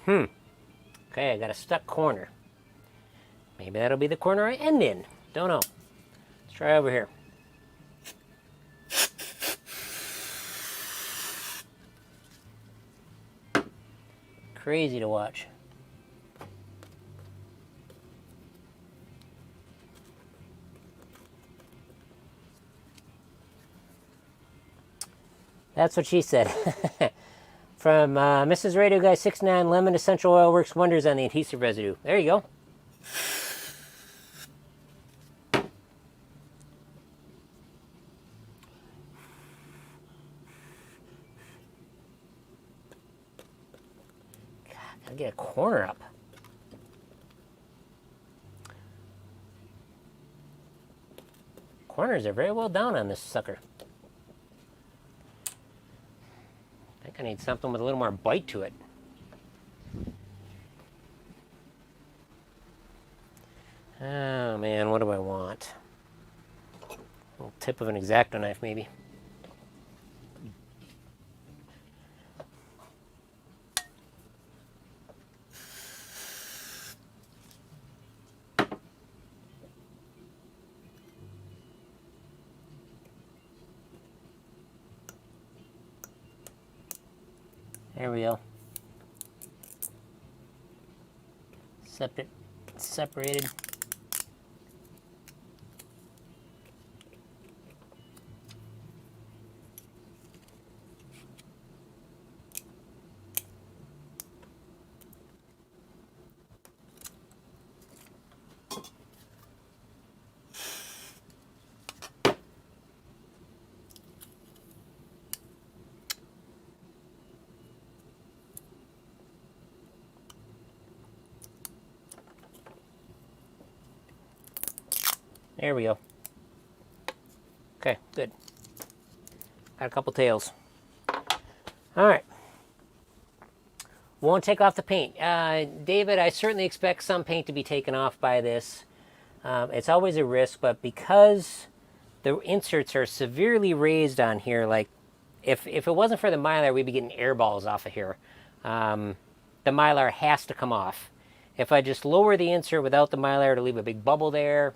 [SPEAKER 1] Okay, I got a stuck corner. Maybe that'll be the corner I end in. Don't know. Let's try over here. Crazy to watch. That's what she said. From Mrs. Radio Guy 69, lemon essential oil works wonders on the adhesive residue. There you go. God, gotta get a corner up. Corners are very well down on this sucker. I think I need something with a little more bite to it. Oh man, what do I want? A little tip of an X-Acto knife, maybe. There we go. Separated. There we go. Okay, good. Got a couple tails. All right. Won't take off the paint. David, I certainly expect some paint to be taken off by this. It's always a risk, but because the inserts are severely raised on here, like if it wasn't for the Mylar, we'd be getting air balls off of here. The Mylar has to come off. If I just lower the insert without the Mylar to leave a big bubble there,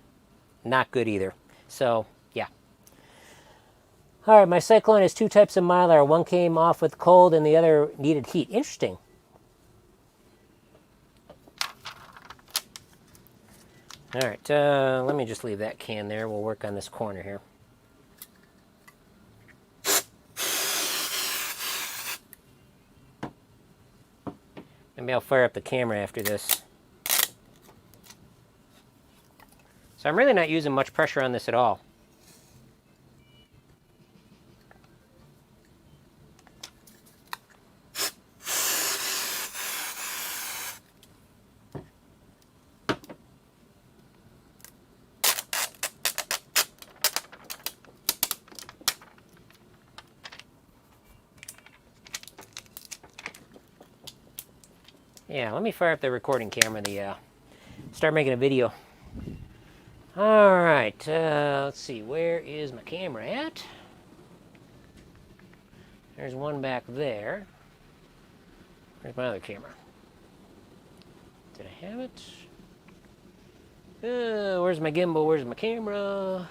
[SPEAKER 1] not good either. So, yeah. All right, my Cyclone has two types of Mylar. One came off with cold and the other needed heat. Interesting. All right, let me just leave that can there. We'll work on this corner here. Maybe I'll fire up the camera after this. So I'm really not using much pressure on this at all. Yeah, let me fire up the recording camera, start making a video. All right, let's see, where is my camera at? There's one back there. Where's my other camera? Did I have it? Where's my gimbal? Where's my camera?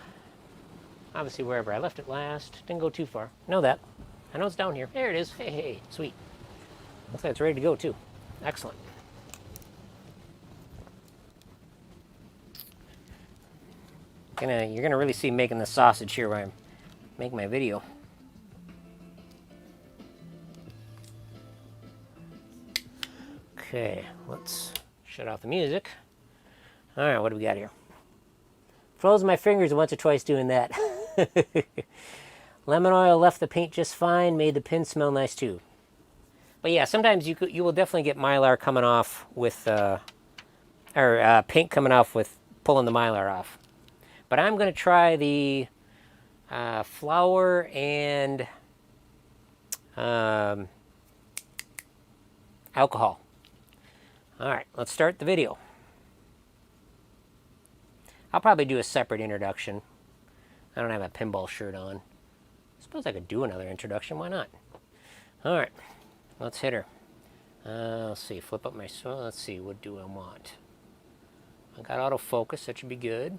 [SPEAKER 1] Obviously wherever I left it last. Didn't go too far. Know that. I know it's down here. There it is. Hey, hey, sweet. Looks like it's ready to go too. Excellent. You're gonna really see me making the sausage here where I make my video. Okay, let's shut off the music. All right, what do we got here? Froze my fingers once or twice doing that. Lemon oil left the paint just fine, made the pin smell nice too. But yeah, sometimes you will definitely get mylar coming off with, paint coming off with pulling the mylar off. But I'm going to try the flour and alcohol. All right, let's start the video. I'll probably do a separate introduction. I don't have a pinball shirt on. I suppose I could do another introduction. Why not? All right, let's hit her. Let's see, flip up my... let's see, what do I want? I got autofocus, that should be good.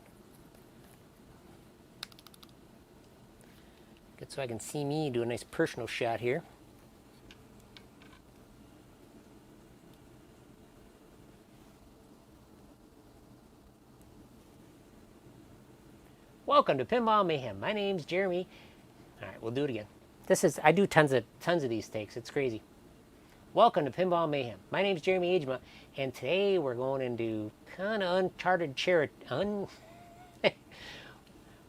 [SPEAKER 1] Good, so I can see me do a nice personal shot here. Welcome to Pinball Mayhem. My name's Jeremy. All right, we'll do it again. I do tons of these takes. It's crazy. Welcome to Pinball Mayhem. My name's Jeremy Agema, and today we're going into kind of uncharted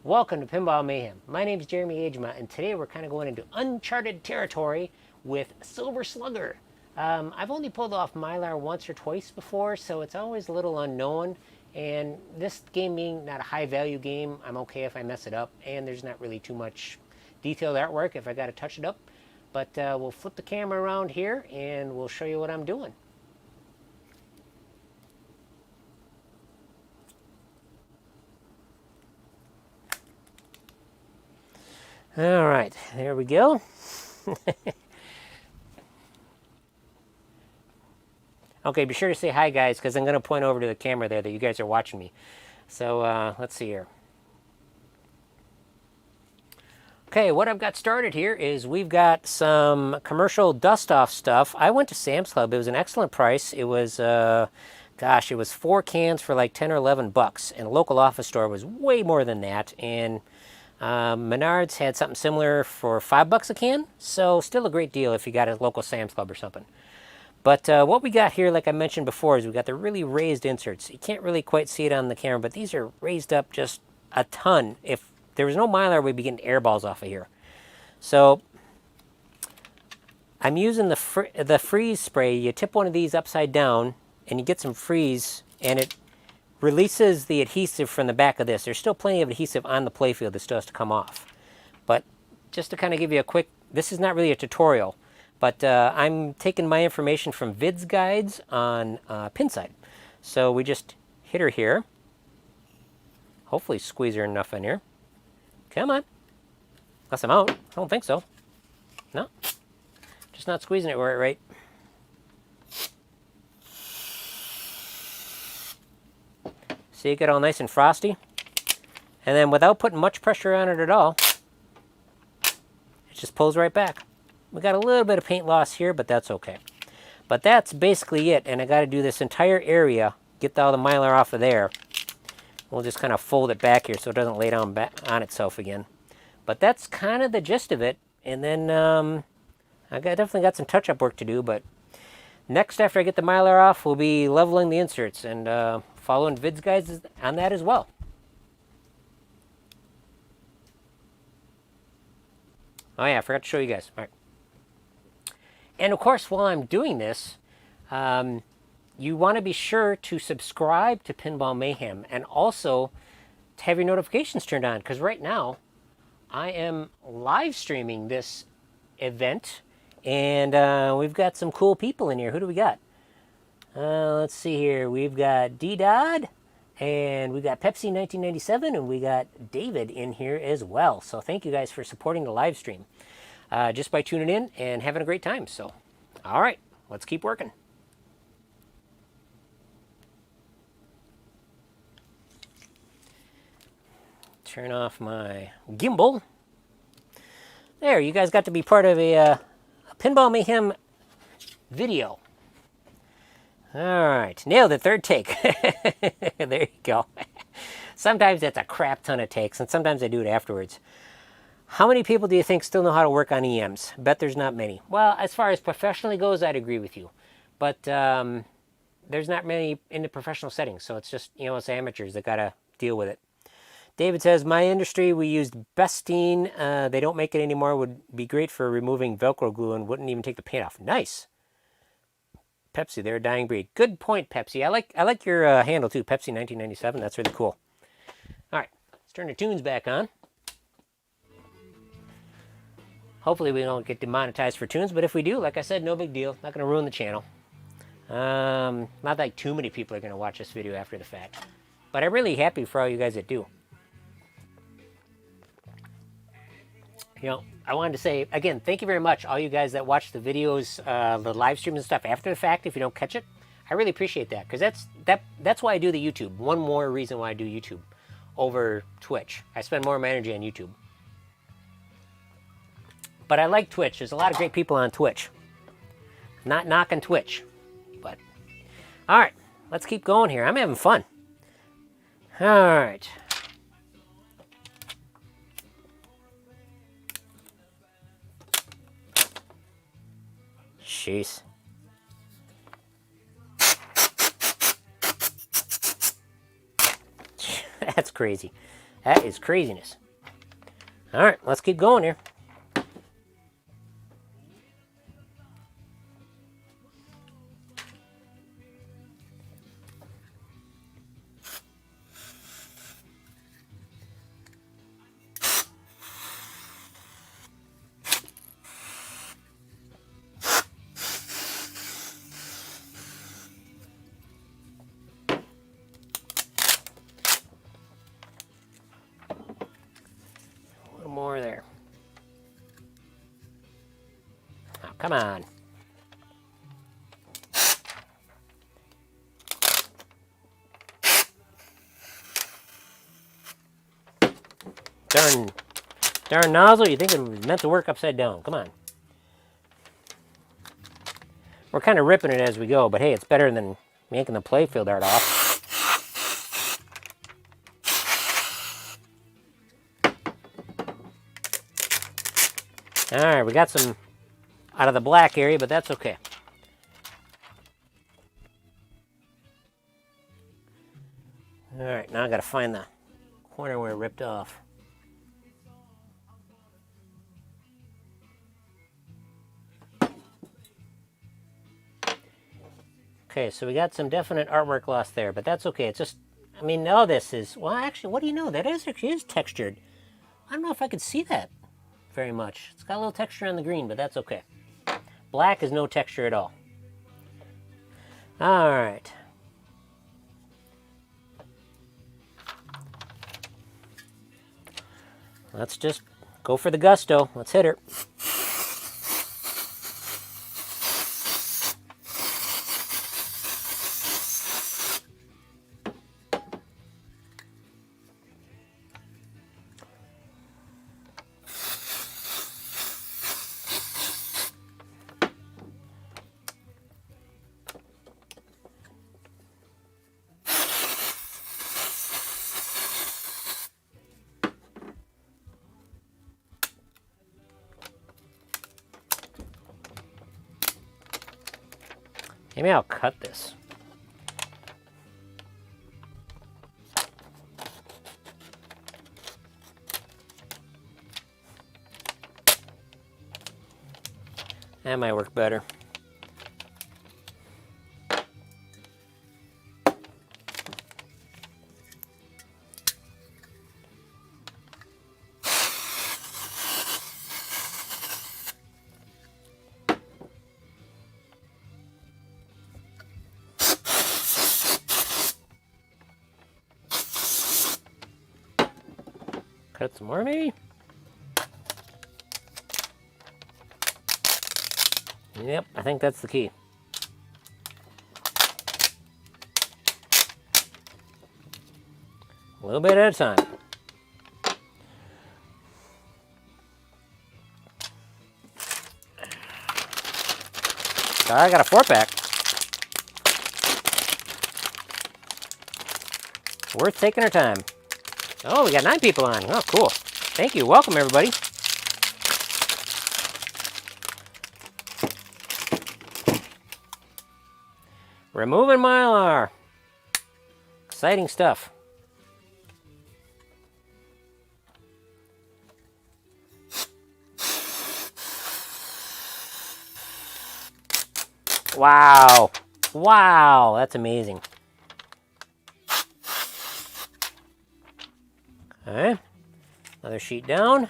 [SPEAKER 1] Welcome to Pinball Mayhem. My name's Jeremy Agema, and today we're kind of going into uncharted territory with Silver Slugger. I've only pulled off mylar once or twice before, so it's always a little unknown. And this game being not a high value game, I'm okay if I mess it up. And there's not really too much detailed artwork if I got to touch it up. But we'll flip the camera around here and we'll show you what I'm doing. All right, there we go. Okay, be sure to say hi, guys, because I'm going to point over to the camera there that you guys are watching me. So let's see here. Okay, what I've got started here is we've got some commercial dust-off stuff. I went to Sam's Club. It was an excellent price. It was, gosh, it was 4 cans for like 10 or 11 bucks. And a local office store was way more than that. And Menards had something similar for 5 bucks a can. So still a great deal if you got a local Sam's Club or something. But what we got here, like I mentioned before, is we got the really raised inserts. You can't really quite see it on the camera, but these are raised up just a ton. If there was no mylar, we'd be getting air balls off of here. So I'm using the freeze spray. You tip one of these upside down, and you get some freeze, and it releases the adhesive from the back of this. There's still plenty of adhesive on the playfield that still has to come off. But just to kind of give you a quick, this is not really a tutorial. But I'm taking my information from Vids guides on Pinside. So we just hit her here. Hopefully squeeze her enough in here. Come on. Unless I'm out. I don't think so. No. Just not squeezing it right. See it get all nice and frosty? And then without putting much pressure on it at all, it just pulls right back. We got a little bit of paint loss here, but that's okay. But that's basically it, and I got to do this entire area, get all the mylar off of there. We'll just kind of fold it back here so it doesn't lay down back on itself again. But that's kind of the gist of it. And then definitely got some touch-up work to do, but next after I get the mylar off, we'll be leveling the inserts and following Vids guides on that as well. Oh yeah, I forgot to show you guys. All right. And of course, while I'm doing this, you want to be sure to subscribe to Pinball Mayhem and also to have your notifications turned on, because right now I am live streaming this event, and we've got some cool people in here. Who do we got? Let's see here. We've got D-Dodd, and we got Pepsi 1997, and we got David in here as well. So thank you guys for supporting the live stream just by tuning in and having a great time. So, all right, let's keep working. turn off my gimbal. There, you guys got to be part of a Pinball Mayhem video. All right, nailed it, third take. There you go. Sometimes that's a crap ton of takes, and sometimes I do it afterwards. How many people do you think still know how to work on EMs? Bet there's not many. Well, as far as professionally goes, I'd agree with you. But there's not many in the professional settings, so it's just, it's amateurs that got to deal with it. David says, my industry, we used Bestine. They don't make it anymore. Would be great for removing Velcro glue and wouldn't even take the paint off. Nice. Pepsi, they're a dying breed. Good point, Pepsi. I like your handle too, Pepsi 1997. That's really cool. All right, let's turn the tunes back on. Hopefully we don't get demonetized for tunes, but if we do, like I said, no big deal. Not going to ruin the channel. Not like too many people are going to watch this video after the fact. But I'm really happy for all you guys that do. I wanted to say, again, thank you very much, all you guys that watch the videos, the live streams and stuff after the fact, if you don't catch it. I really appreciate that, because that's why I do the YouTube. One more reason why I do YouTube over Twitch. I spend more of my energy on YouTube. But I like Twitch. There's a lot of great people on Twitch. Not knocking Twitch. But, all right, let's keep going here. I'm having fun. All right. Jeez. That's crazy. That is craziness. All right, let's keep going here. More there. Oh, come on. Darn nozzle, you think it was meant to work upside down. Come on. We're kind of ripping it as we go, but hey, it's better than making the playfield art off. All right, we got some out of the black area, but that's okay. All right, now I got to find the corner where it ripped off. Okay, so we got some definite artwork loss there, but that's okay. It's just, all this is, well, actually, what do you know? That actually is textured. I don't know if I could see that very much. It's got a little texture on the green, but that's okay. Black is no texture at all. All right. Let's just go for the gusto. Let's hit her. Maybe I'll cut this. That might work better. Cut some more, maybe? Yep, I think that's the key. A little bit at a time. I got a 4-pack. Worth taking our time. Oh, we got 9 people on. Oh, cool. Thank you. Welcome, everybody. Removing Mylar. Exciting stuff. Wow. Wow, that's amazing. Okay. Another sheet down.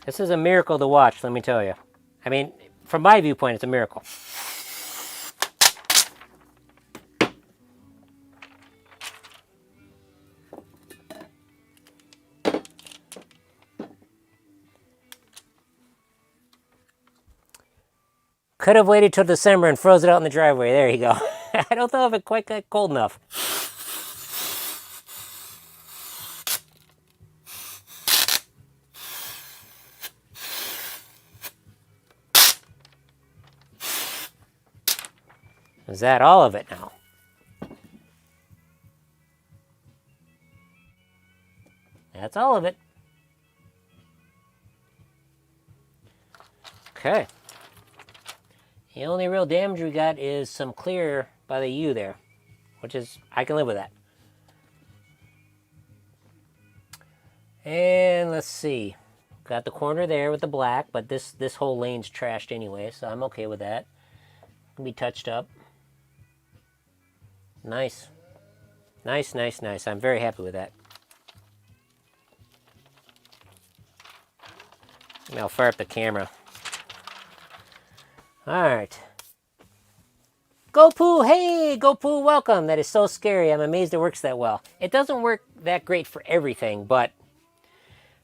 [SPEAKER 1] This is a miracle to watch, let me tell you. I mean, from my viewpoint, it's a miracle. Could have waited till December and froze it out in the driveway. There you go. I don't know if it quite got cold enough. Is that all of it now? That's all of it. Okay. The only real damage we got is some clear by the U there, which is, I can live with that. And let's see. Got the corner there with the black, but this whole lane's trashed anyway, so I'm okay with that. Can be touched up. Nice. Nice, nice, nice. I'm very happy with that. Maybe I'll fire up the camera. Alright. GoPoo, hey! GoPoo, welcome! That is so scary. I'm amazed it works that well. It doesn't work that great for everything, but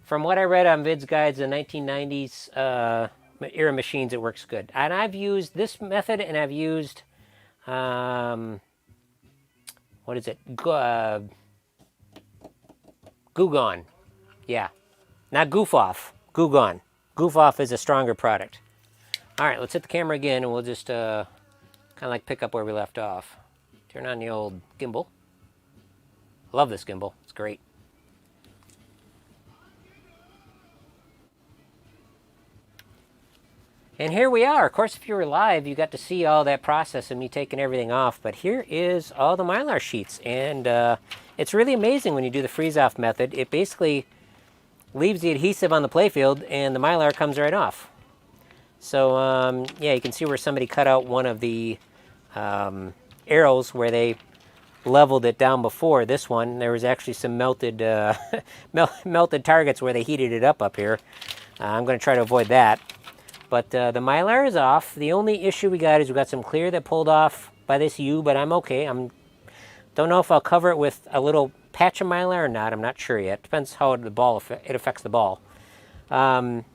[SPEAKER 1] from what I read on Vid's Guides, the 1990s era machines, it works good. And I've used this method, and I've used... what is it? Goo-Gone. Yeah. Not Goof Off. Goo-Gone. Goof Off is a stronger product. Alright, let's hit the camera again and we'll just kind of like pick up where we left off. Turn on the old gimbal. Love this gimbal. It's great. And here we are. Of course, if you were live, you got to see all that process of me taking everything off. But here is all the Mylar sheets. And it's really amazing when you do the freeze-off method. It basically leaves the adhesive on the playfield and the Mylar comes right off. So, yeah, you can see where somebody cut out one of the arrows where they leveled it down before. This one, there was actually some melted, melted targets where they heated it up here. I'm going to try to avoid that. But the Mylar is off. The only issue we got is we got some clear that pulled off by this U, but I'm okay. Don't know if I'll cover it with a little patch of Mylar or not. I'm not sure yet. Depends how it affects the ball. And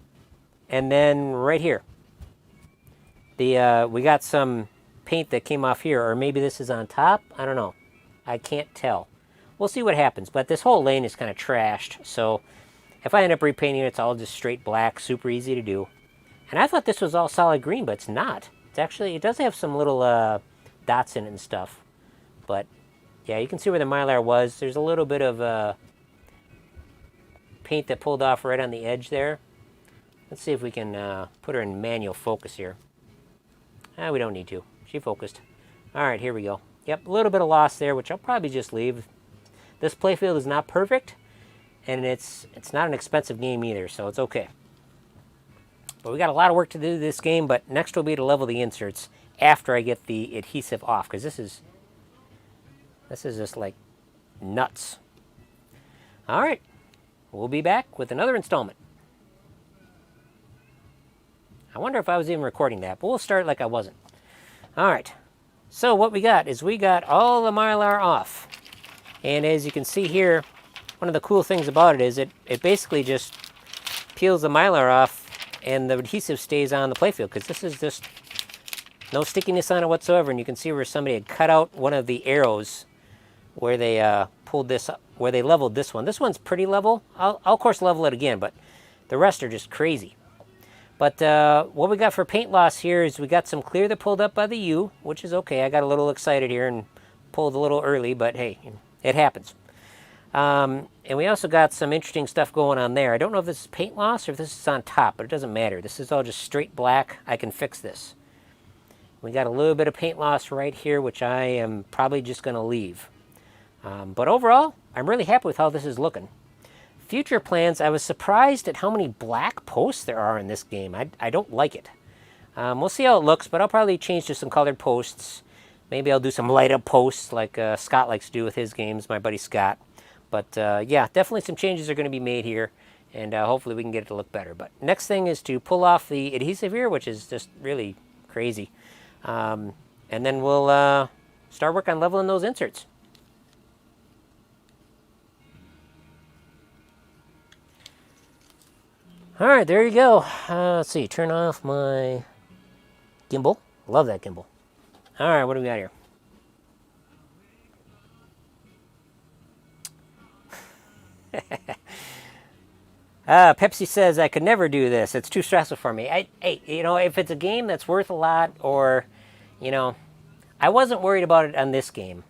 [SPEAKER 1] then right here, we got some paint that came off here, or maybe this is on top. I don't know. I can't tell. We'll see what happens. But this whole lane is kind of trashed, so if I end up repainting it, it's all just straight black, super easy to do. And I thought this was all solid green, but it's not. It's actually, it does have some little dots in it and stuff. But yeah, you can see where the Mylar was. There's a little bit of paint that pulled off right on the edge there. Let's see if we can put her in manual focus here. We don't need to. She focused. All right, here we go. Yep, a little bit of loss there, which I'll probably just leave. This playfield is not perfect, and it's not an expensive game either, so it's okay. But we got a lot of work to do this game, but next will be to level the inserts after I get the adhesive off, because this is just like nuts. All right, we'll be back with another installment. I wonder if I was even recording that, but we'll start like I wasn't. All right, so what we got is we got all the Mylar off. And as you can see here, one of the cool things about it is it basically just peels the Mylar off and the adhesive stays on the playfield, because this is just no stickiness on it whatsoever. And you can see where somebody had cut out one of the arrows where they pulled this up, where they leveled this one. This one's pretty level. I'll of course level it again, but the rest are just crazy. But what we got for paint loss here is we got some clear that pulled up by the U, which is okay. I got a little excited here and pulled a little early, but hey, it happens. And we also got some interesting stuff going on there. I don't know if this is paint loss or if this is on top, but it doesn't matter. This is all just straight black. I can fix this. We got a little bit of paint loss right here, which I am probably just going to leave. But overall, I'm really happy with how this is looking. Future plans, I was surprised at how many black posts there are in this game. I don't like it. We'll see how it looks, but I'll probably change to some colored posts. Maybe I'll do some light up posts like Scott likes to do with his games, my buddy Scott. But yeah, definitely some changes are going to be made here, and hopefully we can get it to look better. But next thing is to pull off the adhesive here, which is just really crazy. And then we'll start work on leveling those inserts. All right, there you go. Let's see, turn off my gimbal. Love that gimbal. All right, what do we got here? Pepsi says, I could never do this. It's too stressful for me. Hey, you know, if it's a game that's worth a lot or, you know, I wasn't worried about it on this game.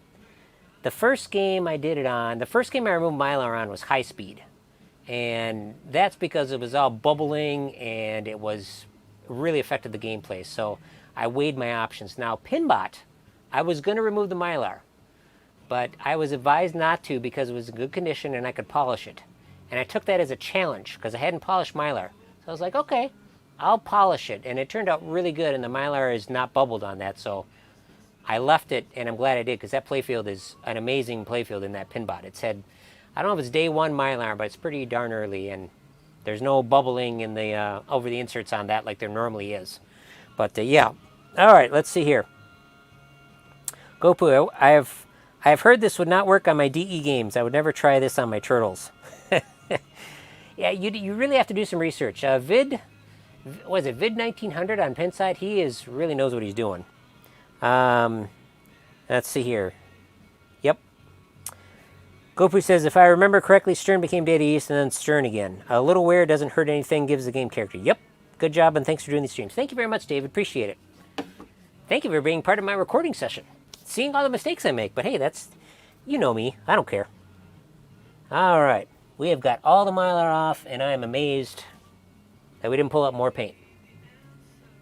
[SPEAKER 1] The first game I did it on, the first game I removed Mylar on was High Speed. And that's because it was all bubbling and it was really affected the gameplay. So I weighed my options. Now, Pinball, I was going to remove the Mylar, but I was advised not to because it was in good condition and I could polish it. And I took that as a challenge because I hadn't polished Mylar. So I was like, okay, I'll polish it. And it turned out really good, and the Mylar is not bubbled on that. So I left it, and I'm glad I did because that playfield is an amazing playfield in that Pinball. It's had, I don't know if it's day one Mylar, but it's pretty darn early, and there's no bubbling in the over the inserts on that like there normally is. But yeah, all right, let's see here. Gopu, I have heard this would not work on my DE games. I would never try this on my turtles. Yeah, you really have to do some research. Vid 1900 on Pinside? He really knows what he's doing. Let's see here. Yep. Gopu says, if I remember correctly, Stern became Data East and then Stern again. A little wear doesn't hurt anything, gives the game character. Yep. Good job, and thanks for doing these streams. Thank you very much, David. Appreciate it. Thank you for being part of my recording session. Seeing all the mistakes I make, but hey, that's, you know me. I don't care. All right. We have got all the Mylar off, and I am amazed that we didn't pull up more paint.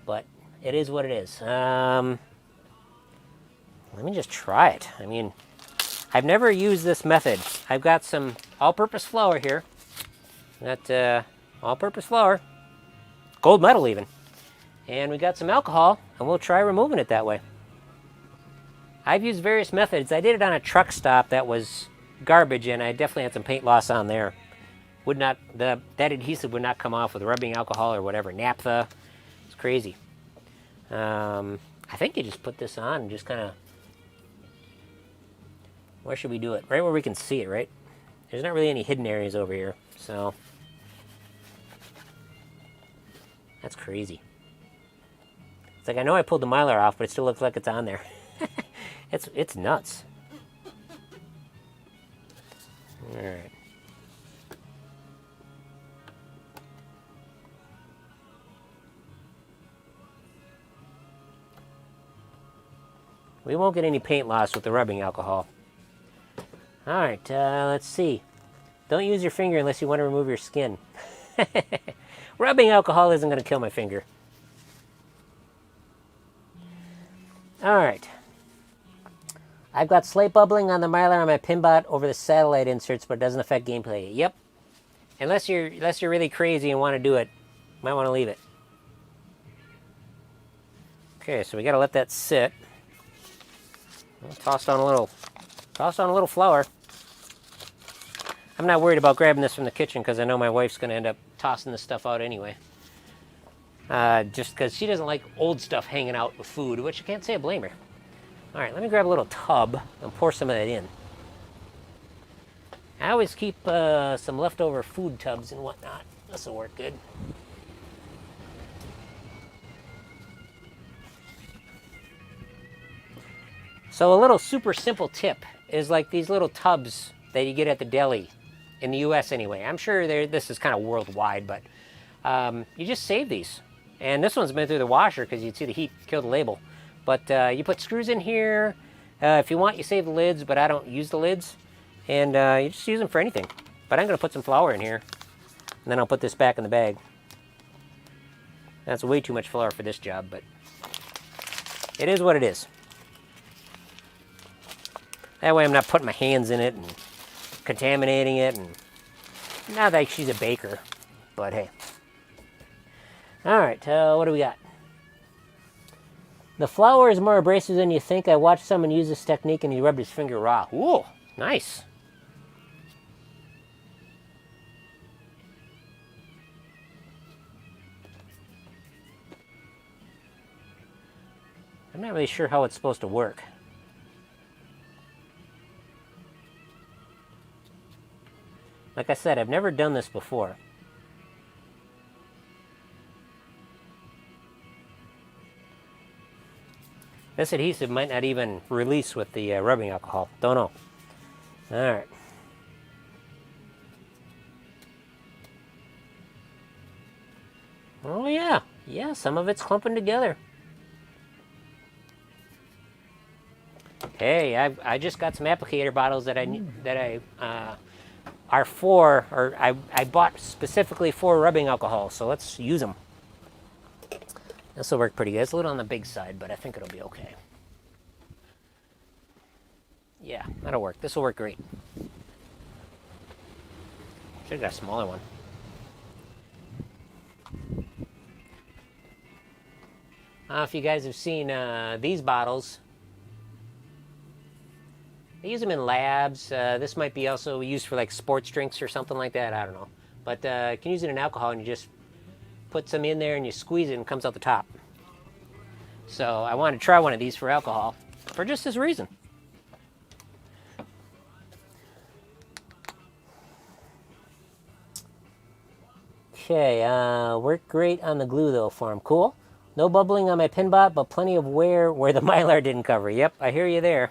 [SPEAKER 1] But it is what it is. Let me just try it. I mean, I've never used this method. I've got some all-purpose flour here. Got all-purpose flour. Gold medal, even. And we got some alcohol, and we'll try removing it that way. I've used various methods. I did it on a truck stop that was garbage, and I definitely had some paint loss on there. Would not, that adhesive would not come off with rubbing alcohol or whatever. Naphtha. It's crazy. I think you just put this on and just kind of, where should we do it? Right where we can see it, right? There's not really any hidden areas over here, so that's crazy. It's like, I know I pulled the Mylar off, but it still looks like it's on there. It's nuts. All right. We won't get any paint loss with the rubbing alcohol. All right, let's see. Don't use your finger unless you want to remove your skin. Rubbing alcohol isn't going to kill my finger. All right. I've got slate bubbling on the Mylar on my Pinbot over the satellite inserts, but it doesn't affect gameplay. Yep. Unless you're really crazy and want to do it, you might want to leave it. Okay, so we got to let that sit. Tossed on a little flour. I'm not worried about grabbing this from the kitchen because I know my wife's going to end up tossing this stuff out anyway. Just because she doesn't like old stuff hanging out with food, which I can't say I blame her. All right, let me grab a little tub and pour some of that in. I always keep some leftover food tubs and whatnot. This will work good. So a little super simple tip is like these little tubs that you get at the deli, in the US anyway. I'm sure this is kind of worldwide, but you just save these. And this one's been through the washer because you'd see the heat kill the label. But you put screws in here. If you want, you save the lids, but I don't use the lids. And you just use them for anything. But I'm going to put some flour in here. And then I'll put this back in the bag. That's way too much flour for this job, but it is what it is. That way I'm not putting my hands in it and contaminating it. And not like she's a baker, but hey. All right, what do we got? The flour is more abrasive than you think. I watched someone use this technique and he rubbed his finger raw. Ooh, nice. I'm not really sure how it's supposed to work. Like I said, I've never done this before. This adhesive might not even release with the rubbing alcohol. Don't know. All right. Oh yeah, yeah. Some of it's clumping together. Hey, I just got some applicator bottles that are for, or I bought specifically for rubbing alcohol. So let's use them. This will work pretty good. It's a little on the big side, but I think it'll be okay. Yeah, that'll work. This will work great. Should've got a smaller one. I don't know if you guys have seen these bottles. They use them in labs. This might be also used for like sports drinks or something like that. I don't know. But you can use it in alcohol and you just put some in there and you squeeze it and it comes out the top. So I wanted to try one of these for alcohol for just this reason. Okay, worked great on the glue though for him. Cool. No bubbling on my Pinball, but plenty of wear where the Mylar didn't cover. Yep, I hear you there.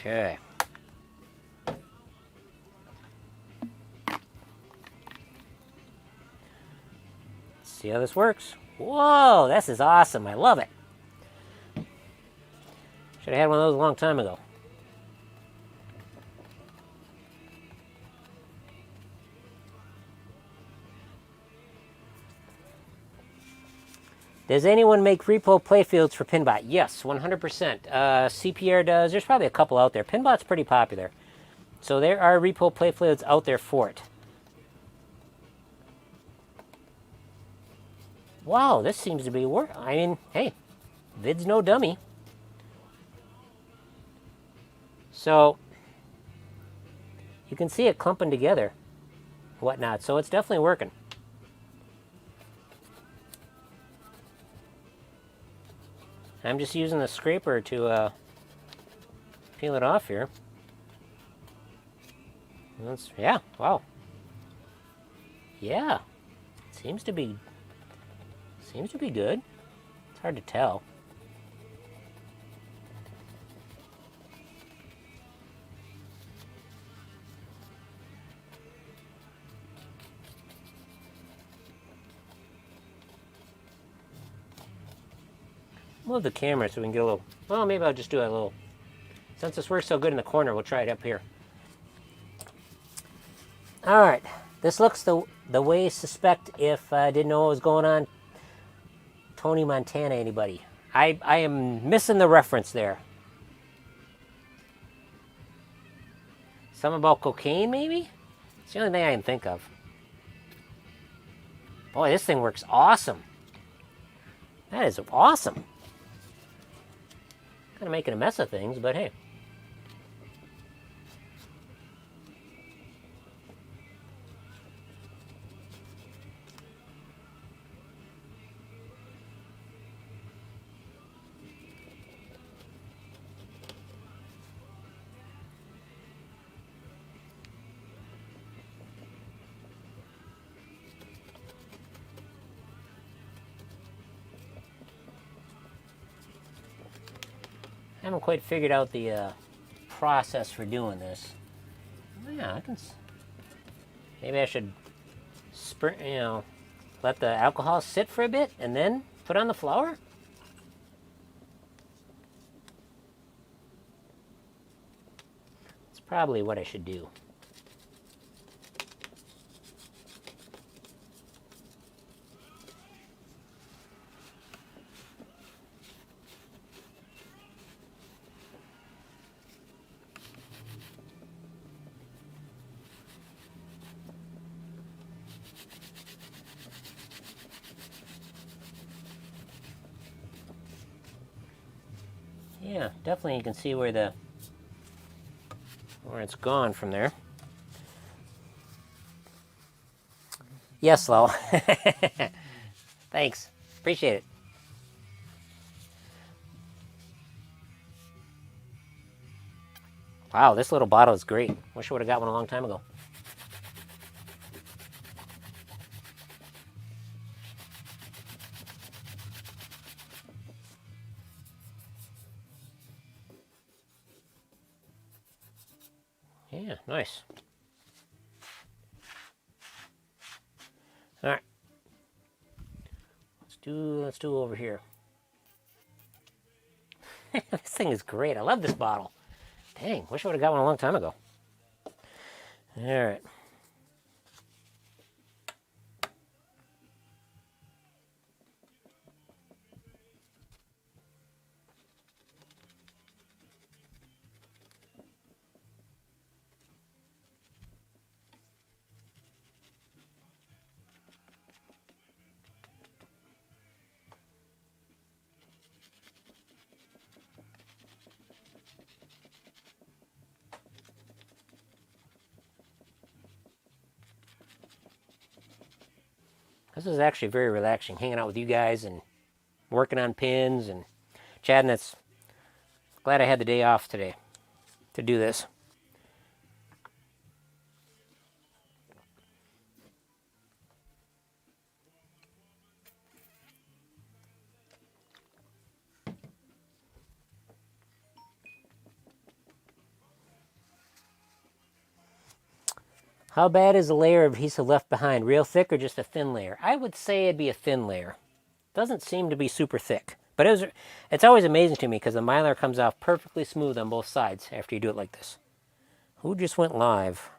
[SPEAKER 1] Okay. See how this works. Whoa, this is awesome. I love it. Should have had one of those a long time ago. Does anyone make repo playfields for Pinbot? Yes, 100%. CPR does. There's probably a couple out there. Pinbot's pretty popular. So there are repo playfields out there for it. Wow, this seems to be work. I mean, hey, vid's no dummy. So you can see it clumping together, whatnot. So it's definitely working. I'm just using the scraper to peel it off here. Yeah, wow. Yeah, seems to be good. It's hard to tell. Move the camera so we can get a little, well, maybe I'll just do a little, since this works so good in the corner, we'll try it up here. All right, this looks the way suspect if I didn't know what was going on. Tony Montana, anybody? I am missing the reference there. Something about cocaine, maybe? It's the only thing I can think of. Boy, this thing works awesome. That is awesome. Kind of making a mess of things, but hey. haven't quite figured out the process for doing this. Yeah, I can. Maybe I should, let the alcohol sit for a bit and then put on the flour. That's probably what I should do. Yeah, definitely you can see where it's gone from there. Yes, Lo. Thanks. Appreciate it. Wow, this little bottle is great. Wish I would have got one a long time ago. Yeah, nice. All right. Let's do over here. This thing is great. I love this bottle. Dang, wish I would have got one a long time ago. All right. This is actually very relaxing, hanging out with you guys and working on pins and chatting. It's glad I had the day off today to do this. How bad is the layer of adhesive left behind? Real thick or just a thin layer? I would say it'd be a thin layer. Doesn't seem to be super thick. But it's always amazing to me because the mylar comes off perfectly smooth on both sides after you do it like this. Who just went live?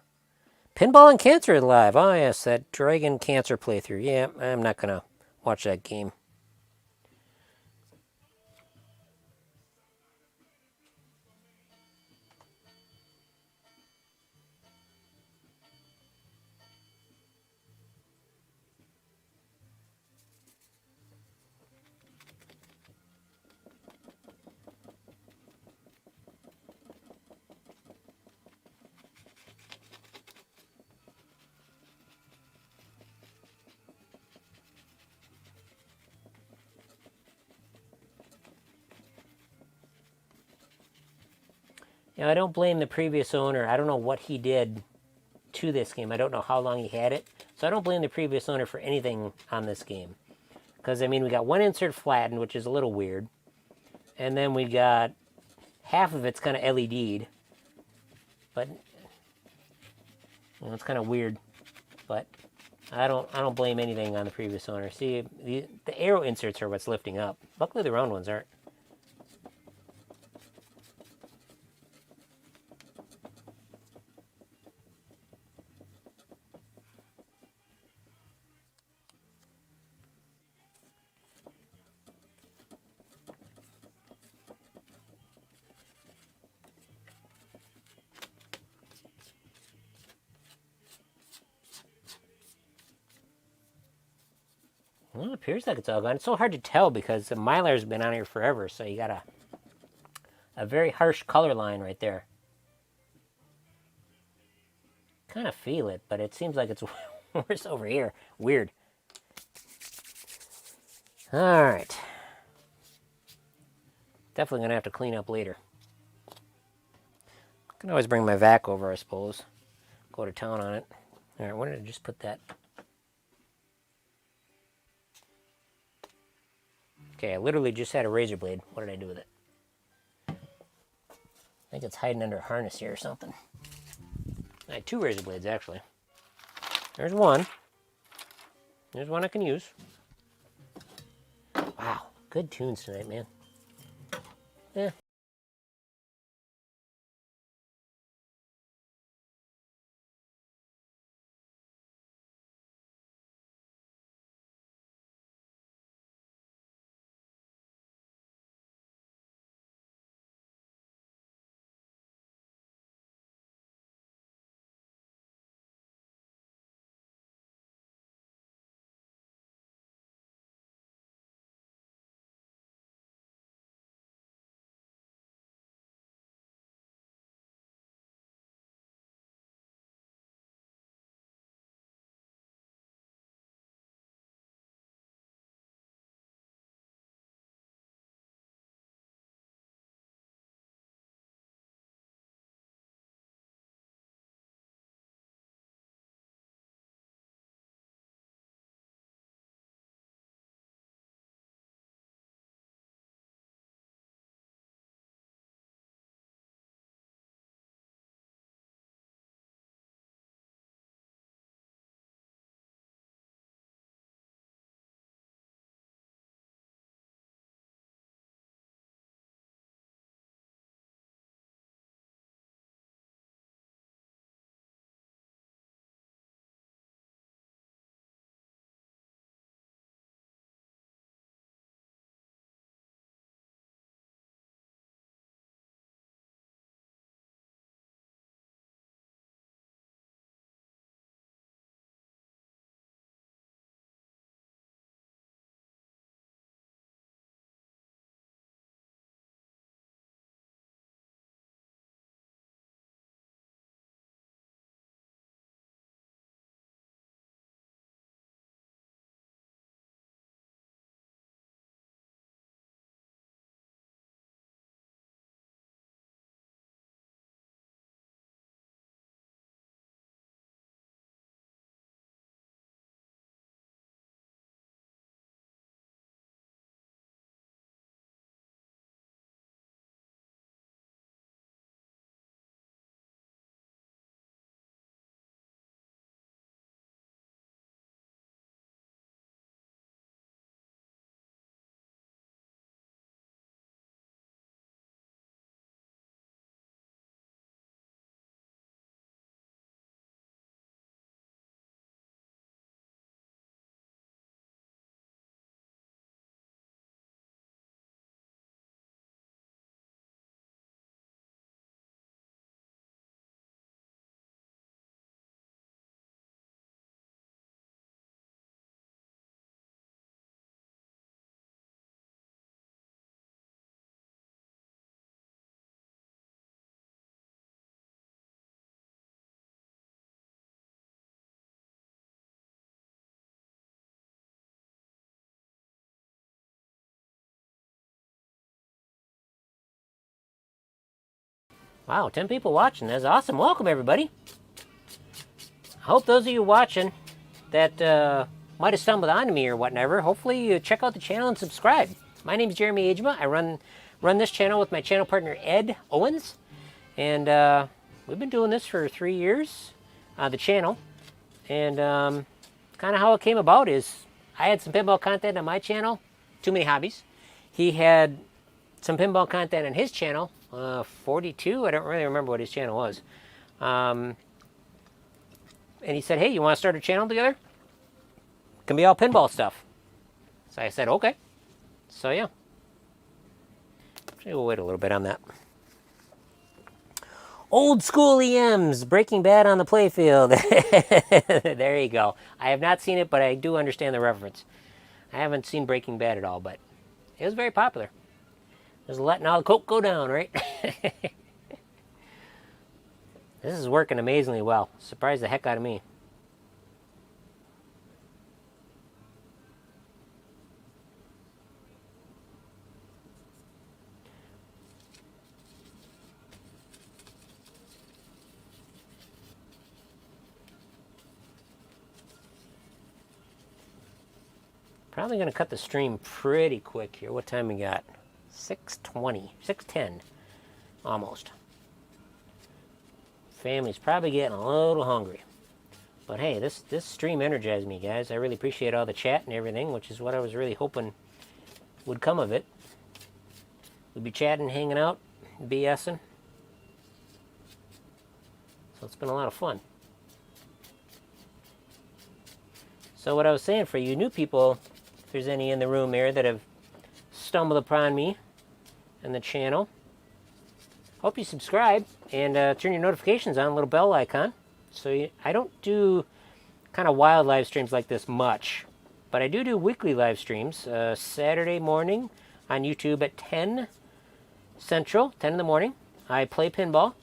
[SPEAKER 1] Pinball and Cancer is live. Oh yes, that Dragon Cancer playthrough. Yeah, I'm not going to watch that game. I don't blame the previous owner. I don't know what he did to this game. I don't know how long he had it. So I don't blame the previous owner for anything on this game. Because, I mean, we got one insert flattened, which is a little weird. And then we got half of it's kind of LED'd. But, it's kind of weird. But I don't blame anything on the previous owner. See, the arrow inserts are what's lifting up. Luckily the round ones aren't. Well, it appears like it's all gone. It's so hard to tell because the Mylar's been on here forever, so you got a very harsh color line right there. Kind of feel it, but it seems like it's worse over here. Weird. All right. Definitely going to have to clean up later. I can always bring my vac over, I suppose. Go to town on it. All right, where did I just put that? Okay, I literally just had a razor blade. What did I do with it? think it's hiding under a harness here or something. I had 2 razor blades, actually. There's one. There's one I can use. Wow, good tunes tonight, man. Yeah. Wow, 10 people watching. That's awesome. Welcome, everybody. I hope those of you watching that might have stumbled onto me or whatever, hopefully you check out the channel and subscribe. My name is Jeremy Agema. I run this channel with my channel partner, Ed Owens. And we've been doing this for 3 years, the channel. And kind of how it came about is I had some pinball content on my channel, Too Many Hobbies. He had some pinball content on his channel, 42. I don't really remember what his channel was. And he said, hey, you want to start a channel together? It can be all pinball stuff. So I said, okay. So yeah. Maybe we'll wait a little bit on that. Old school EMs, Breaking Bad on the playfield. There you go. I have not seen it, but I do understand the reference. I haven't seen Breaking Bad at all, but it was very popular. Just letting all the coke go down, right? This is working amazingly well. Surprised the heck out of me. Probably going to cut the stream pretty quick here. What time we got? 6:20, 6:10, almost. Family's probably getting a little hungry. But hey, this stream energized me, guys. I really appreciate all the chat and everything, which is what I was really hoping would come of it. We'd be chatting, hanging out, BSing. So it's been a lot of fun. So what I was saying, for you new people, if there's any in the room here that have stumbled upon me and the channel, hope you subscribe and turn your notifications on, little bell icon. So I don't do kind of wild live streams like this much, but I do weekly live streams. Saturday morning on YouTube at 10 Central, 10 in the morning. I play pinball.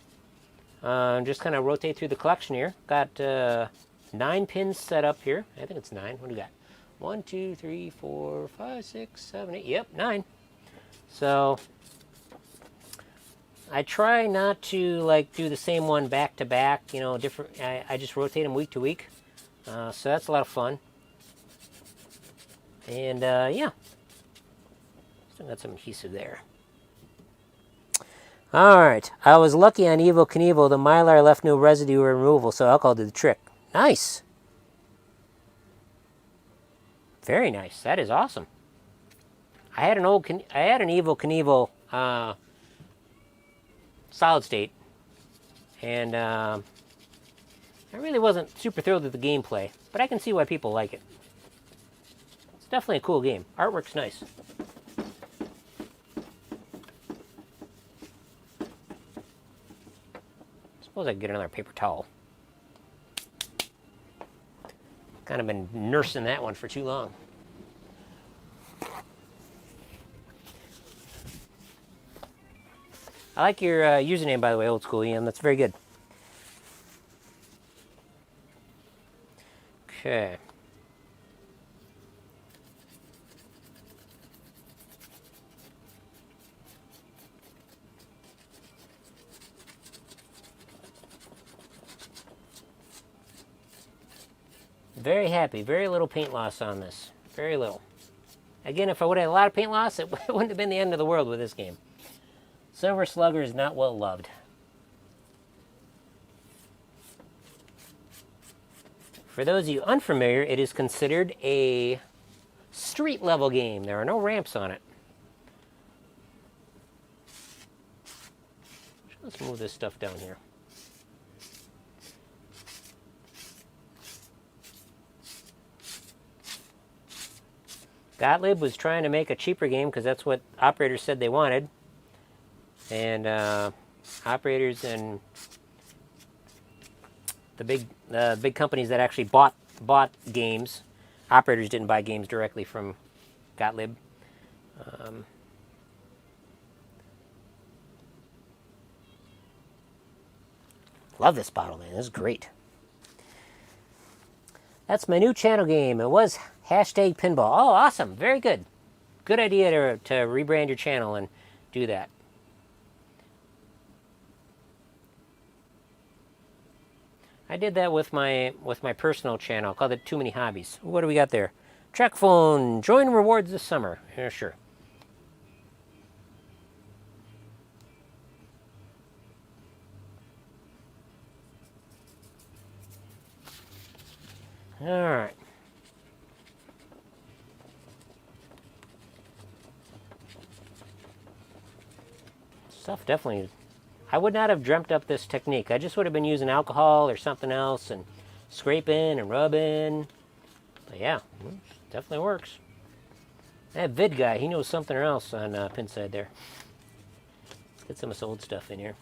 [SPEAKER 1] Just kind of rotate through the collection here. Got 9 pins set up here. I think it's 9. What do we got? 1, 2, 3, 4, 5, 6, 7, 8. Yep, 9. So I try not to like do the same one back to back, you know, different. I just rotate them week to week. So that's a lot of fun. And yeah, still got some adhesive there. All right, I was lucky on Evel Knievel. The Mylar left no residue removal, so alcohol did the trick. Nice. Very nice. That is awesome. I had an Evel Knievel solid state, and I really wasn't super thrilled with the gameplay, but I can see why people like it. It's definitely a cool game. Artwork's nice. Suppose I could get another paper towel. Kind of been nursing that one for too long. I like your username, by the way, Old School EM. That's very good. Okay. Very happy. Very little paint loss on this. Very little. Again, if I would have had a lot of paint loss, it wouldn't have been the end of the world with this game. Silver Slugger is not well loved. For those of you unfamiliar, it is considered a street level game. There are no ramps on it. Let's move this stuff down here. Gottlieb was trying to make a cheaper game because that's what operators said they wanted. And operators and the big companies that actually bought games, operators didn't buy games directly from Gottlieb. Love this bottle, man. This is great. That's my new channel game. It was #Pinball. Oh, awesome. Very good. Good idea to rebrand your channel and do that. I did that with my personal channel. Called it Too Many Hobbies. What do we got there? Track phone. Join rewards this summer. Yeah, sure. All right. Stuff definitely. I would not have dreamt up this technique. I just would have been using alcohol or something else and scraping and rubbing. But yeah, it definitely works. That vid guy, he knows something else on Pinside there. Let's get some of this old stuff in here.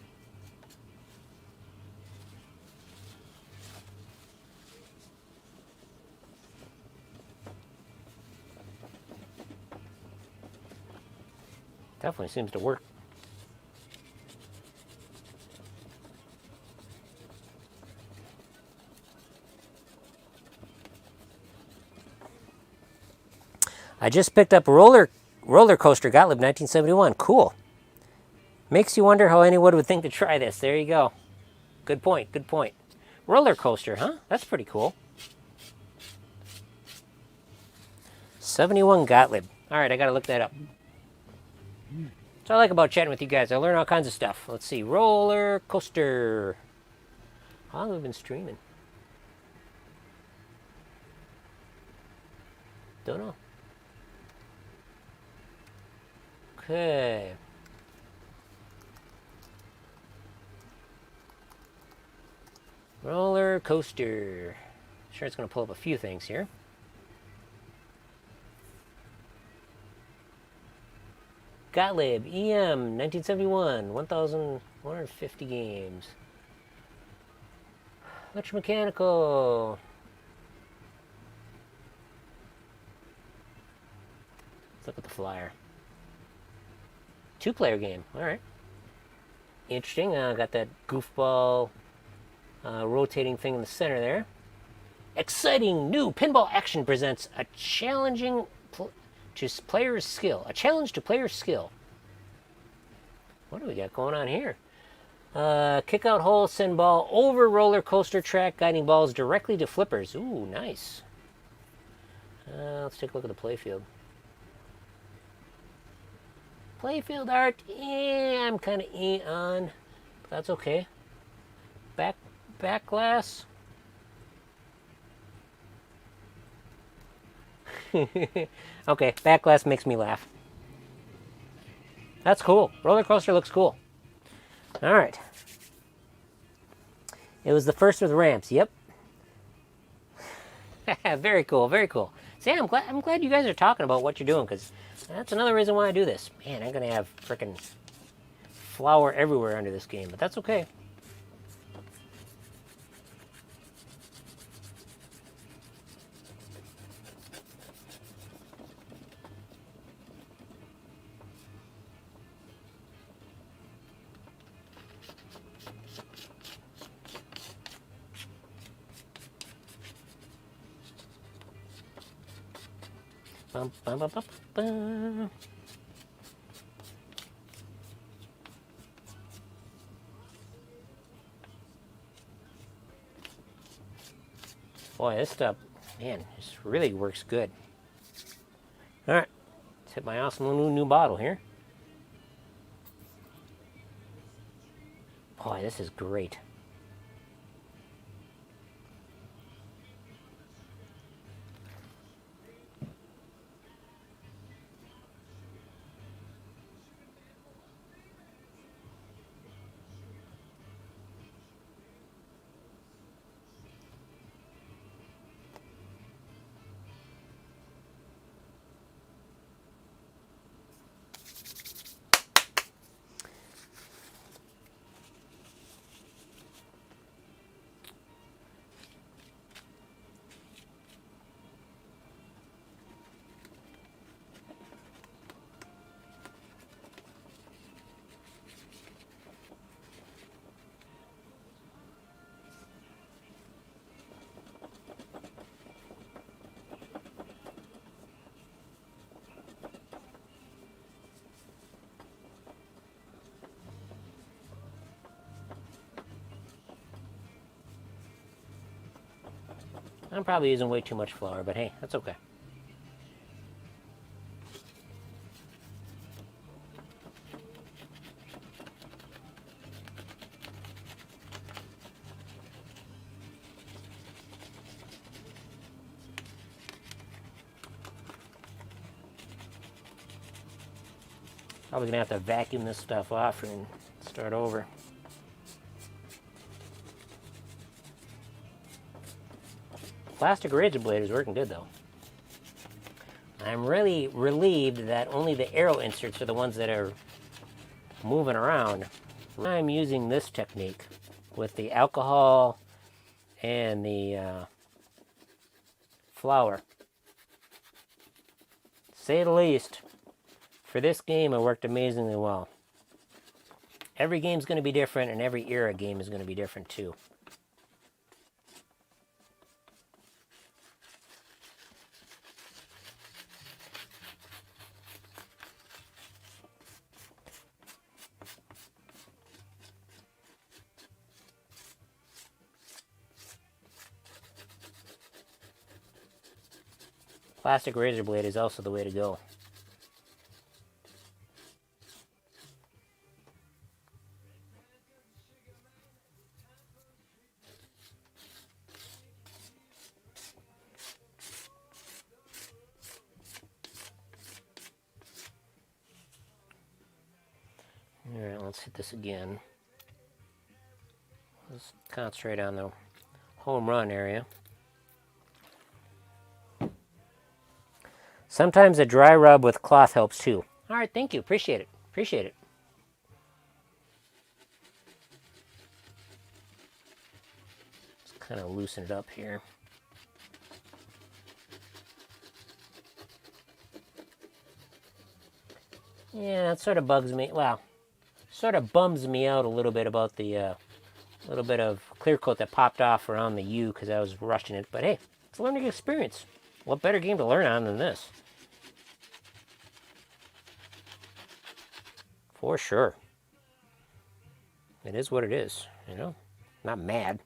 [SPEAKER 1] Definitely seems to work. I just picked up Roller Coaster Gottlieb 1971. Cool. Makes you wonder how anyone would think to try this. There you go. Good point. Good point. Roller coaster, huh? That's pretty cool. 71 Gottlieb. All right, I got to look that up. That's what I like about chatting with you guys. I learn all kinds of stuff. Let's see. Roller coaster. How long have we been streaming? Don't know. Okay. Roller coaster. Sure, it's going to pull up a few things here. Gottlieb, EM, 1971, 1,150 games. Electromechanical. Let's look at the flyer. 2-player game. All right. Interesting. Got that goofball rotating thing in the center there. Exciting new pinball action presents a challenging to player's skill. A challenge to player's skill. What do we got going on here? Kick out hole, send ball over roller coaster track, guiding balls directly to flippers. Ooh, nice. Let's take a look at the playfield. Playfield art, I'm kind of on, but that's okay. Back glass. Okay, back glass makes me laugh. That's cool. Roller coaster looks cool. All right. It was the first with ramps. Yep. Very cool. Very cool. See, I'm glad you guys are talking about what you're doing, because that's another reason why I do this. Man, I'm gonna have frickin' flour everywhere under this game, but that's okay. Bum, bum, bum, bum, bum. Boy, this stuff, man, this really works good. All right, let's hit my awesome new bottle here. Boy, this is great. I'm probably using way too much flour, but hey, that's okay. Probably gonna have to vacuum this stuff off and start over. Plastic razor blade is working good though. I'm really relieved that only the arrow inserts are the ones that are moving around. I'm using this technique with the alcohol and the flour. To say the least, for this game it worked amazingly well. Every game's going to be different, and every era game is going to be different too. Plastic razor blade is also the way to go. Let's hit this again. Let's concentrate on the home run area. Sometimes a dry rub with cloth helps too. All right, thank you. Appreciate it. Appreciate it. Let's kind of loosen it up here. Yeah, it sort of bugs me. Well, sort of bums me out a little bit about the little bit of clear coat that popped off around the U because I was rushing it. But hey, it's a learning experience. What better game to learn on than this? For sure. It is what it is, you know? Not mad.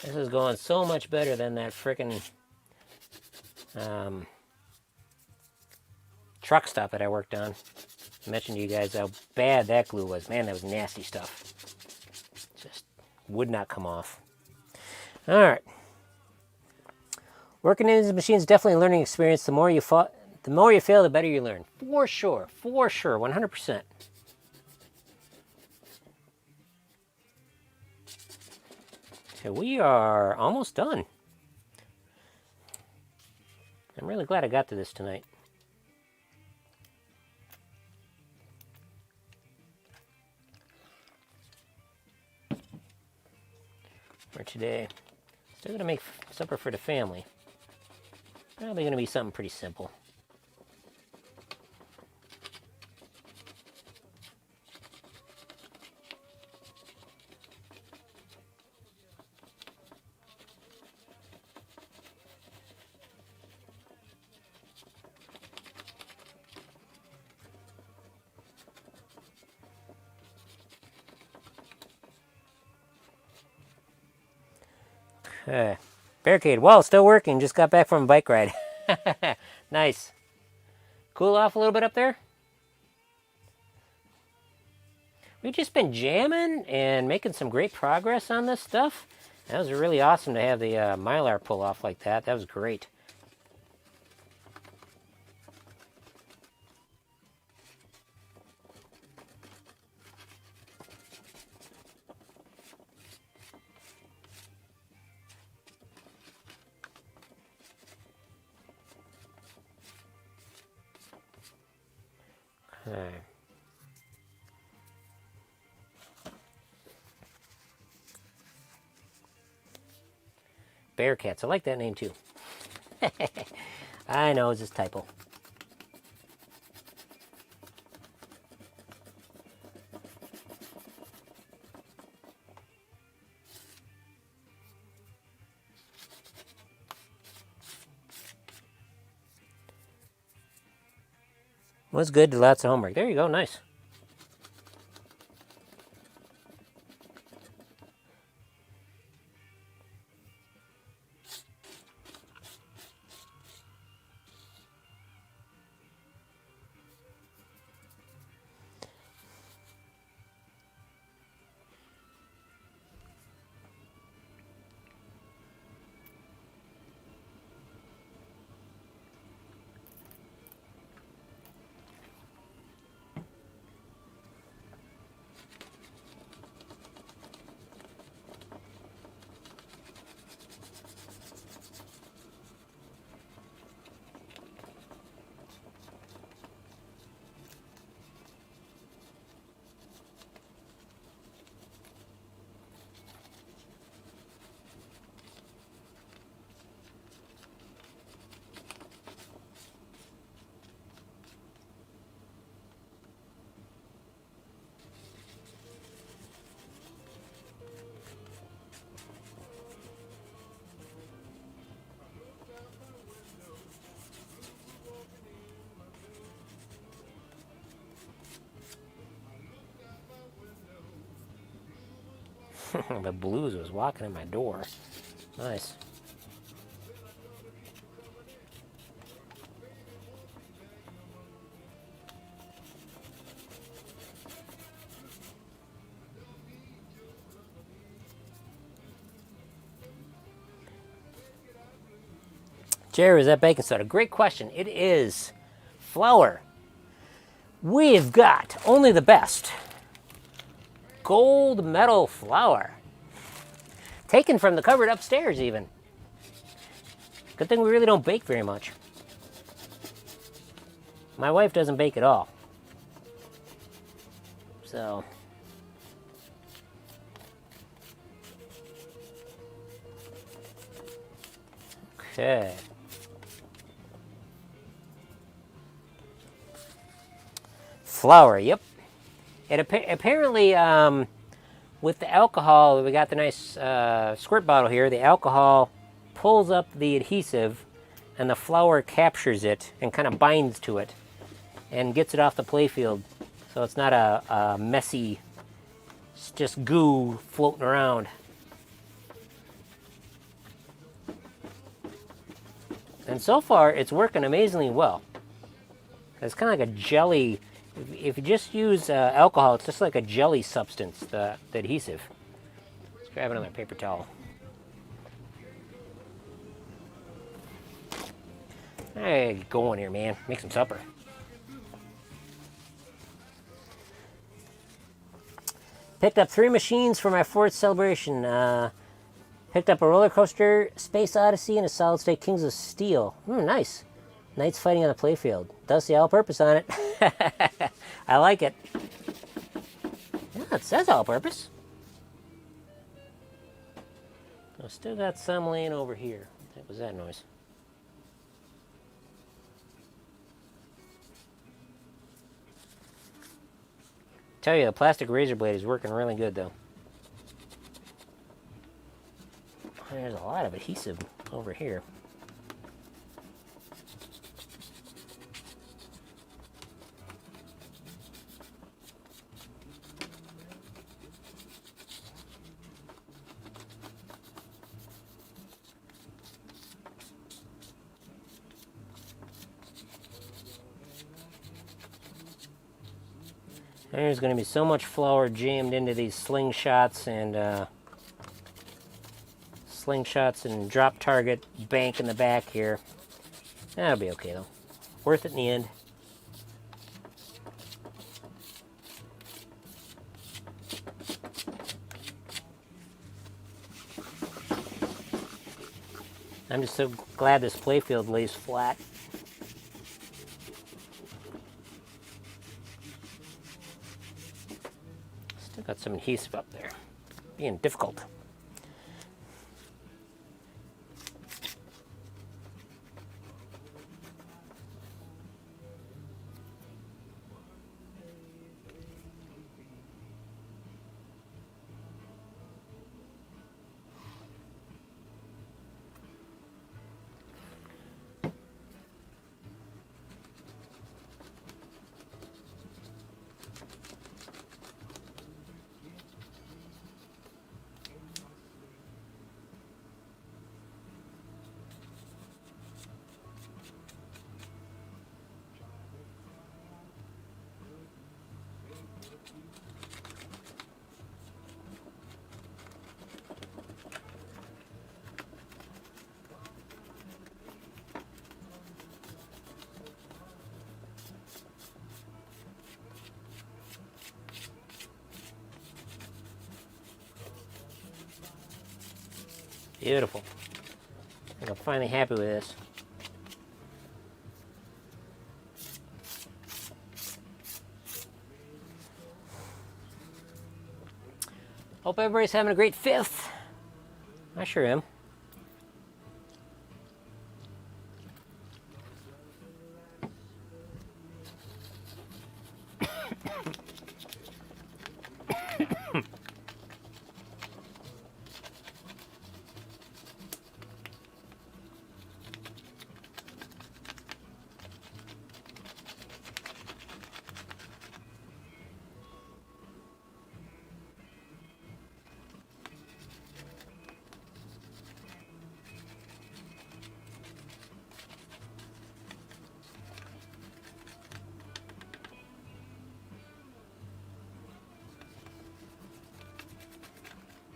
[SPEAKER 1] This is going so much better than that frickin' truck stop that I worked on. I mentioned to you guys how bad that glue was. Man, that was nasty stuff. Just would not come off. All right. Working in these machines is definitely a learning experience. The more you fail, the better you learn. For sure, 100%. Okay, we are almost done. I'm really glad I got to this tonight. For today, still gonna make supper for the family. Probably gonna be something pretty simple. Okay. Barricade. Well, still working. Just got back from a bike ride. Nice. Cool off a little bit up there? We've just been jamming and making some great progress on this stuff. That was really awesome to have the Mylar pull off like that. That was great. Okay. Bearcats. I like that name too. I know, it's just typo. Was good. Lots of homework. There you go. Nice. The blues was walking in my door. Nice. Jerry, is that baking soda? Great question. It is. Flour. We've got only the best. Gold medal flour. Taken from the cupboard upstairs, even. Good thing we really don't bake very much. My wife doesn't bake at all. So. Okay. Flour, yep. It apparently, with the alcohol, we got the nice squirt bottle here. The alcohol pulls up the adhesive, and the flour captures it and kind of binds to it, and gets it off the playfield, so it's not a messy, just goo floating around. And so far, it's working amazingly well. It's kind of like a jelly. If you just use alcohol, it's just like a jelly substance, the adhesive. Let's grab another paper towel. Hey, get going here, man. Make some supper. Picked up 3 machines for my 4th celebration. Picked up a roller coaster, Space Odyssey, and a solid state Kings of Steel. Nice. Knights fighting on the playfield. Does the all-purpose on it. I like it. Yeah, it says all-purpose. I've still got some laying over here. What was that noise? Tell you, the plastic razor blade is working really good, though. There's a lot of adhesive over here. There's going to be so much flour jammed into these slingshots and drop target bank in the back here. That'll be okay though. Worth it in the end. I'm just so glad this playfield lays flat. Still got some adhesive up there. Being difficult. Beautiful. I think I'm finally happy with this. Hope everybody's having a great 5th. I sure am.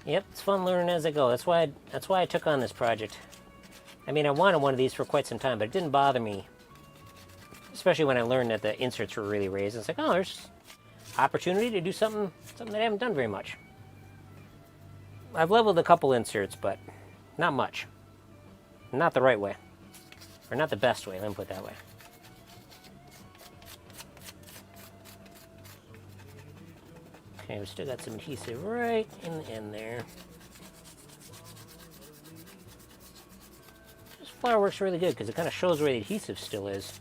[SPEAKER 1] Yep, it's fun learning as I go. That's why I took on this project. I mean, I wanted one of these for quite some time, but it didn't bother me. Especially when I learned that the inserts were really raised. It's like, oh, there's opportunity to do something that I haven't done very much. I've leveled a couple inserts, but not much. Not the right way. Or not the best way, let me put it that way. Okay, we still got some adhesive right in the end there. This flower works really good because it kind of shows where the adhesive still is.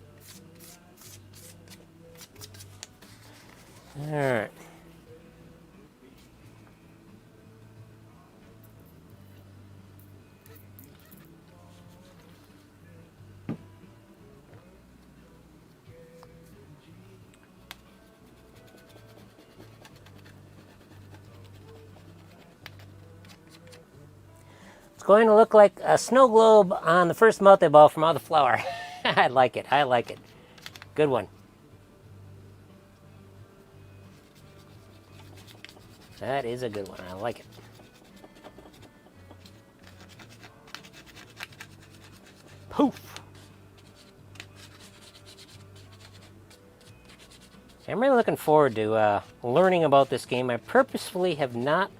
[SPEAKER 1] Alright. It's going to look like a snow globe on the first multi-ball from all the flour. I like it. I like it. Good one. That is a good one. I like it. Poof. I'm really looking forward to learning about this game. I purposefully have not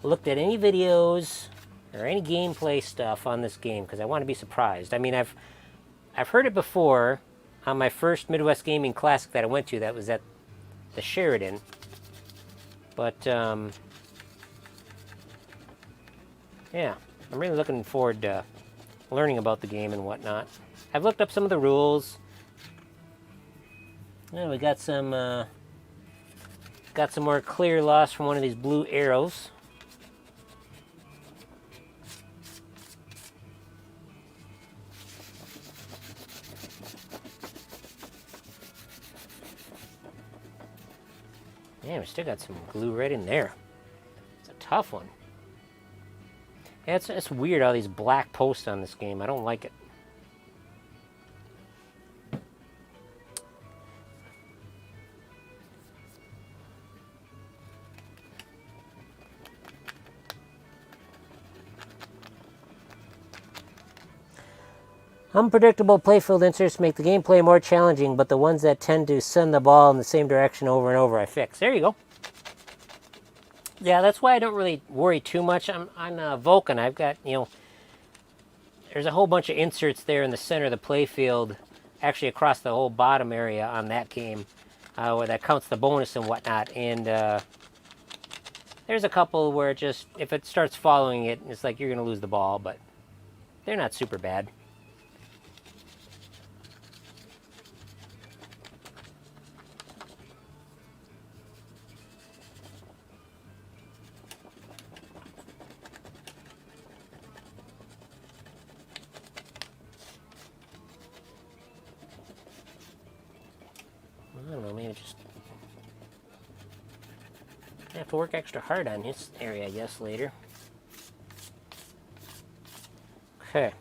[SPEAKER 1] looked at any videos or any gameplay stuff on this game because I want to be surprised. I mean, I've heard it before on my first Midwest Gaming Classic that I went to. That was at the Sheridan. But yeah, I'm really looking forward to learning about the game and whatnot. I've looked up some of the rules. Yeah, we got some more clear loss from one of these blue arrows. Yeah, we still got some glue right in there. It's a tough one. Yeah, it's weird all these black posts on this game. I don't like it. Unpredictable playfield inserts make the gameplay more challenging, but the ones that tend to send the ball in the same direction over and over I fix. There you go. Yeah, that's why I don't really worry too much. On Vulcan, I've got, there's a whole bunch of inserts there in the center of the playfield, actually across the whole bottom area on that game, where that counts the bonus and whatnot. And there's a couple where it just, if it starts following it, it's like you're going to lose the ball, but they're not super bad. I don't know, maybe just have to work extra hard on this area, I guess, later. Okay.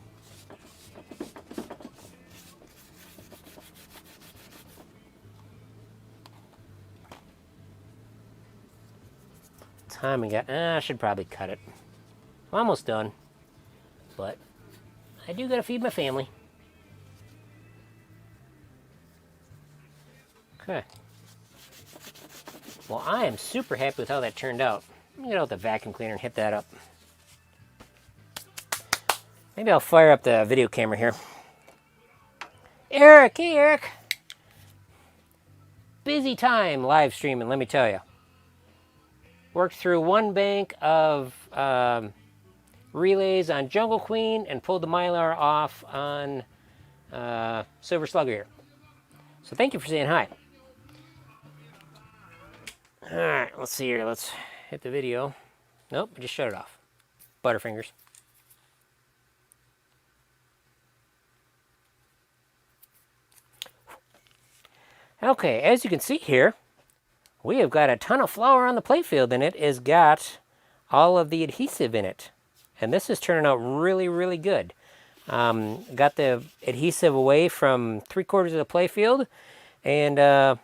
[SPEAKER 1] Time we got, I should probably cut it. I'm almost done, but I do gotta feed my family. Okay. Well, I am super happy with how that turned out. Let me get out the vacuum cleaner and hit that up. Maybe I'll fire up the video camera here. Eric, hey Eric. Busy time live streaming, let me tell you. Worked through one bank of relays on Jungle Queen and pulled the Mylar off on Silver Slugger here. So thank you for saying hi. Alright, let's see here. Let's hit the video. Nope, I just shut it off. Butterfingers. Okay, as you can see here, we have got a ton of flour on the playfield, and it has got all of the adhesive in it. And this is turning out really, really good. Got the adhesive away from 3/4 of the playfield, and a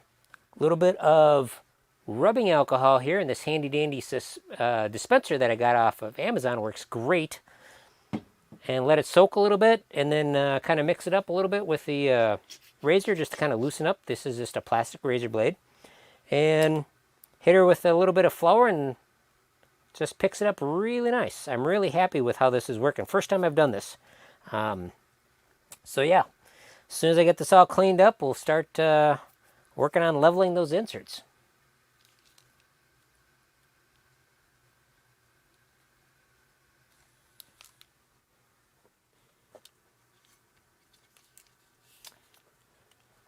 [SPEAKER 1] little bit of rubbing alcohol here in this handy dandy dispenser that I got off of Amazon. Works great. And let it soak a little bit, and then kind of mix it up a little bit with the razor just to kind of loosen up. This is just a plastic razor blade. And hit her with a little bit of flour and just picks it up really nice. I'm really happy with how this is working. First time I've done this. So yeah, as soon as I get this all cleaned up, we'll start working on leveling those inserts.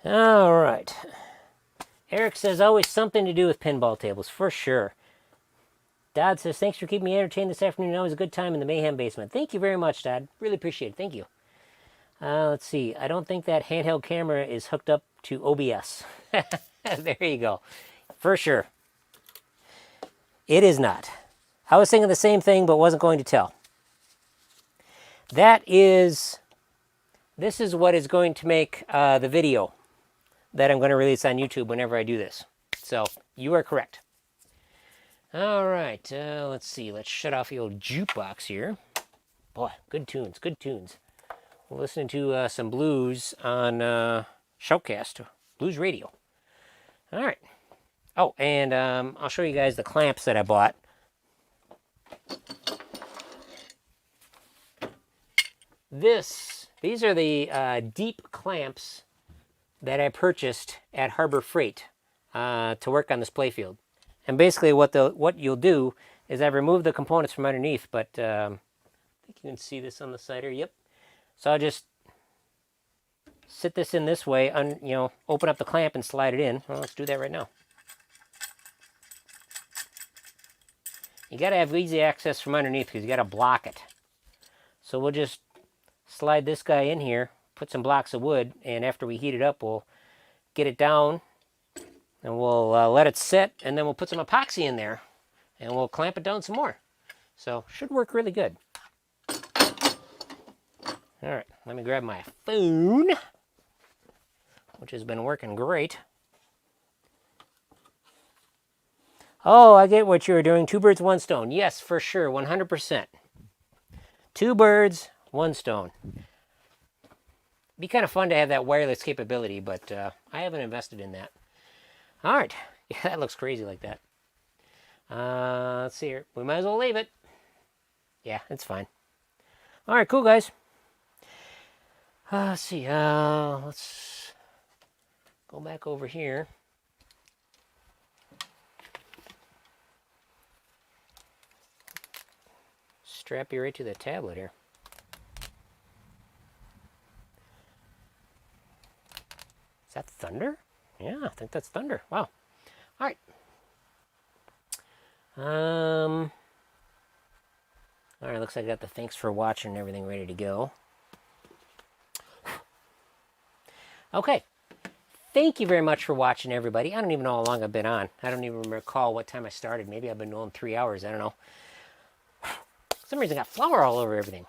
[SPEAKER 1] All right. Eric says, always something to do with pinball tables, for sure. Dodd says, thanks for keeping me entertained this afternoon. Always a good time in the Mayhem basement. Thank you very much, Dodd. Really appreciate it. Thank you. Let's see. I don't think that handheld camera is hooked up to OBS. There you go. For sure. It is not. I was thinking the same thing, but wasn't going to tell. This is what is going to make the video that I'm going to release on YouTube whenever I do this. So, you are correct. All right, let's see. Let's shut off the old jukebox here. Boy, good tunes, good tunes. We're listening to some blues on Shoutcast, Blues Radio. All right. Oh, and I'll show you guys the clamps that I bought. These are the deep clamps that I purchased at Harbor Freight to work on this playfield. And basically what you'll do is I've removed the components from underneath, but I think you can see this on the side here. Yep. So I'll just sit this in this way, open up the clamp and slide it in. Well, let's do that right now. You got to have easy access from underneath because you got to block it. So we'll just slide this guy in here, put some blocks of wood, and after we heat it up, we'll get it down, and we'll let it sit, and then we'll put some epoxy in there, and we'll clamp it down some more. So, should work really good. All right, let me grab my phone, which has been working great. Oh, I get what you were doing. 2 birds, 1 stone. Yes, for sure, 100%. 2 birds, 1 stone. Be kind of fun to have that wireless capability, but I haven't invested in that. All right. Yeah, that looks crazy like that. Let's see here. We might as well leave it. Yeah, it's fine. All right, cool, guys. Let's see. Let's go back over here. Strap you right to the tablet here. Is that thunder? Yeah, I think that's thunder. Wow. All right. All right, looks like I got the thanks for watching and everything ready to go. Okay. Thank you very much for watching, everybody. I don't even know how long I've been on. I don't even recall what time I started. Maybe I've been going 3 hours. I don't know. For some reason I got flour all over everything.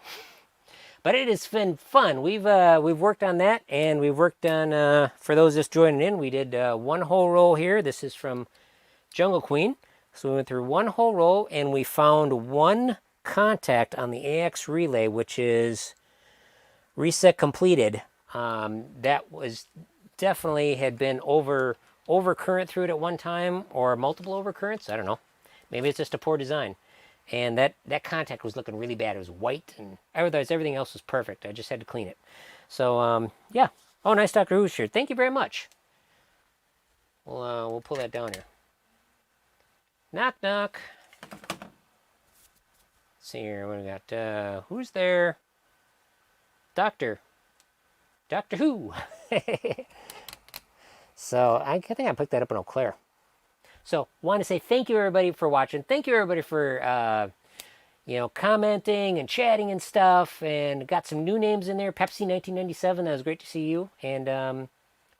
[SPEAKER 1] But it has been fun. We've worked on that, and we've worked on, for those just joining in, we did 1 whole roll here. This is from Jungle Queen. So we went through 1 whole roll, and we found 1 contact on the AX relay, which is reset completed. That was definitely had been overcurrent through it at one time, or multiple overcurrents. I don't know. Maybe it's just a poor design. And that contact was looking really bad. It was white, and otherwise everything else was perfect. I just had to clean it. So, yeah. Oh, nice Doctor Who shirt. Thank you very much. We'll pull that down here. Knock, knock. Let's see here. What do we got? Who's there? Doctor Who. So, I think I picked that up in Eau Claire. So, want to say thank you, everybody, for watching. Thank you, everybody, for, commenting and chatting and stuff. And got some new names in there. Pepsi1997, that was great to see you. And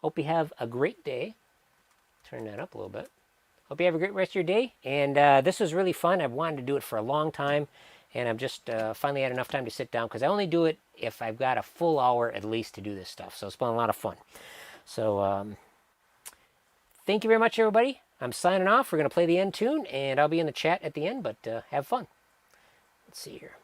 [SPEAKER 1] hope you have a great day. Turn that up a little bit. Hope you have a great rest of your day. And this was really fun. I've wanted to do it for a long time. And I've just finally had enough time to sit down. Because I only do it if I've got a full hour at least to do this stuff. So it's been a lot of fun. So, thank you very much, everybody. I'm signing off. We're going to play the end tune, and I'll be in the chat at the end, but have fun. Let's see here.